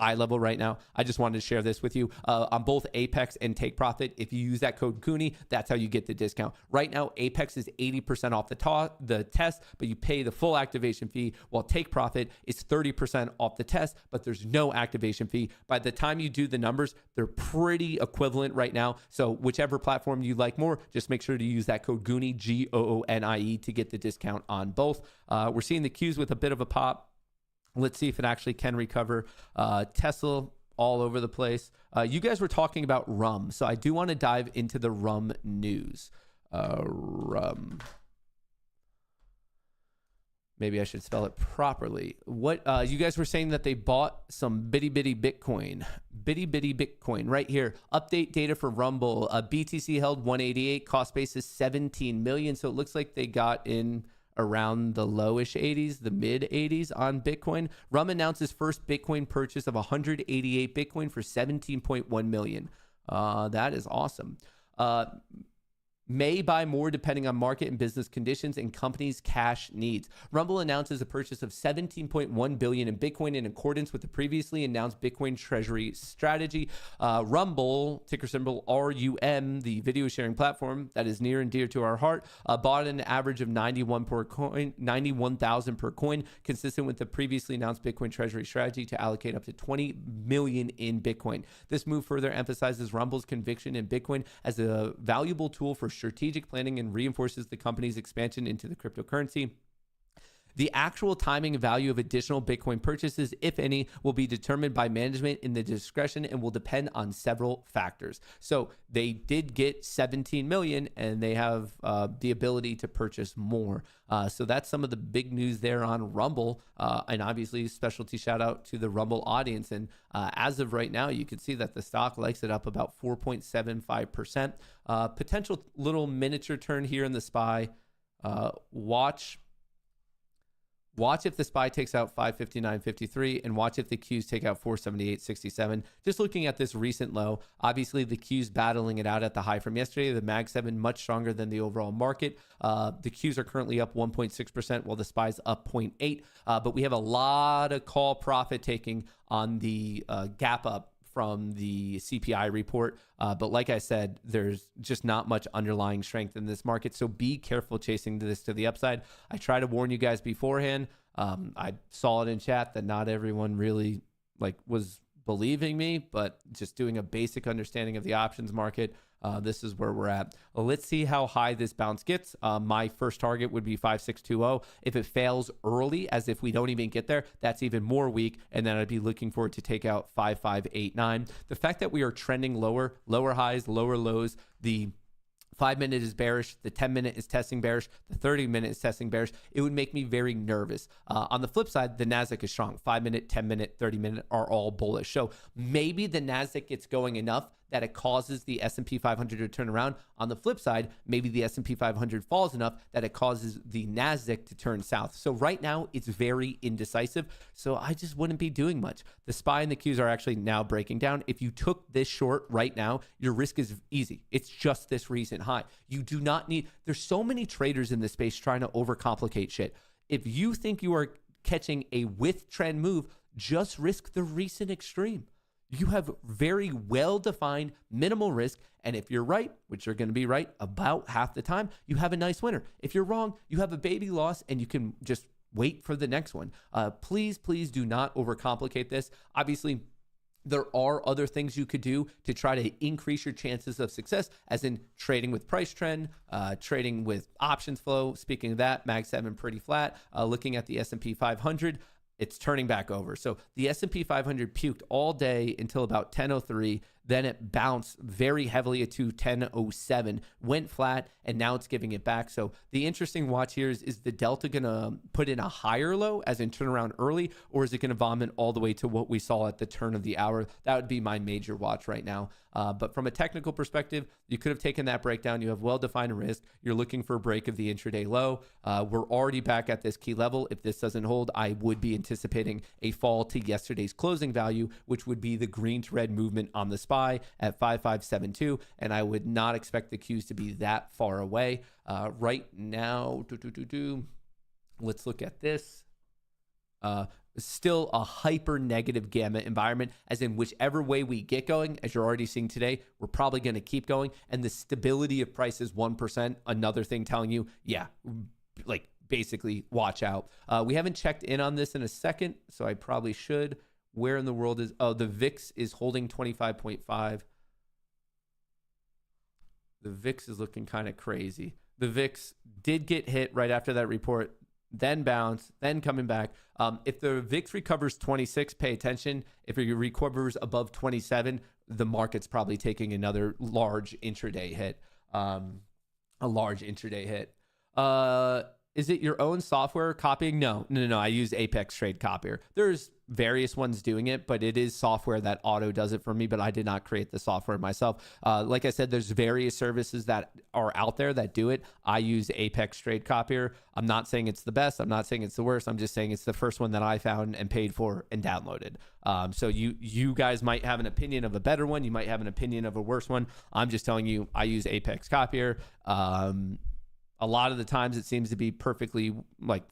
level right now, I just wanted to share this with you. On both Apex and Take Profit, if you use that code Cooney, that's how you get the discount. Right now, Apex is 80% off the test, but you pay the full activation fee, while Take Profit is 30% off the test, but there's no activation fee. By the time you do the numbers, they're pretty equivalent right now. So whichever platform you like more, just make sure to use that code Goonie, Goonie, to get the discount on both. We're seeing the Qs with a bit of a pop. Let's see if it actually can recover. Tesla all over the place. You guys were talking about rum, so I do want to dive into the rum news. Rum. Maybe I should spell it properly. What you guys were saying that they bought some bitty Bitcoin. Bitty Bitcoin right here. Update data for Rumble. BTC held 188. Cost basis 17 million. So it looks like they got in around the lowish 80s, the mid 80s on Bitcoin. Rum announces first Bitcoin purchase of 188 Bitcoin for 17.1 million. That is awesome. May buy more depending on market and business conditions and companies' cash needs. Rumble announces a purchase of 17.1 billion in Bitcoin in accordance with the previously announced Bitcoin treasury strategy. Rumble, ticker symbol RUM, the video sharing platform that is near and dear to our heart, bought an average of 91,000 per coin, consistent with the previously announced Bitcoin treasury strategy to allocate up to 20 million in Bitcoin. This move further emphasizes Rumble's conviction in Bitcoin as a valuable tool for strategic planning and reinforces the company's expansion into the cryptocurrency. The actual timing and value of additional Bitcoin purchases, if any, will be determined by management in the discretion and will depend on several factors. So they did get 17 million and they have the ability to purchase more. So that's some of the big news there on Rumble. And obviously specialty shout out to the Rumble audience. And as of right now, you can see that the stock likes it up about 4.75%. Potential little miniature turn here in the SPY. Watch if the SPY takes out 559.53 and watch if the Qs take out 478.67. Just looking at this recent low, obviously the Qs battling it out at the high from yesterday. The Mag 7 much stronger than the overall market. The Qs are currently up 1.6% while the SPY's up 0.8. But we have a lot of call profit taking on the gap up from the CPI report. But like I said, there's just not much underlying strength in this market. So be careful chasing this to the upside. I try to warn you guys beforehand. I saw it in chat that not everyone really was believing me, but just doing a basic understanding of the options market, this is where we're at. Let's see how high this bounce gets. My first target would be 5620. If it fails early, as if we don't even get there, that's even more weak. And then I'd be looking for it to take out 5589. The fact that we are trending lower highs, lower lows, the 5-minute is bearish, the 10-minute is testing bearish, the 30-minute is testing bearish, it would make me very nervous. On the flip side, the NASDAQ is strong. 5-minute, 10-minute, 30-minute are all bullish. So maybe the NASDAQ gets going enough that it causes the S&P 500 to turn around. On the flip side, maybe the S&P 500 falls enough that it causes the NASDAQ to turn south. So right now, it's very indecisive. So I just wouldn't be doing much. The SPY and the Qs are actually now breaking down. If you took this short right now, your risk is easy. It's just this recent high. You do not need, there's so many traders in this space trying to overcomplicate shit. If you think you are catching a with trend move, just risk the recent extreme. You have very well-defined minimal risk. And if you're right, which you're going to be right about half the time, you have a nice winner. If you're wrong, you have a baby loss and you can just wait for the next one. Please do not overcomplicate this. Obviously, there are other things you could do to try to increase your chances of success, as in trading with price trend, trading with options flow. Speaking of that, Mag 7 pretty flat. Looking at the S&P 500, it's turning back over. So the S&P 500 puked all day until about 10:03. Then it bounced very heavily to 10:07, went flat, and now it's giving it back. So the interesting watch here is the Delta going to put in a higher low, as in turn around early, or is it going to vomit all the way to what we saw at the turn of the hour? That would be my major watch right now. But from a technical perspective, you could have taken that breakdown. You have well-defined risk. You're looking for a break of the intraday low. We're already back at this key level. If this doesn't hold, I would be anticipating a fall to yesterday's closing value, which would be the green to red movement on the SPY at 5572, and I would not expect the Qs to be that far away. Right now, let's look at this. still a hyper negative gamma environment, as in whichever way we get going, as you're already seeing today, we're probably going to keep going. And the stability of prices 1%, another thing telling you, yeah, like basically watch out. We haven't checked in on this in a second, so I probably should. Where in the world is, oh, the VIX is holding 25.5. The VIX is looking kind of crazy. The VIX did get hit right after that report, then bounce, then coming back. If the VIX recovers 26, pay attention. If it recovers above 27, the market's probably taking another large intraday hit. A large intraday hit. Is it your own software copying? No. I use Apex Trade Copier. There's various ones doing it, but it is software that auto does it for me, but I did not create the software myself. Like I said, there's various services that are out there that do it. I use Apex Trade Copier. I'm not saying it's the best. I'm not saying it's the worst. I'm just saying it's the first one that I found and paid for and downloaded. So you guys might have an opinion of a better one. You might have an opinion of a worse one. I'm just telling you, I use Apex Copier. A lot of the times it seems to be perfectly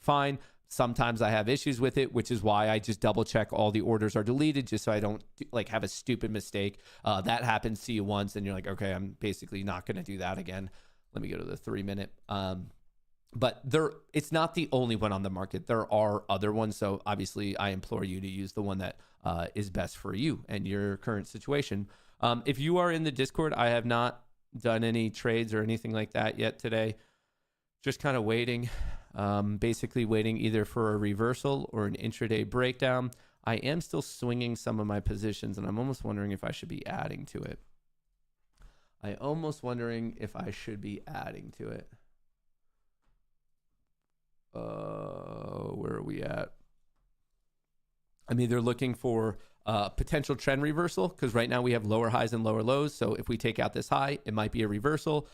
fine. Sometimes I have issues with it, which is why I just double check all the orders are deleted just so I don't have a stupid mistake. That happens to you once and you're like, okay, I'm basically not going to do that again. Let me go to the 3-minute. But it's not the only one on the market. There are other ones. So obviously I implore you to use the one that is best for you and your current situation. If you are in the Discord, I have not done any trades or anything like that yet today. Just kind of waiting, basically waiting either for a reversal or an intraday breakdown. I am still swinging some of my positions, and I'm almost wondering if I should be adding to it. Where are we at? I'm either looking for potential trend reversal, because right now we have lower highs and lower lows. So if we take out this high, it might be a reversal.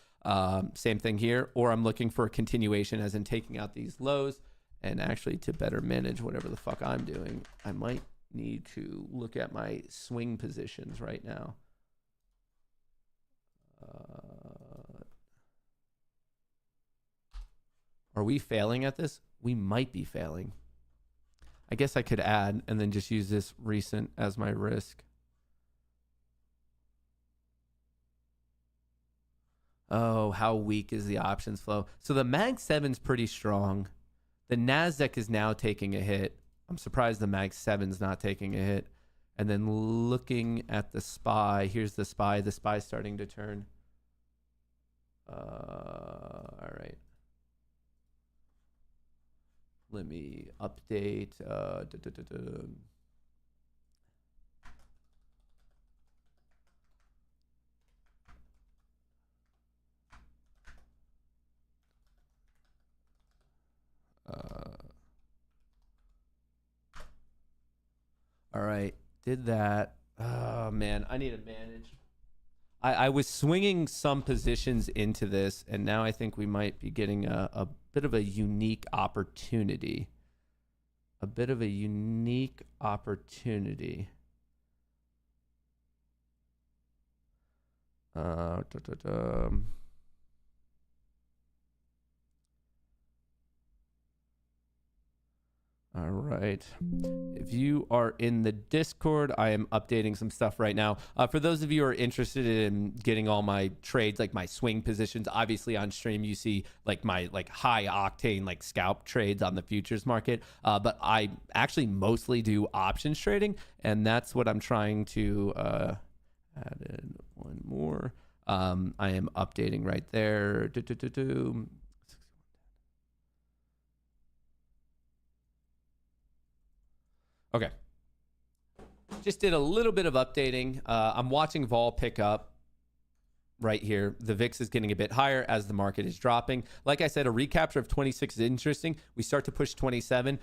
Same thing here. Or I'm looking for a continuation, as in taking out these lows. And actually, to better manage whatever the fuck I'm doing, I might need to look at my swing positions right now. Are we failing at this? We might be failing. I guess I could add and then just use this recent as my risk. Oh, how weak is the options flow? So the Mag 7's pretty strong. The NASDAQ is now taking a hit. I'm surprised the Mag 7's not taking a hit. And then looking at the SPY, here's the SPY. The SPY's starting to turn. All right. Let me update. All right, did that. Oh man, I need to manage. I was swinging some positions into this, and now I think we might be getting a bit of a unique opportunity. All right. If you are in the Discord, I am updating some stuff right now. For those of you who are interested in getting all my trades, like my swing positions, obviously on stream you see my high octane scalp trades on the futures market. But I actually mostly do options trading, and that's what I'm trying to add in one more. I am updating right there. Okay. Just did a little bit of updating. I'm watching vol pick up right here. The VIX is getting a bit higher as the market is dropping. Like I said, a recapture of 26 is interesting. We start to push 27.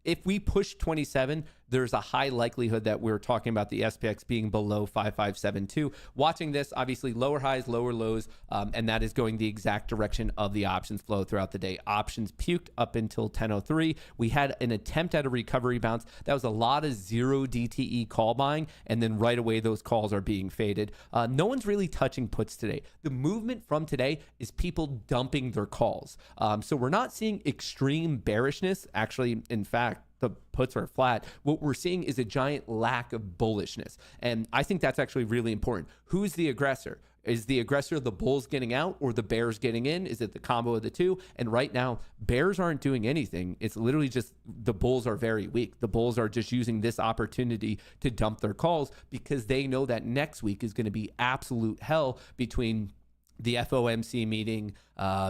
If we push 27, there's a high likelihood that we're talking about the SPX being below 5572. Watching this, obviously lower highs, lower lows, and that is going the exact direction of the options flow throughout the day. Options puked up until 10:03. We had an attempt at a recovery bounce. That was a lot of zero DTE call buying, and then right away those calls are being faded. No one's really touching puts today. The movement from today is people dumping their calls. So we're not seeing extreme bearishness. Actually, in fact, the puts are flat. What we're seeing is a giant lack of bullishness. And I think that's actually really important. Who's the aggressor? Is the aggressor the bulls getting out or the bears getting in? Is it the combo of the two? And right now, bears aren't doing anything. It's literally just the bulls are very weak. The bulls are just using this opportunity to dump their calls because they know that next week is going to be absolute hell between the FOMC meeting,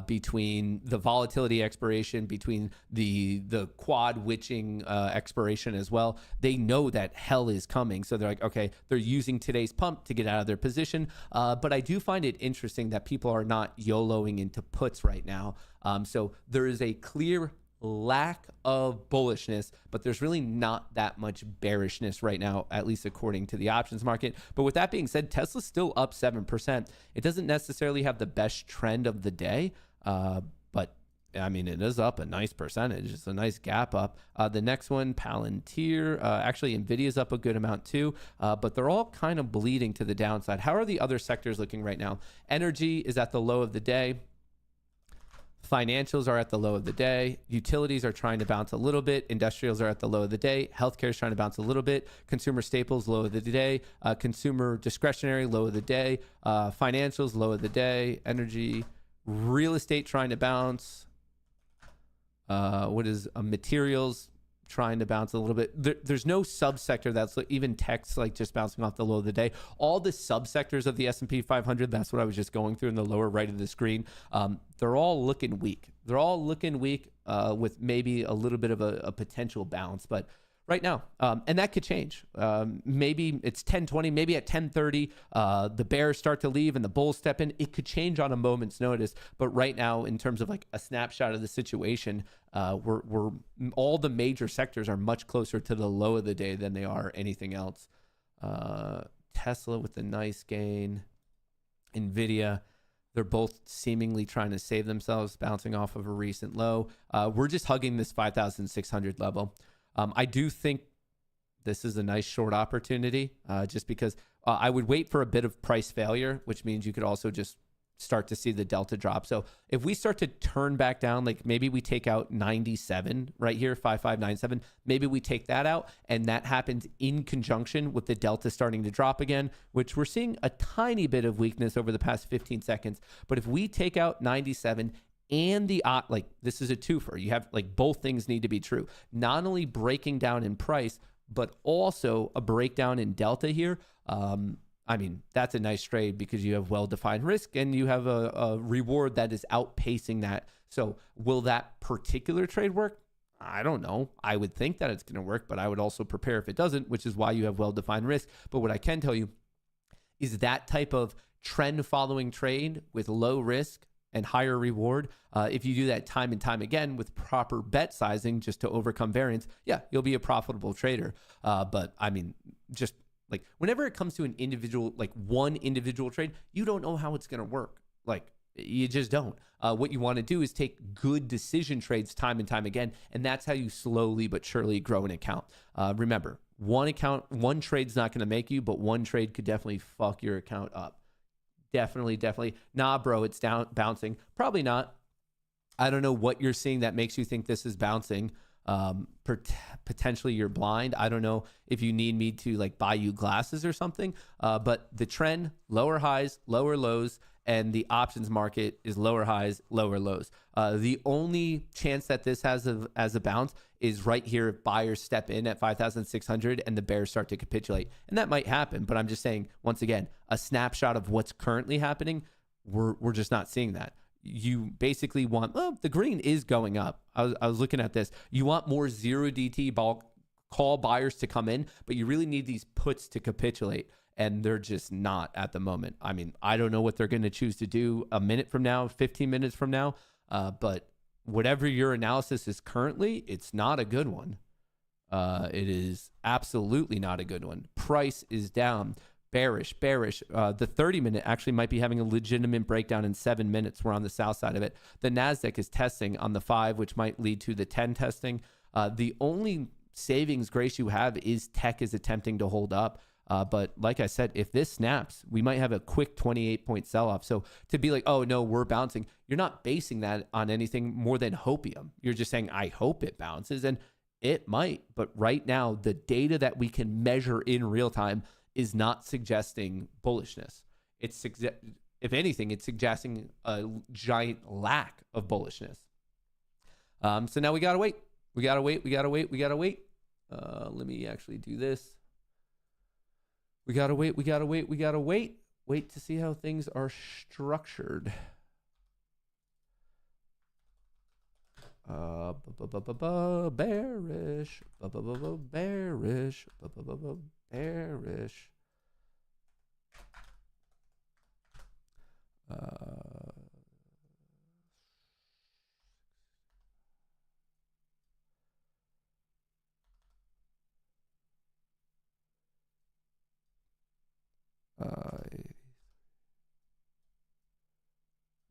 between the volatility expiration, between the quad witching expiration as well. They know that hell is coming. So they're like, okay, they're using today's pump to get out of their position. But I do find it interesting that people are not YOLOing into puts right now. So there is a clear lack of bullishness, but there's really not that much bearishness right now, at least according to the options market. But with that being said, Tesla's still up 7%. It doesn't necessarily have the best trend of the day, but I mean, it is up a nice percentage. It's a nice gap up. The next one, Palantir, actually Nvidia's up a good amount too, but they're all kind of bleeding to the downside. How are the other sectors looking right now? Energy is at the low of the day. Financials are at the low of the day. Utilities are trying to bounce a little bit. Industrials are at the low of the day. Healthcare is trying to bounce a little bit. Consumer staples, low of the day. Consumer discretionary, low of the day. Financials, low of the day. Energy, real estate trying to bounce. Materials trying to bounce a little bit. There's no subsector that's even tech's like just bouncing off the low of the day. All the subsectors of the S&P 500, that's what I was just going through in the lower right of the screen. They're all looking weak. They're all looking weak with maybe a little bit of a potential bounce, but right now, and that could change. Maybe it's 10:20, maybe at 10:30, the bears start to leave and the bulls step in. It could change on a moment's notice. But right now, in terms of like a snapshot of the situation, we're all the major sectors are much closer to the low of the day than they are anything else. Tesla with a nice gain. Nvidia, they're both seemingly trying to save themselves, bouncing off of a recent low. We're just hugging this 5,600 level. I do think this is a nice short opportunity just because I would wait for a bit of price failure, which means you could also just start to see the delta drop. So if we start to turn back down, like maybe we take out 97 right here, 5597, maybe we take that out and that happens in conjunction with the delta starting to drop again, which we're seeing a tiny bit of weakness over the past 15 seconds. But if we take out 97 and the like, this is a twofer. You have like both things need to be true. Not only breaking down in price, but also a breakdown in delta here. I mean, that's a nice trade because you have well-defined risk and you have a reward that is outpacing that. So will that particular trade work? I don't know. I would think that it's going to work, but I would also prepare if it doesn't, which is why you have well-defined risk. But what I can tell you is that type of trend following trade with low risk and higher reward, if you do that time and time again with proper bet sizing just to overcome variance, yeah, you'll be a profitable trader. But I mean, just like whenever it comes to an individual, like one individual trade, you don't know how it's going to work. Like you just don't. What you want to do is take good decision trades time and time again. And that's how you slowly but surely grow an account. Remember, one trade's not going to make you, but one trade could definitely fuck your account up. Definitely. Nah, bro, it's down, bouncing. Probably not. I don't know what you're seeing that makes you think this is bouncing. Potentially you're blind. I don't know if you need me to like buy you glasses or something. But the trend, lower highs, lower lows, and the options market is lower highs, lower lows. The only chance that this has as a bounce is right here if buyers step in at 5,600 and the bears start to capitulate. And that might happen, but I'm just saying, once again, a snapshot of what's currently happening, we're just not seeing that. You basically want, the green is going up. I was looking at this. You want more 0DT bulk call buyers to come in, but you really need these puts to capitulate. And they're just not at the moment. I mean, I don't know what they're going to choose to do a minute from now, 15 minutes from now. But whatever your analysis is currently, it's not a good one. It is absolutely not a good one. Price is down. Bearish. The 30-minute actually might be having a legitimate breakdown in 7 minutes. We're on the south side of it. The NASDAQ is testing on the 5, which might lead to the 10 testing. The only savings grace you have is tech is attempting to hold up. But like I said, if this snaps, we might have a quick 28-point sell-off. So to be like, oh, no, we're bouncing, you're not basing that on anything more than hopium. You're just saying, I hope it bounces. And It might, but right now, the data that we can measure in real time is not suggesting bullishness. If anything, it's suggesting a giant lack of bullishness. So now we got to wait. We got to wait. Let me actually do this. We got to wait. Wait to see how things are structured. Bearish. Bearish.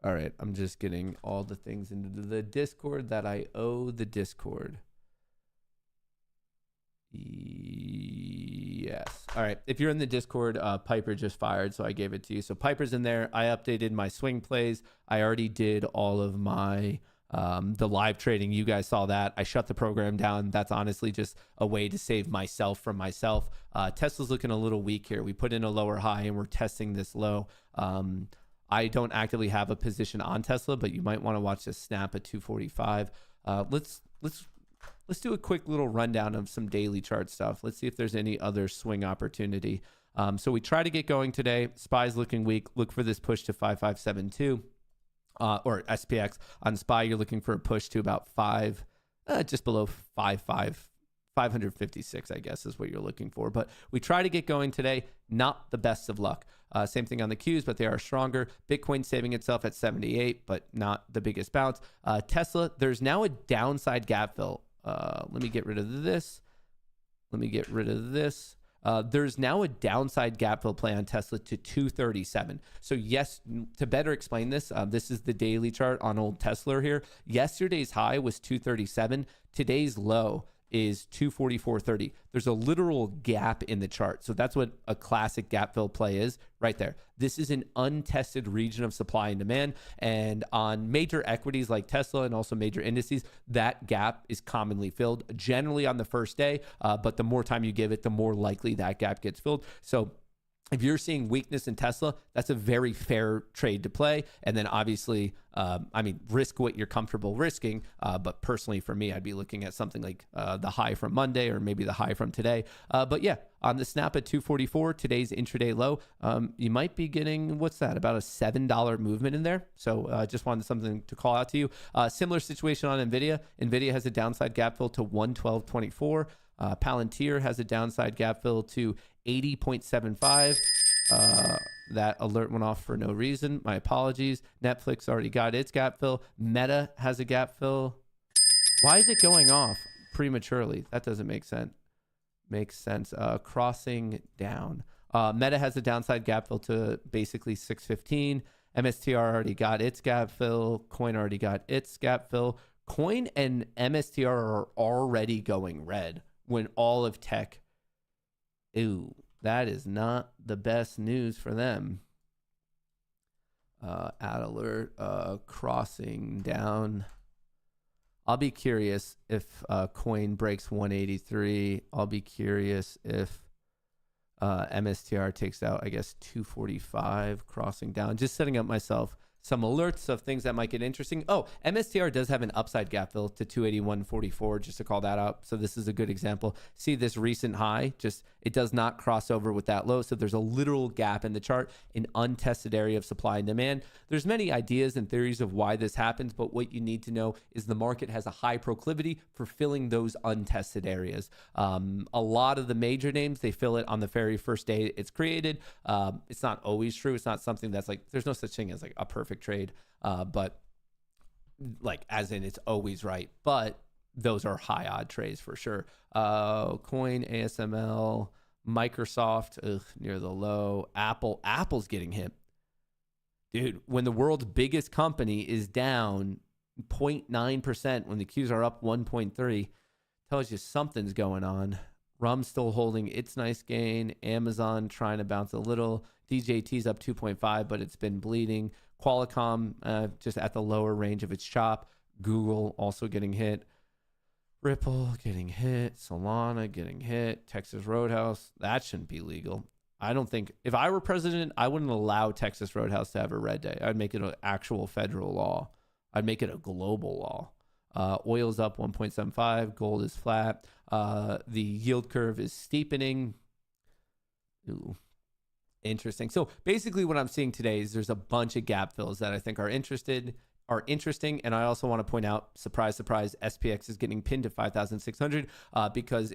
All right, I'm just getting all the things into the Discord that I owe the Discord. Yes. All right. If you're in the Discord, Piper just fired, so I gave it to you. So Piper's in there. I updated my swing plays. I already did all of my the live trading. You guys saw that. I shut the program down. That's honestly just a way to save myself from myself. Tesla's looking a little weak here. We put in a lower high and we're testing this low. I don't actively have a position on Tesla, but you might want to watch this snap at 245. Let's do a quick little rundown of some daily chart stuff. Let's see if there's any other swing opportunity. So we try to get going today. SPY's looking weak. Look for this push to 5572 or SPX. On SPY, you're looking for a push to about just below 556, I guess, is what you're looking for. But we try to get going today. Not the best of luck. Same thing on the Qs, but they are stronger. Bitcoin saving itself at 78, but not the biggest bounce. Tesla, there's now a downside gap fill. Let me get rid of this. There's now a downside gap fill play on Tesla to 237. So yes, to better explain this, this is the daily chart on old Tesla here. Yesterday's high was 237. Today's low is 244.30. There's a literal gap in the chart. So that's what a classic gap fill play is right there. This is an untested region of supply and demand. And on major equities like Tesla and also major indices, that gap is commonly filled generally on the first day. But the more time you give it, the more likely that gap gets filled. So if you're seeing weakness in Tesla, that's a very fair trade to play. And then obviously, risk what you're comfortable risking. But personally, for me, I'd be looking at something like the high from Monday or maybe the high from today. But yeah, on the snap at 244, today's intraday low, you might be getting, what's that, about a $7 movement in there. So just wanted something to call out to you. Similar situation on NVIDIA. NVIDIA has a downside gap fill to 112.24. Palantir has a downside gap fill to 80.75. That alert went off for no reason. My apologies. Netflix already got its gap fill. Meta has a gap fill. Why is it going off prematurely? That doesn't make sense. Crossing down. Meta has a downside gap fill to basically 615. MSTR already got its gap fill. Coin already got its gap fill. Coin and MSTR are already going red when all of tech. Ooh, that is not the best news for them. Ad alert, crossing down. I'll be curious if coin breaks 183. I'll be curious if MSTR takes out, 245, crossing down. Just setting up myself some alerts of things that might get interesting. Oh, MSTR does have an upside gap fill to 281.44, just to call that out. So this is a good example. See this recent high, it does not cross over with that low. So there's a literal gap in the chart, an untested area of supply and demand. There's many ideas and theories of why this happens, but what you need to know is the market has a high proclivity for filling those untested areas. A lot of the major names, they fill it on the very first day it's created. It's not always true. It's not something that's there's no such thing as a perfect trade, but as in it's always right, but those are high odd trades for sure. Coin, ASML, Microsoft, near the low. Apple's getting hit, dude. When the world's biggest company is down 0.9%, when the Qs are up 1.3, tells you something's going on. RUM's still holding its nice gain. Amazon trying to bounce a little. DJT's up 2.5, but it's been bleeding. Qualcomm just at the lower range of its chop. Google also getting hit. Ripple getting hit, Solana getting hit, Texas Roadhouse. That shouldn't be legal. I don't think, if I were president, I wouldn't allow Texas Roadhouse to have a red day. I'd make it an actual federal law. I'd make it a global law. Oil's up 1.75. Gold is flat. The yield curve is steepening. Ooh, interesting. So basically what I'm seeing today is there's a bunch of gap fills that I think are interesting. And I also want to point out, surprise, surprise, SPX is getting pinned to 5,600 because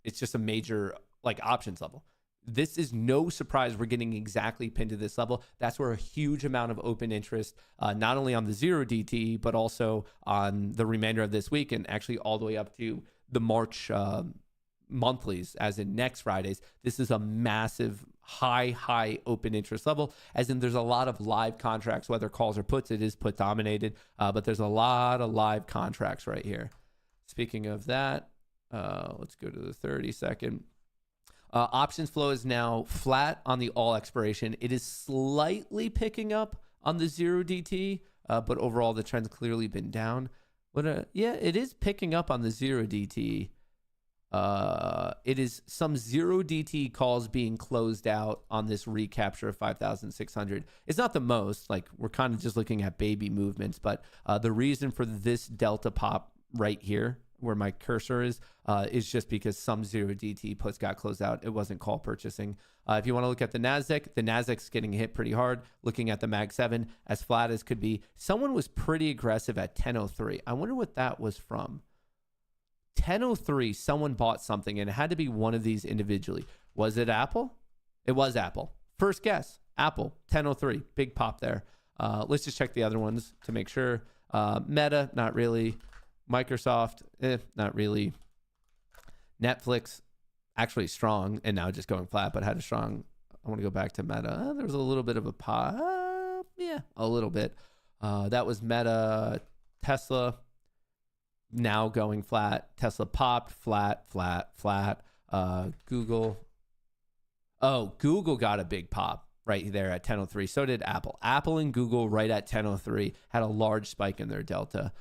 it's just a major like options level. This is no surprise we're getting exactly pinned to this level. That's where a huge amount of open interest, not only on the 0DTE, but also on the remainder of this week and actually all the way up to the March monthlies, as in next Fridays. This is a massive high open interest level, as in there's a lot of live contracts, whether calls or puts. It is put dominated, but there's a lot of live contracts right here. Speaking of that, let's go to the 30-second. Options flow is now flat on the all expiration. It is slightly picking up on the 0DT, but overall the trend's clearly been down. But yeah, it is picking up on the 0DT. It is some 0DT calls being closed out on this recapture of 5,600. It's not the most, like we're kind of just looking at baby movements, but the reason for this delta pop right here where my cursor is just because some 0DT puts got closed out. It wasn't call purchasing. If you want to look at the NASDAQ's getting hit pretty hard. Looking at the Mag 7, as flat as could be. Someone was pretty aggressive at 10.03. I wonder what that was from. 10.03, someone bought something, and it had to be one of these individually. Was it Apple? It was Apple. First guess, Apple, 10.03. Big pop there. Let's just check the other ones to make sure. Meta, not really. Microsoft, not really. Netflix, actually strong, and now just going flat, but had a strong. I want to go back to Meta. There was a little bit of a pop. Yeah, a little bit. That was Meta. Tesla, now going flat. Tesla popped, flat. Google. Oh, Google got a big pop right there at 10.03. So did Apple. Apple and Google right at 10.03 had a large spike in their delta.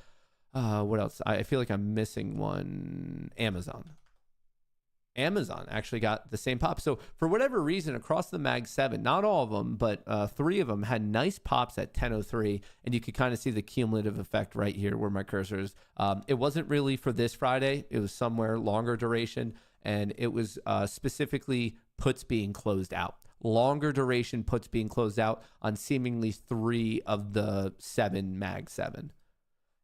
What else? I feel like I'm missing one. Amazon actually got the same pop. So for whatever reason, across the Mag 7, not all of them, but 3 of them had nice pops at 10.03. And you could kind of see the cumulative effect right here where my cursor is. It wasn't really for this Friday. It was somewhere longer duration. And it was specifically puts being closed out. Longer duration puts being closed out on seemingly 3 of the 7 Mag 7.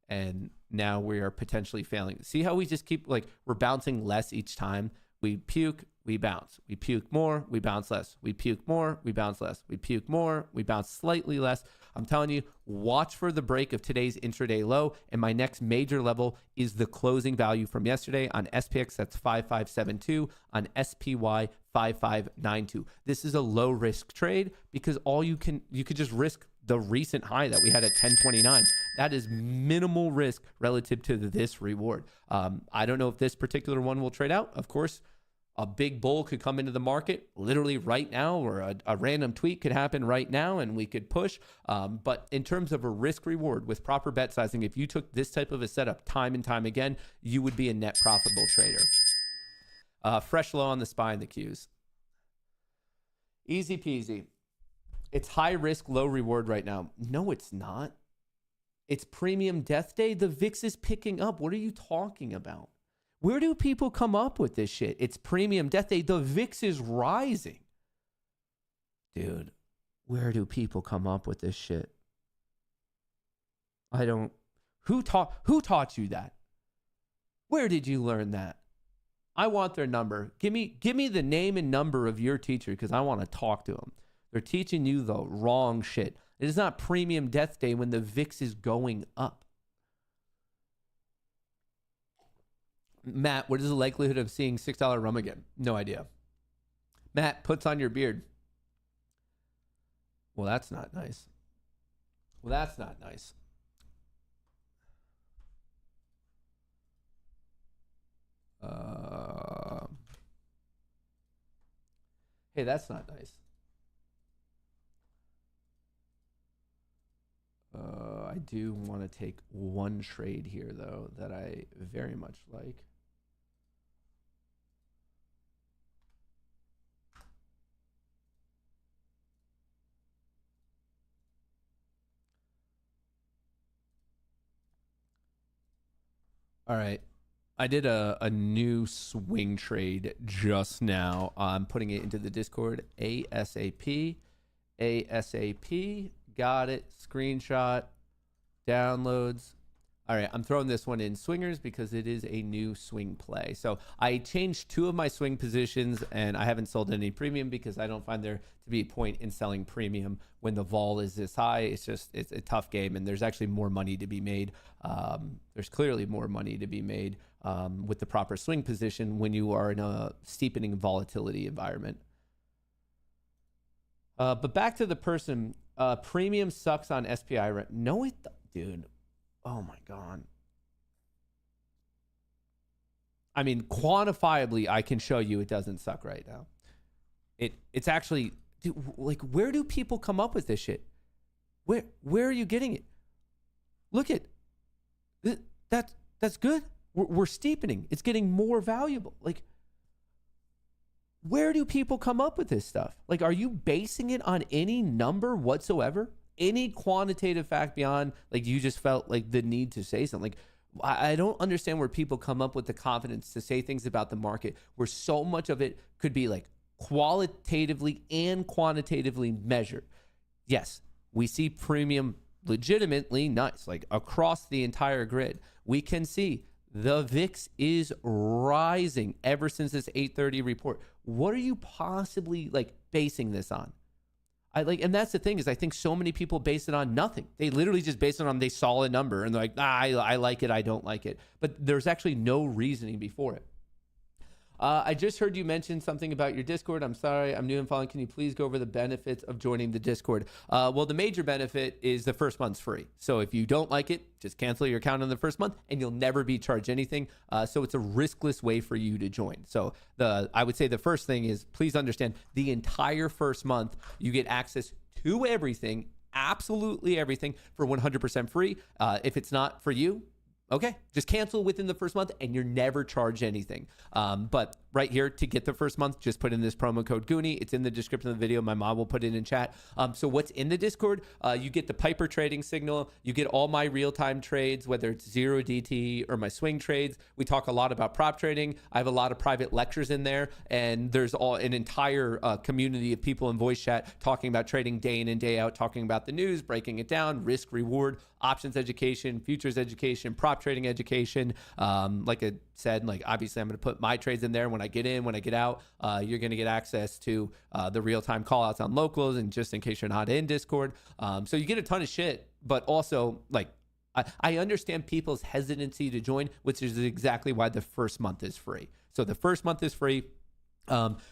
And now we are potentially failing. See how we just keep, like, we're bouncing less each time. We puke, we bounce. We puke more, we bounce less. We puke more, we bounce less. We puke more, we bounce slightly less. I'm telling you, watch for the break of today's intraday low. And my next major level is the closing value from yesterday on SPX. That's 5572. On SPY, 5592. This is a low risk trade because you could just risk the recent high that we had at 1029. That is minimal risk relative to this reward. I don't know if this particular one will trade out. Of course, a big bull could come into the market literally right now, or a random tweet could happen right now and we could push. But in terms of a risk reward with proper bet sizing, if you took this type of a setup time and time again, you would be a net profitable trader. Fresh low on the SPY and the Qs. Easy peasy. It's high risk, low reward right now. No, it's not. It's premium death day. The VIX is picking up. What are you talking about? Where do people come up with this shit? It's premium death day. The VIX is rising. Dude, where do people come up with this shit? I don't. Who taught you that? Where did you learn that? I want their number. Give me the name and number of your teacher because I want to talk to them. They're teaching you the wrong shit. It is not premium death day when the VIX is going up. Matt, what is the likelihood of seeing $6 rum again? No idea. Matt, puts on your beard. Well, that's not nice. Hey, that's not nice. I do want to take one trade here, though, that I very much like. All right. I did a new swing trade just now. I'm putting it into the Discord. ASAP. ASAP. Got it. Screenshot. Downloads. All right. I'm throwing this one in swingers because it is a new swing play. So I changed 2 of my swing positions and I haven't sold any premium because I don't find there to be a point in selling premium when the vol is this high. It's a tough game and there's actually more money to be made. There's clearly more money to be made with the proper swing position when you are in a steepening volatility environment. But back to the person, premium sucks on SPI. No, dude. Oh my God. I mean, quantifiably, I can show you it doesn't suck right now. It's actually, dude, like, where do people come up with this shit? Where are you getting it? Look at that's good. We're steepening. It's getting more valuable. Like, where do people come up with this stuff? Like, are you basing it on any number whatsoever? Any quantitative fact beyond, like, you just felt like the need to say something? Like, I don't understand where people come up with the confidence to say things about the market where so much of it could be like qualitatively and quantitatively measured. Yes, we see premium legitimately nice, like across the entire grid. We can see the VIX is rising ever since this 8:30 report. What are you possibly like basing this on? And that's the thing is I think so many people base it on nothing. They literally just base it on they saw a number and they're like, I like it, I don't like it. But there's actually no reasoning before it. I just heard you mention something about your Discord. I'm sorry, I'm new and following. Can you please go over the benefits of joining the Discord? Well, the major benefit is the first month's free. So if you don't like it, just cancel your account in the first month and you'll never be charged anything. So it's a riskless way for you to join. So I would say the first thing is please understand the entire first month, you get access to everything, absolutely everything for 100% free. If it's not for you, okay, just cancel within the first month and you're never charged anything. But right here to get the first month, just put in this promo code Goonie. It's in the description of the video. My mom will put it in chat. So what's in the Discord? You get the Piper trading signal. You get all my real-time trades, whether it's 0DT or my swing trades. We talk a lot about prop trading. I have a lot of private lectures in there. And there's an entire community of people in voice chat talking about trading day in and day out, talking about the news, breaking it down, risk, reward, options education, futures education, prop trading education. Like I said, like obviously I'm going to put my trades in there. When I get in, when I get out, you're going to get access to the real-time call outs on locals, and just in case you're not in Discord. So you get a ton of shit, but also like I understand people's hesitancy to join, which is exactly why the first month is free. So the first month is free.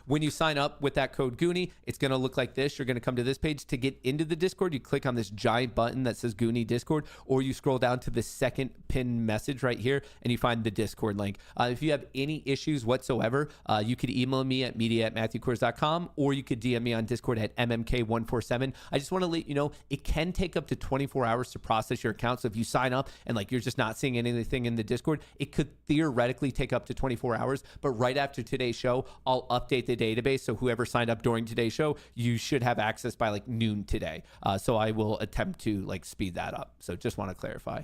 When you sign up with that code Goonie, it's going to look like this. You're going to come to this page. To get into the Discord, you click on this giant button that says Goonie Discord, or you scroll down to the second pinned message right here and you find the Discord link. If you have any issues whatsoever, you could email me at media@matthewkors.com, or you could DM me on Discord at mmk147. I just want to let you know it can take up to 24 hours to process your account. So if you sign up and like you're just not seeing anything in the Discord, it could theoretically take up to 24 hours. But right after today's show, I'll update the database. So whoever signed up during today's show, you should have access by like noon today. So I will attempt to like speed that up. So just want to clarify.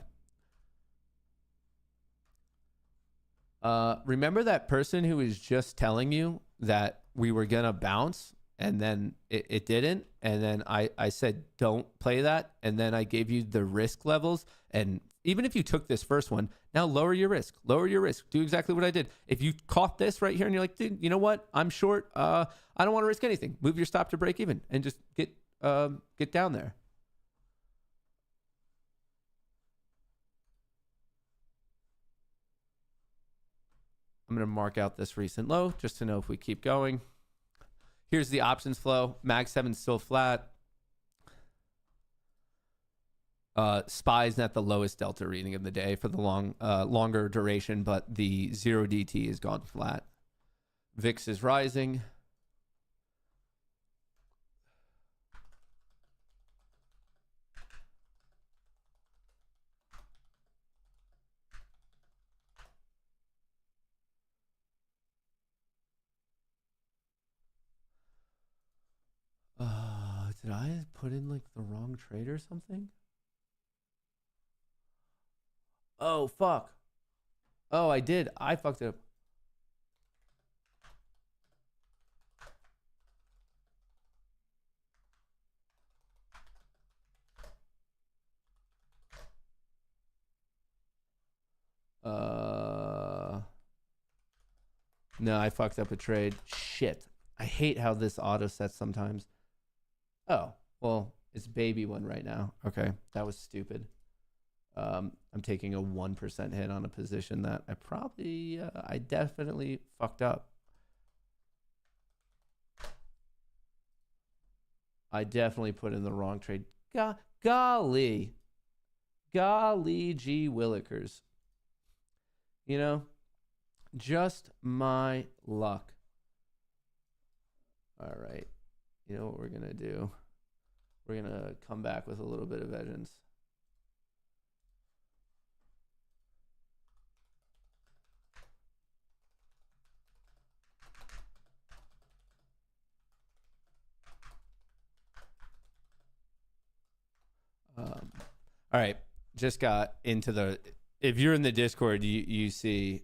Remember that person who was just telling you that we were going to bounce and then it didn't? And then I said, don't play that. And then I gave you the risk levels. And even if you took this first one, now lower your risk. Lower your risk. Do exactly what I did. If you caught this right here and you're like, dude, you know what? I'm short. I don't want to risk anything. Move your stop to break even and just get down there. I'm going to mark out this recent low just to know if we keep going. Here's the options flow. Mag 7 still flat. SPY is at the lowest delta reading of the day for the longer duration, but the 0DT has gone flat. VIX is rising. Did I put in like the wrong trade or something? Oh, fuck. Oh, I did. I fucked it up. No, I fucked up a trade. Shit. I hate how this auto sets sometimes. Oh, well, it's baby one right now. Okay, that was stupid. I'm taking a 1% hit on a position that I definitely fucked up. I definitely put in the wrong trade. Golly gee willikers. You know, just my luck. All right. You know what we're going to do? We're going to come back with a little bit of vengeance. All right. Just got into the... If you're in the Discord, you see...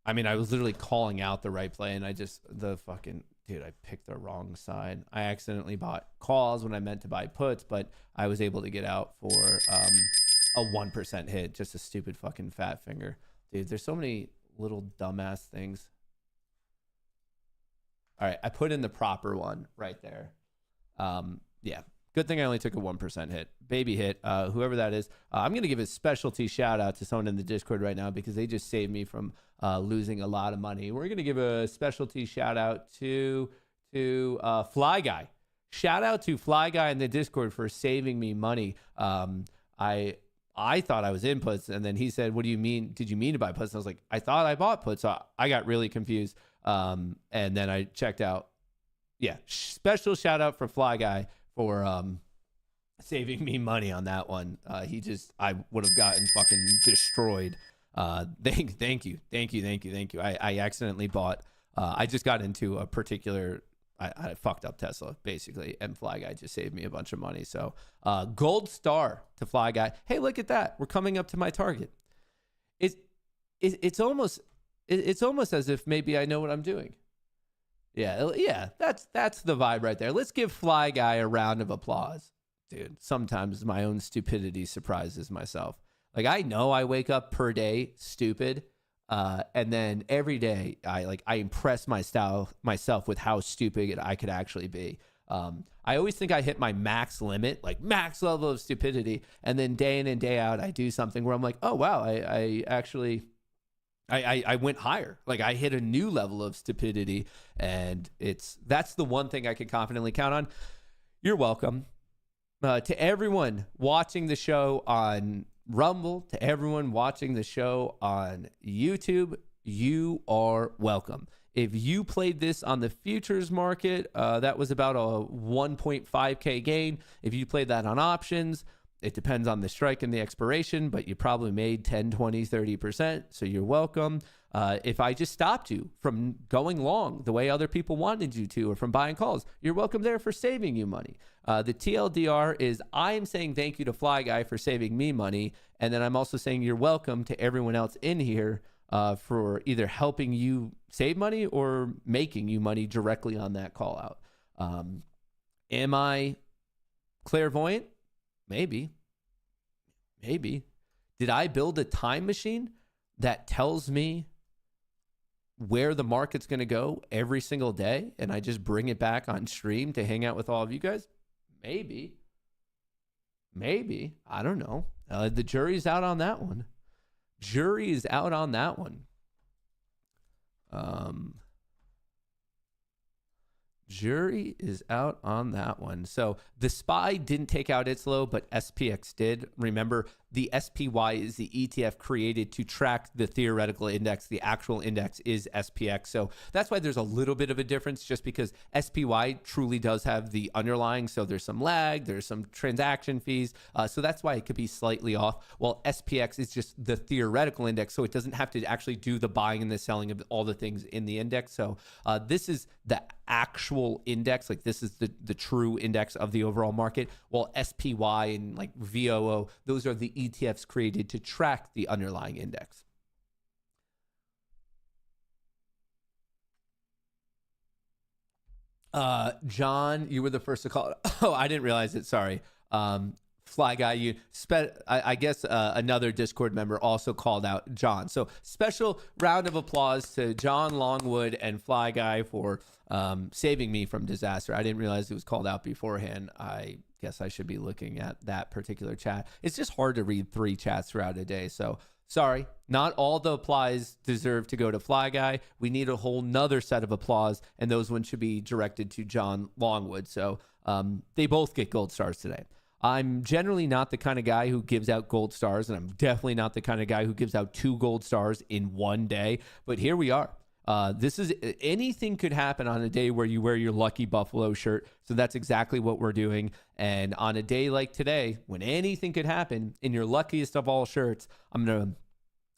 I mean, I was literally calling out the right play, and I picked the wrong side. I accidentally bought calls when I meant to buy puts, but I was able to get out for a 1% hit. Just a stupid fucking fat finger. Dude, there's so many little dumbass things. All right, I put in the proper one right there. Yeah. Good thing I only took a 1% hit. Baby hit, whoever that is. I'm going to give a specialty shout out to someone in the Discord right now because they just saved me from losing a lot of money. We're going to give a specialty shout out to Fly Guy. Shout out to Fly Guy in the Discord for saving me money. I thought I was in puts, and then he said, "What do you mean? Did you mean to buy puts?" And I was like, "I thought I bought puts." So I got really confused, and then I checked out. Yeah, special shout out for Fly Guy for saving me money on that one. I would have gotten fucking destroyed. Thank you. I accidentally bought. I just got into a particular. I fucked up Tesla basically, and Fly Guy just saved me a bunch of money. So gold star to Fly Guy. Hey, look at that. We're coming up to my target. It's almost as if maybe I know what I'm doing. Yeah, that's the vibe right there. Let's give Fly Guy a round of applause. Dude, sometimes my own stupidity surprises myself. Like, I know I wake up per day stupid, and then every day I impress myself with how stupid I could actually be. I always think I hit my max limit, like max level of stupidity, and then day in and day out I do something where I'm like, oh wow, I actually went higher. Like, I hit a new level of stupidity, and that's the one thing I can confidently count on. You're welcome. To everyone watching the show on Rumble, to everyone watching the show on YouTube, you are welcome. If you played this on the futures market, that was about a 1.5K gain. If you played that on options, it depends on the strike and the expiration, but you probably made 10, 20, 30%. So you're welcome. If I just stopped you from going long the way other people wanted you to, or from buying calls, you're welcome there for saving you money. The TLDR is I am saying thank you to Fly Guy for saving me money. And then I'm also saying you're welcome to everyone else in here for either helping you save money or making you money directly on that call out. Am I clairvoyant? Maybe. Did I build a time machine that tells me where the market's going to go every single day, and I just bring it back on stream to hang out with all of you guys? Maybe. I don't know. The jury's out on that one. Jury is out on that one. So the SPY didn't take out its low, but SPX did. Remember, the SPY is the ETF created to track the theoretical index. The actual index is SPX. So that's why there's a little bit of a difference, just because SPY truly does have the underlying. So there's some lag, there's some transaction fees. So that's why it could be slightly off. Well, SPX is just the theoretical index. So it doesn't have to actually do the buying and the selling of all the things in the index. So this is the actual index, like this is the true index of the overall market, while SPY and like VOO, those are the ETFs created to track the underlying index. John, you were the first to call. Oh, I didn't realize it. Sorry. Fly Guy, I guess another Discord member also called out John. So special round of applause to John Longwood and Fly Guy for saving me from disaster. I didn't realize it was called out beforehand. I guess I should be looking at that particular chat. It's just hard to read 3 chats throughout a day. So sorry, not all the applause deserve to go to Fly Guy. We need a whole nother set of applause, and those ones should be directed to John Longwood. So they both get gold stars today. I'm generally not the kind of guy who gives out gold stars, and I'm definitely not the kind of guy who gives out 2 gold stars in one day. But here we are. Anything could happen on a day where you wear your lucky Buffalo shirt. So that's exactly what we're doing. And on a day like today, when anything could happen in your luckiest of all shirts, I'm going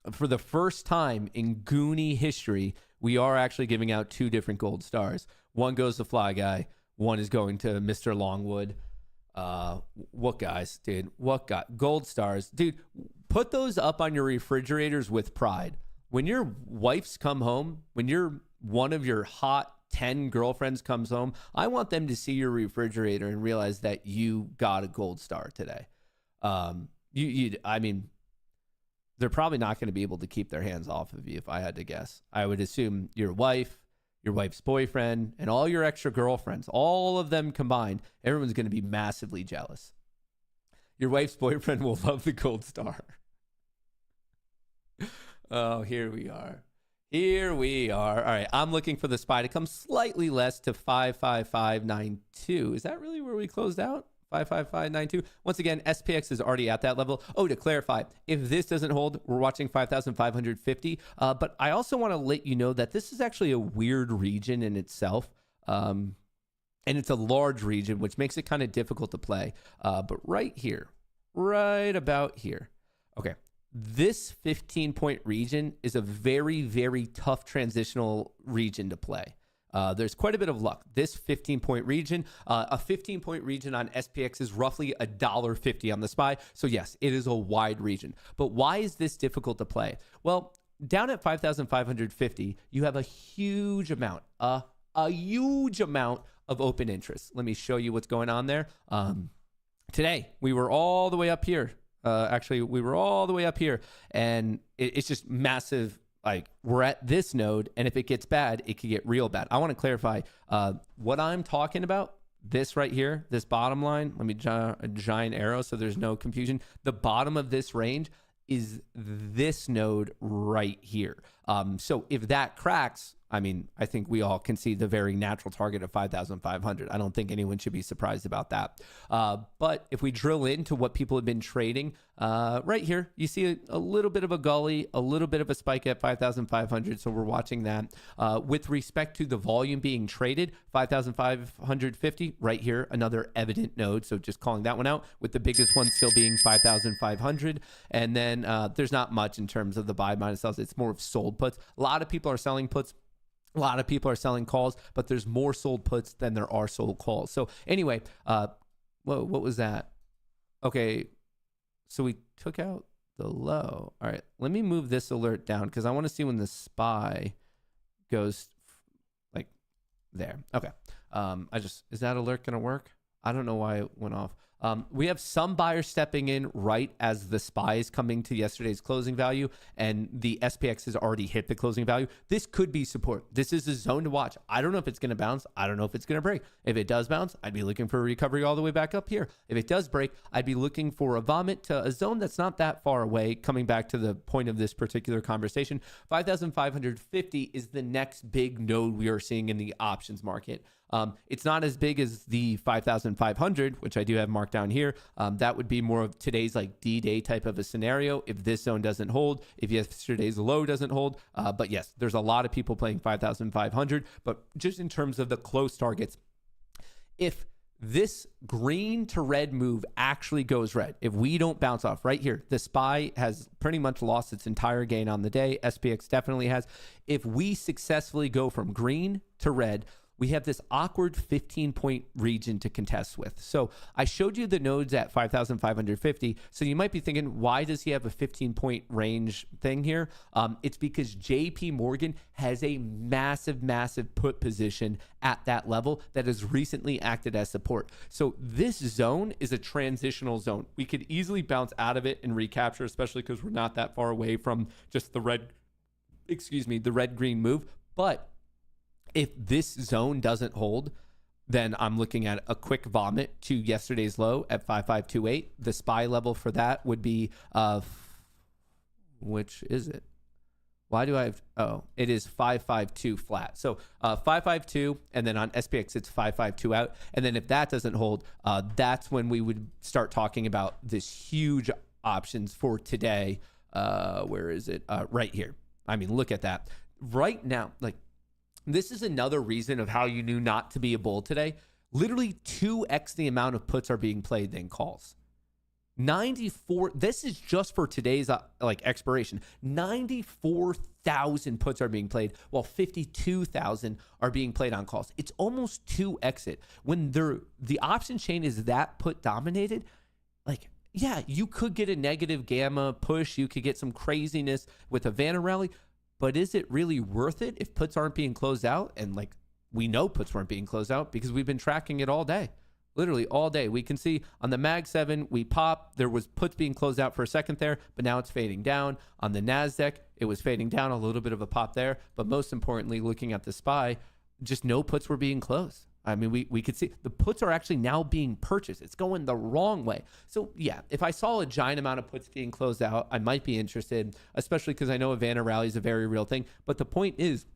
to, for the first time in Goonie history, we are actually giving out 2 different gold stars. One goes to Fly Guy. One is going to Mr. Longwood. What guys, dude? What guy? Gold stars, dude. Put those up on your refrigerators with pride. When your wife's come home, when one of your hot 10 girlfriends comes home, I want them to see your refrigerator and realize that you got a gold star today. I mean, they're probably not going to be able to keep their hands off of you. If I had to guess, I would assume your wife, your wife's boyfriend, and all your extra girlfriends, all of them combined, everyone's going to be massively jealous. Your wife's boyfriend will love the gold star. Oh, here we are. Here we are. All right, I'm looking for the SPY to come slightly less to 55592. Is that really where we closed out? 55592. Once again, SPX is already at that level. Oh, to clarify, if this doesn't hold, we're watching 5,550. But I also want to let you know that this is actually a weird region in itself. And it's a large region, which makes it kind of difficult to play. But right here, right about here. Okay. This 15-point region is a very, very tough transitional region to play. There's quite a bit of luck. This 15-point region, a 15-point region on SPX is roughly $1.50 on the SPY. So yes, it is a wide region. But why is this difficult to play? Well, down at 5,550, you have a huge amount, a huge amount of open interest. Let me show you what's going on there. Today, we were all the way up here. We were all the way up here, and it's just massive. Like, we're at this node, and if it gets bad, it could get real bad. I want to clarify what I'm talking about. This right here, this bottom line, let me draw a giant arrow so there's no confusion. The bottom of this range is this node right here. So if that cracks, I mean, I think we all can see the very natural target of 5,500. I don't think anyone should be surprised about that. But if we drill into what people have been trading, right here, you see a little bit of a gully, a little bit of a spike at 5,500. So we're watching that. With respect to the volume being traded, 5,550, right here, another evident node. So just calling that one out, with the biggest one still being 5,500. And then there's not much in terms of the buy minus sells. It's more of sold puts. A lot of people are selling puts. A lot of people are selling calls, but there's more sold puts than there are sold calls. So anyway, what was that? Okay, so we took out the low. All right, let me move this alert down because I want to see when the SPY goes like there. Okay, is that alert going to work? I don't know why it went off. We have some buyers stepping in right as the SPY is coming to yesterday's closing value, and the SPX has already hit the closing value. This could be support. This is a zone to watch. I don't know if it's going to bounce. I don't know if it's going to break. If it does bounce, I'd be looking for a recovery all the way back up here. If it does break, I'd be looking for a vomit to a zone that's not that far away. Coming back to the point of this particular conversation, 5,550 is the next big node we are seeing in the options market. It's not as big as the 5,500, which I do have marked down here. That would be more of today's like D-Day type of a scenario if this zone doesn't hold, if yesterday's low doesn't hold. But yes, there's a lot of people playing 5,500. But just in terms of the close targets, if this green to red move actually goes red, if we don't bounce off right here, the SPY has pretty much lost its entire gain on the day. SPX definitely has. If we successfully go from green to red, we have this awkward 15-point region to contest with. So I showed you the nodes at 5,550. So you might be thinking, why does he have a 15-point range thing here? It's because JP Morgan has a massive, massive put position at that level that has recently acted as support. So this zone is a transitional zone. We could easily bounce out of it and recapture, especially because we're not that far away from just the red-green move. But if this zone doesn't hold, then I'm looking at a quick vomit to yesterday's low at 5528. The SPY level for that would be, which is it? Why do I have, it is 552 flat. So 552, and then on SPX, it's 552 out. And then if that doesn't hold, that's when we would start talking about this huge options for today. Where is it? Right here. I mean, look at that. Right now, like, this is another reason of how you knew not to be a bull today. Literally 2x the amount of puts are being played than calls. 94. This is just for today's expiration. 94,000 puts are being played, while 52,000 are being played on calls. It's almost 2x it. When the option chain is that put dominated, like, yeah, you could get a negative gamma push. You could get some craziness with a Vanna rally. But is it really worth it if puts aren't being closed out? And like, we know puts weren't being closed out because we've been tracking it all day, literally all day. We can see on the Mag 7, we pop, there was puts being closed out for a second there, but now it's fading down. On the NASDAQ, it was fading down, a little bit of a pop there. But most importantly, looking at the SPY, just no puts were being closed. I mean, we could see the puts are actually now being purchased. It's going the wrong way. So yeah, if I saw a giant amount of puts being closed out, I might be interested, especially because I know a Vanna rally is a very real thing. But the point is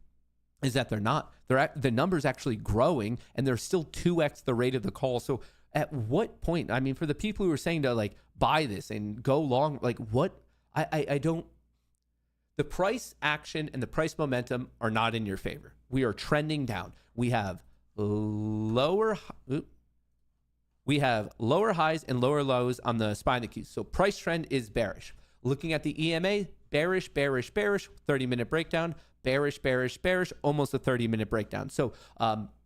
that they're not. The number's actually growing, and they're still 2x the rate of the call. So at what point? I mean, for the people who are saying to like buy this and go long, like what? I don't. The price action and the price momentum are not in your favor. We are trending down. We have lower highs and lower lows on the SPY and the Qs. So price trend is bearish. Looking at the EMA, bearish, 30-minute breakdown, bearish, almost a 30-minute breakdown. So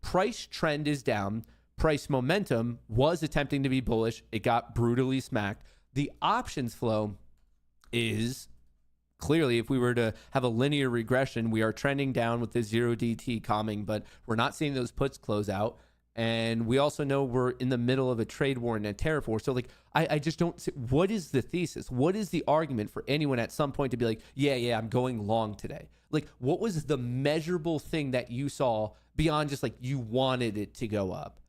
price trend is down. Price momentum was attempting to be bullish. It got brutally smacked. The options flow is clearly, if we were to have a linear regression, we are trending down with the 0DT coming, but we're not seeing those puts close out. And we also know we're in the middle of a trade war and a tariff war. So like, I just don't see, what is the thesis? What is the argument for anyone at some point to be like, yeah, I'm going long today? Like, what was the measurable thing that you saw beyond just like, you wanted it to go up?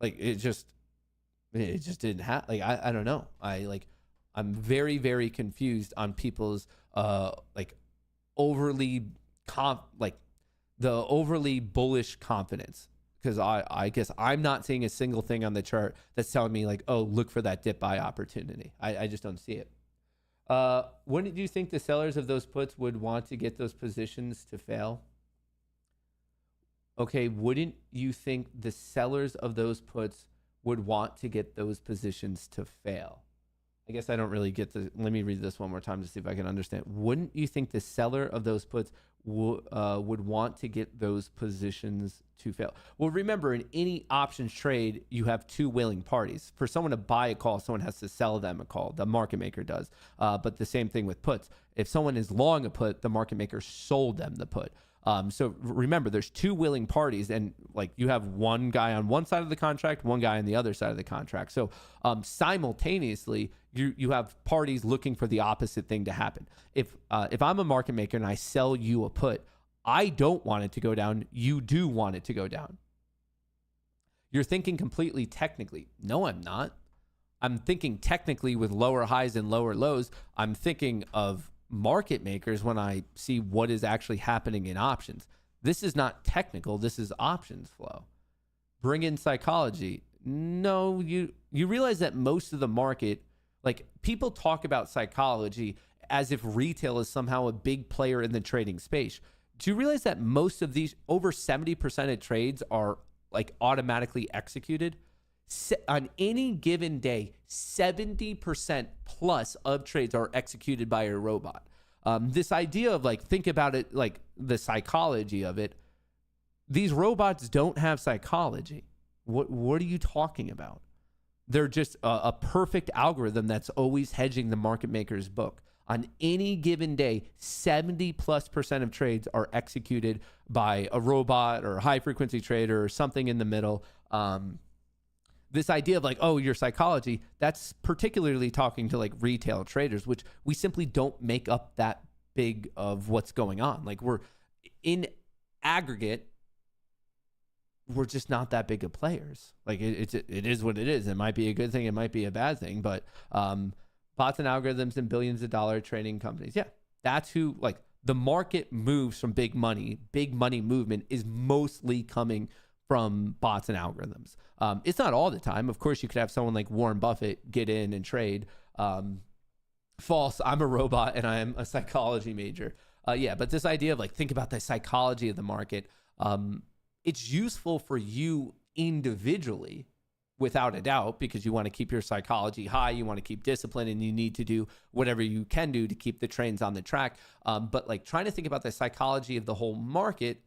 Like, it just didn't happen. Like, I don't know. I'm very, very confused on people's overly bullish confidence, because I guess I'm not seeing a single thing on the chart that's telling me like, oh, look for that dip buy opportunity. I just don't see it. Wouldn't you think the sellers of those puts would want to get those positions to fail? Okay, wouldn't you think the sellers of those puts would want to get those positions to fail? I guess I don't really get the. Let me read this one more time to see if I can understand. Wouldn't you think the seller of those puts would want to get those positions to fail? Well, remember, in any options trade, you have two willing parties. For someone to buy a call, someone has to sell them a call. The market maker does. But the same thing with puts. If someone is long a put, the market maker sold them the put. So remember, there's two willing parties, and like you have one guy on one side of the contract, one guy on the other side of the contract. So simultaneously, you have parties looking for the opposite thing to happen. If I'm a market maker and I sell you a put, I don't want it to go down. You do want it to go down. You're thinking completely technically. No, I'm not. I'm thinking technically with lower highs and lower lows. I'm thinking of market makers when I see what is actually happening in options. This is not technical. This is options flow. Bring in psychology. No, you realize that most of the market, like people talk about psychology as if retail is somehow a big player in the trading space. Do you realize that most of these, over 70% of trades are like automatically executed? On any given day, 70% plus of trades are executed by a robot. This idea of like, think about it, like the psychology of it. these robots don't have psychology. What are you talking about? They're just a perfect algorithm that's always hedging the market maker's book. On any given day, 70+% of trades are executed by a robot or a high frequency trader or something in the middle. This idea of like, oh, your psychology, that's particularly talking to like retail traders, which we simply don't make up that big of what's going on. Like, we're in aggregate, we're just not that big of players. Like, it is what it is. It might be a good thing, it might be a bad thing, but bots and algorithms and billions of dollar trading companies, yeah, that's who, like, the market moves from big money. Big money movement is mostly coming from bots and algorithms. It's not all the time. Of course, you could have someone like Warren Buffett get in and trade. False. I'm a robot and I'm a psychology major. Yeah, but this idea of like, think about the psychology of the market. It's useful for you individually, without a doubt, because you want to keep your psychology high, you want to keep discipline, and you need to do whatever you can do to keep the trains on the track. But like, trying to think about the psychology of the whole market,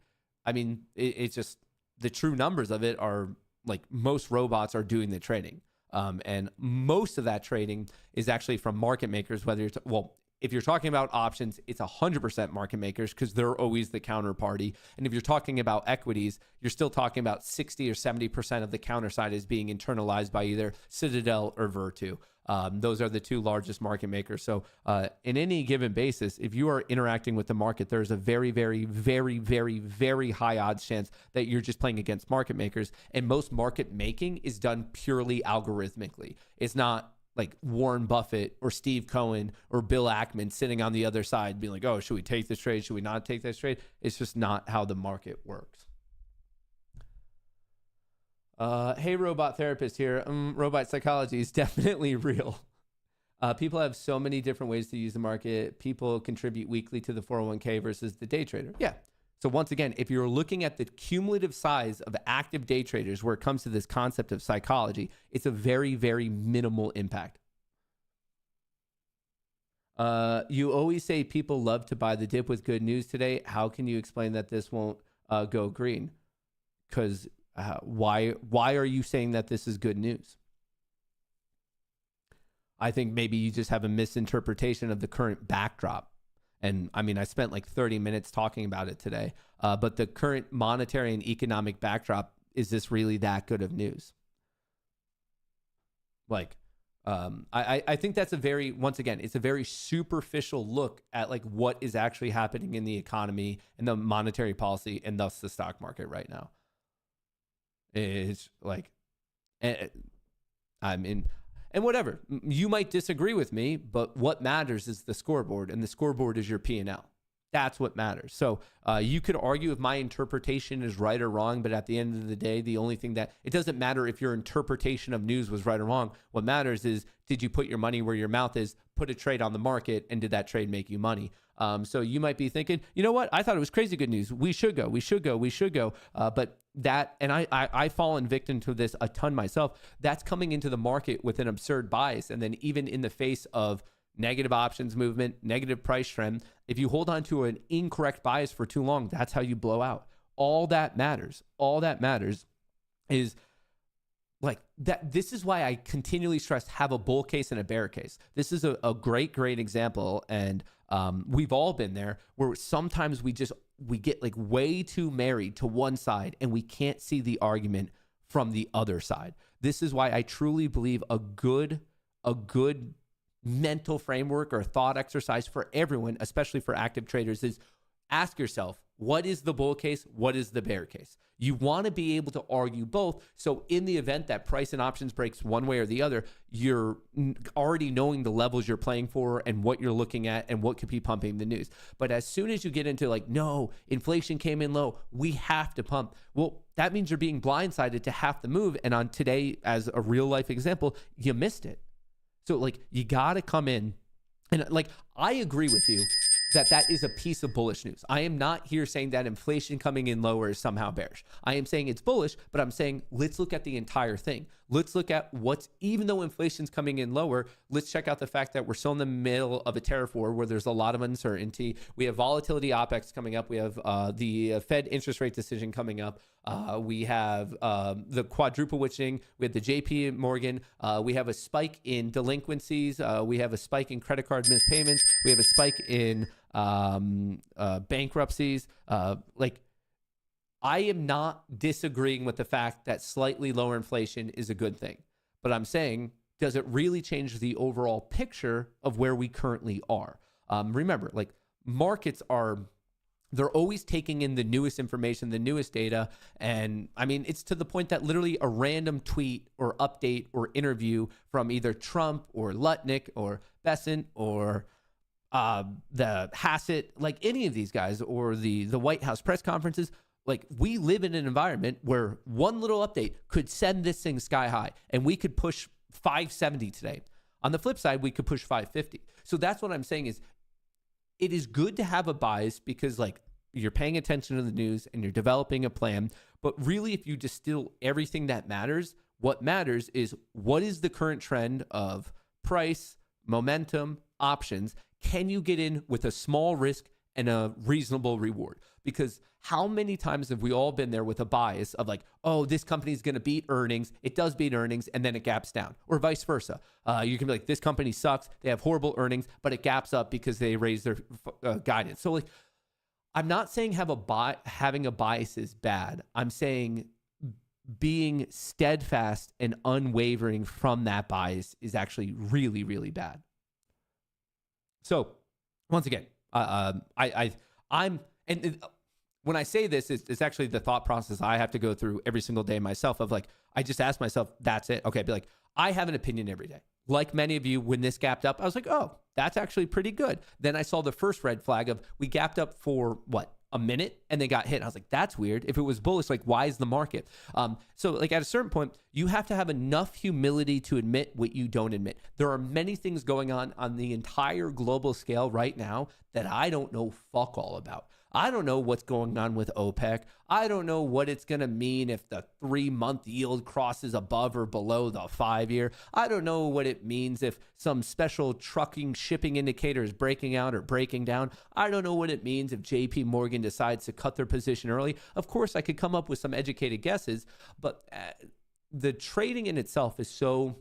I mean, it's just, the true numbers of it are like, most robots are doing the trading. And most of that trading is actually from market makers, whether it's, well, if you're talking about options, it's 100% market makers because they're always the counterparty. And if you're talking about equities, you're still talking about 60 or 70% of the counter side is being internalized by either Citadel or Virtu. Those are the two largest market makers. So in any given basis, if you are interacting with the market, there's a very, very, very, very, very high odds chance that you're just playing against market makers. And most market making is done purely algorithmically. It's not like Warren Buffett or Steve Cohen or Bill Ackman sitting on the other side being like, oh, should we take this trade? Should we not take this trade? It's just not how the market works. Hey, robot therapist here. Robot psychology is definitely real. People have so many different ways to use the market. People contribute weekly to the 401k versus the day trader. Yeah. So once again, if you're looking at the cumulative size of active day traders where it comes to this concept of psychology, it's a very, very minimal impact. You always say people love to buy the dip with good news today. How can you explain that this won't go green? Because why are you saying that this is good news? I think maybe you just have a misinterpretation of the current backdrop. And I mean, I spent like 30 minutes talking about it today, but the current monetary and economic backdrop, is this really that good of news? Like, I think that's a very, once again, it's a very superficial look at like what is actually happening in the economy and the monetary policy and thus the stock market right now. It's like, I mean, and whatever, you might disagree with me, but what matters is the scoreboard, and the scoreboard is your P&L. That's what matters. So you could argue if my interpretation is right or wrong, but at the end of the day, the only thing that, it doesn't matter if your interpretation of news was right or wrong. What matters is, did you put your money where your mouth is, put a trade on the market, and did that trade make you money? So you might be thinking, you know what? I thought it was crazy good news. We should go. But that, and I fallen victim to this a ton myself. That's coming into the market with an absurd bias. And then even in the face of negative options movement, negative price trend, if you hold on to an incorrect bias for too long, that's how you blow out. All that matters is like that. This is why I continually stress, have a bull case and a bear case. This is a great example. And we've all been there, where sometimes we get like way too married to one side and we can't see the argument from the other side. This is why I truly believe a good mental framework or thought exercise for everyone, especially for active traders, is ask yourself, what is the bull case? What is the bear case? You want to be able to argue both. So in the event that price and options breaks one way or the other, you're already knowing the levels you're playing for and what you're looking at and what could be pumping the news. But as soon as you get into like, no, inflation came in low, we have to pump. Well, that means you're being blindsided to half the move. And on today, as a real life example, you missed it. So like, you got to come in. And like, I agree with you. that is a piece of bullish news. I am not here saying that inflation coming in lower is somehow bearish. I am saying it's bullish, but I'm saying let's look at the entire thing. Let's look at even though inflation's coming in lower, let's check out the fact that we're still in the middle of a tariff war where there's a lot of uncertainty. We have volatility OPEX coming up. We have the Fed interest rate decision coming up. We have the quadruple witching. We have the JP Morgan. We have a spike in delinquencies. We have a spike in credit card missed payments. We have a spike in bankruptcies. I am not disagreeing with the fact that slightly lower inflation is a good thing, but I'm saying, does it really change the overall picture of where we currently are? Remember, markets they're always taking in the newest information, the newest data. And I mean, it's to the point that literally a random tweet or update or interview from either Trump or Lutnick or Bessent or the Hassett, any of these guys, or the White House press conferences, we live in an environment where one little update could send this thing sky high and we could push 570 today. On the flip side, we could push 550. So that's what I'm saying is it is good to have a bias because you're paying attention to the news and you're developing a plan. But really, if you distill everything that matters, what matters is what is the current trend of price, momentum, options. Can you get in with a small risk and a reasonable reward? Because how many times have we all been there with a bias of this company's going to beat earnings, it does beat earnings, and then it gaps down, or vice versa. You can be this company sucks, they have horrible earnings, but it gaps up because they raise their guidance. So I'm not saying having a bias is bad. I'm saying being steadfast and unwavering from that bias is actually really, really bad. So once again, when I say this, it's actually the thought process I have to go through every single day myself of I just ask myself, that's it. Okay. Be I have an opinion every day. Like many of you, when this gapped up, I was oh, that's actually pretty good. Then I saw the first red flag of we gapped up for a minute and they got hit. I was that's weird. If it was bullish, why is the market? So at a certain point, you have to have enough humility to admit what you don't admit. There are many things going on the entire global scale right now that I don't know fuck all about. I don't know what's going on with OPEC. I don't know what it's going to mean if the 3-month yield crosses above or below the 5-year. I don't know what it means if some special trucking shipping indicator is breaking out or breaking down. I don't know what it means if JP Morgan decides to cut their position early. Of course, I could come up with some educated guesses, but the trading in itself is so,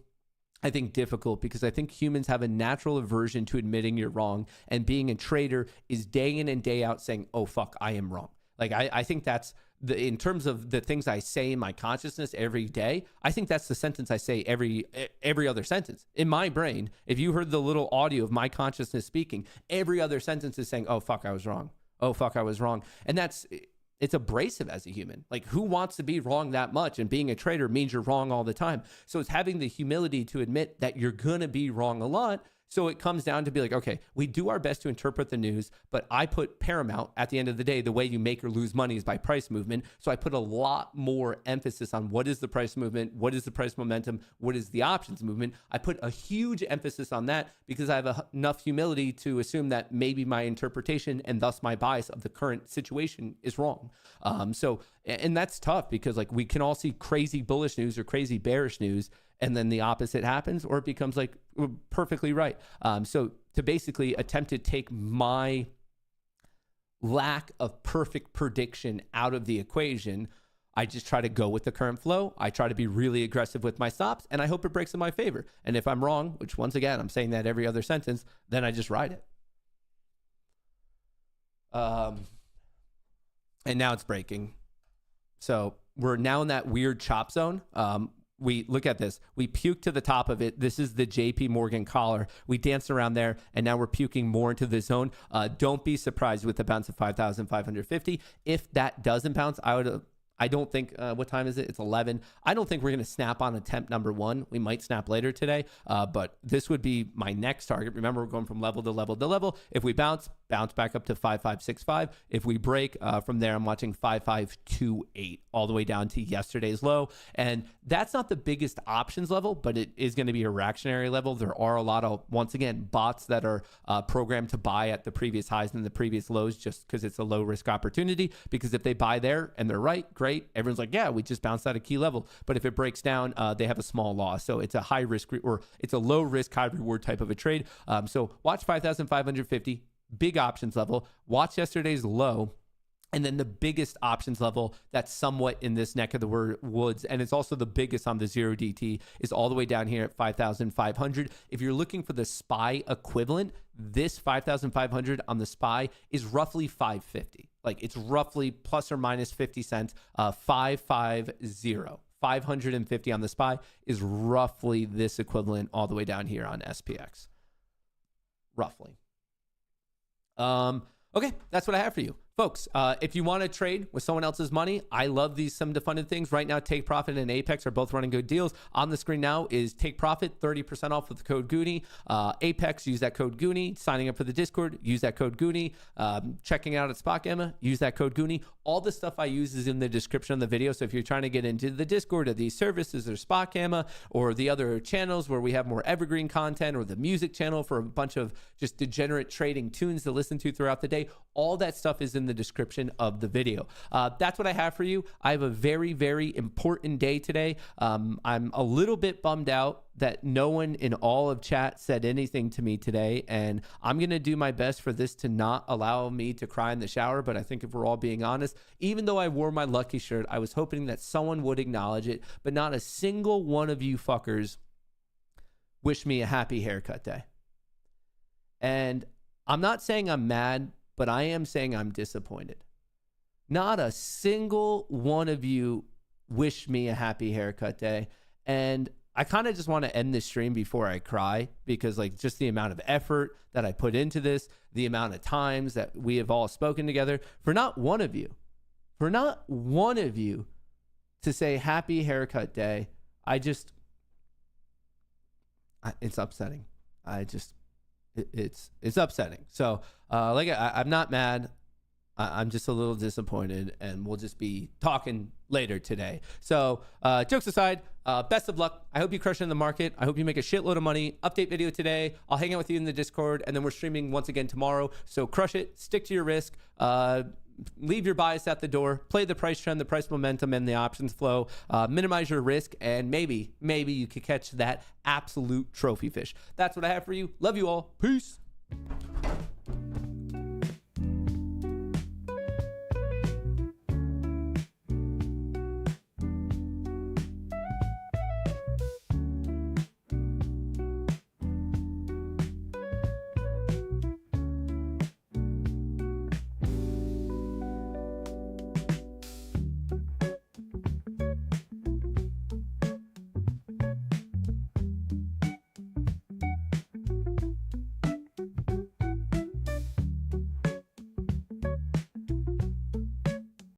I think, difficult because I think humans have a natural aversion to admitting you're wrong, and being a trader is day in and day out saying, oh, fuck, I am wrong. I think that's in terms of the things I say in my consciousness every day, I think that's the sentence I say every other sentence. In my brain, if you heard the little audio of my consciousness speaking, every other sentence is saying, oh, fuck, I was wrong. Oh, fuck, I was wrong. And it's abrasive as a human. Who wants to be wrong that much? And being a trader means you're wrong all the time. So it's having the humility to admit that you're going to be wrong a lot. So it comes down to be okay, we do our best to interpret the news, but I put paramount at the end of the day, the way you make or lose money is by price movement. So I put a lot more emphasis on what is the price movement, what is the price momentum, what is the options movement. I put a huge emphasis on that because I have enough humility to assume that maybe my interpretation and thus my bias of the current situation is wrong. And that's tough because we can all see crazy bullish news or crazy bearish news, and then the opposite happens, or it becomes perfectly right. So to basically attempt to take my lack of perfect prediction out of the equation, I just try to go with the current flow. I try to be really aggressive with my stops, and I hope it breaks in my favor. And if I'm wrong, which once again, I'm saying that every other sentence, then I just ride it. And now it's breaking. So we're now in that weird chop zone. We look at this. We puke to the top of it. This is the JP Morgan collar. We danced around there, and now we're puking more into the zone. Don't be surprised with the bounce of 5,550. If that doesn't bounce, I don't think, what time is it? It's 11. I don't think we're going to snap on attempt number 1. We might snap later today, but this would be my next target. Remember, we're going from level to level to level. If we bounce back up to 5565. If we break from there, I'm watching 5528 all the way down to yesterday's low. And that's not the biggest options level, but it is going to be a reactionary level. There are a lot of, once again, bots that are programmed to buy at the previous highs and the previous lows just because it's a low risk opportunity. Because if they buy there and they're right, great. Everyone's like, yeah, we just bounced at a key level. But if it breaks down, they have a small loss. So it's a high risk or it's a low risk, high reward type of a trade. So watch 5,550, big options level. Watch yesterday's low. And then the biggest options level that's somewhat in this neck of the woods, and it's also the biggest on the 0DT, is all the way down here at 5,500. If you're looking for the SPY equivalent, this 5,500 on the SPY is roughly 550. Like it's roughly plus or minus 50 cents, 550. 550 on the SPY is roughly this equivalent all the way down here on SPX. Roughly. Okay, that's what I have for you. Folks, if you want to trade with someone else's money, I love these some defunded things. Right now, Take Profit and Apex are both running good deals. On the screen now is Take Profit, 30% off with the code Goonie. Apex, use that code Goonie. Signing up for the Discord, use that code Goonie. Checking out at Spot Gamma, use that code Goonie. All the stuff I use is in the description of the video. So if you're trying to get into the Discord or these services or Spot Gamma or the other channels where we have more evergreen content or the music channel for a bunch of just degenerate trading tunes to listen to throughout the day, all that stuff is in the description of the video. That's what I have for you. I have a very, very important day today. I'm a little bit bummed out that no one in all of chat said anything to me today, and I'm going to do my best for this to not allow me to cry in the shower. But I think if we're all being honest, even though I wore my lucky shirt, I was hoping that someone would acknowledge it, but not a single one of you fuckers wish me a happy haircut day. And I'm not saying I'm mad, but I am saying I'm disappointed. Not a single one of you wished me a happy haircut day. And I kind of just want to end this stream before I cry, because like just the amount of effort that I put into this, the amount of times that we have all spoken together, for not one of you to say happy haircut day, it's upsetting. It's upsetting. So I'm not mad. I'm just a little disappointed, and we'll just be talking later today. So jokes aside, best of luck. I hope you crush it in the market. I hope you make a shitload of money. Update video today. I'll hang out with you in the Discord, and then we're streaming once again tomorrow. So crush it. Stick to your risk. Leave your bias at the door. Play the price trend, the price momentum, and the options flow. Minimize your risk, and maybe you could catch that absolute trophy fish. That's what I have for you. Love you all. Peace.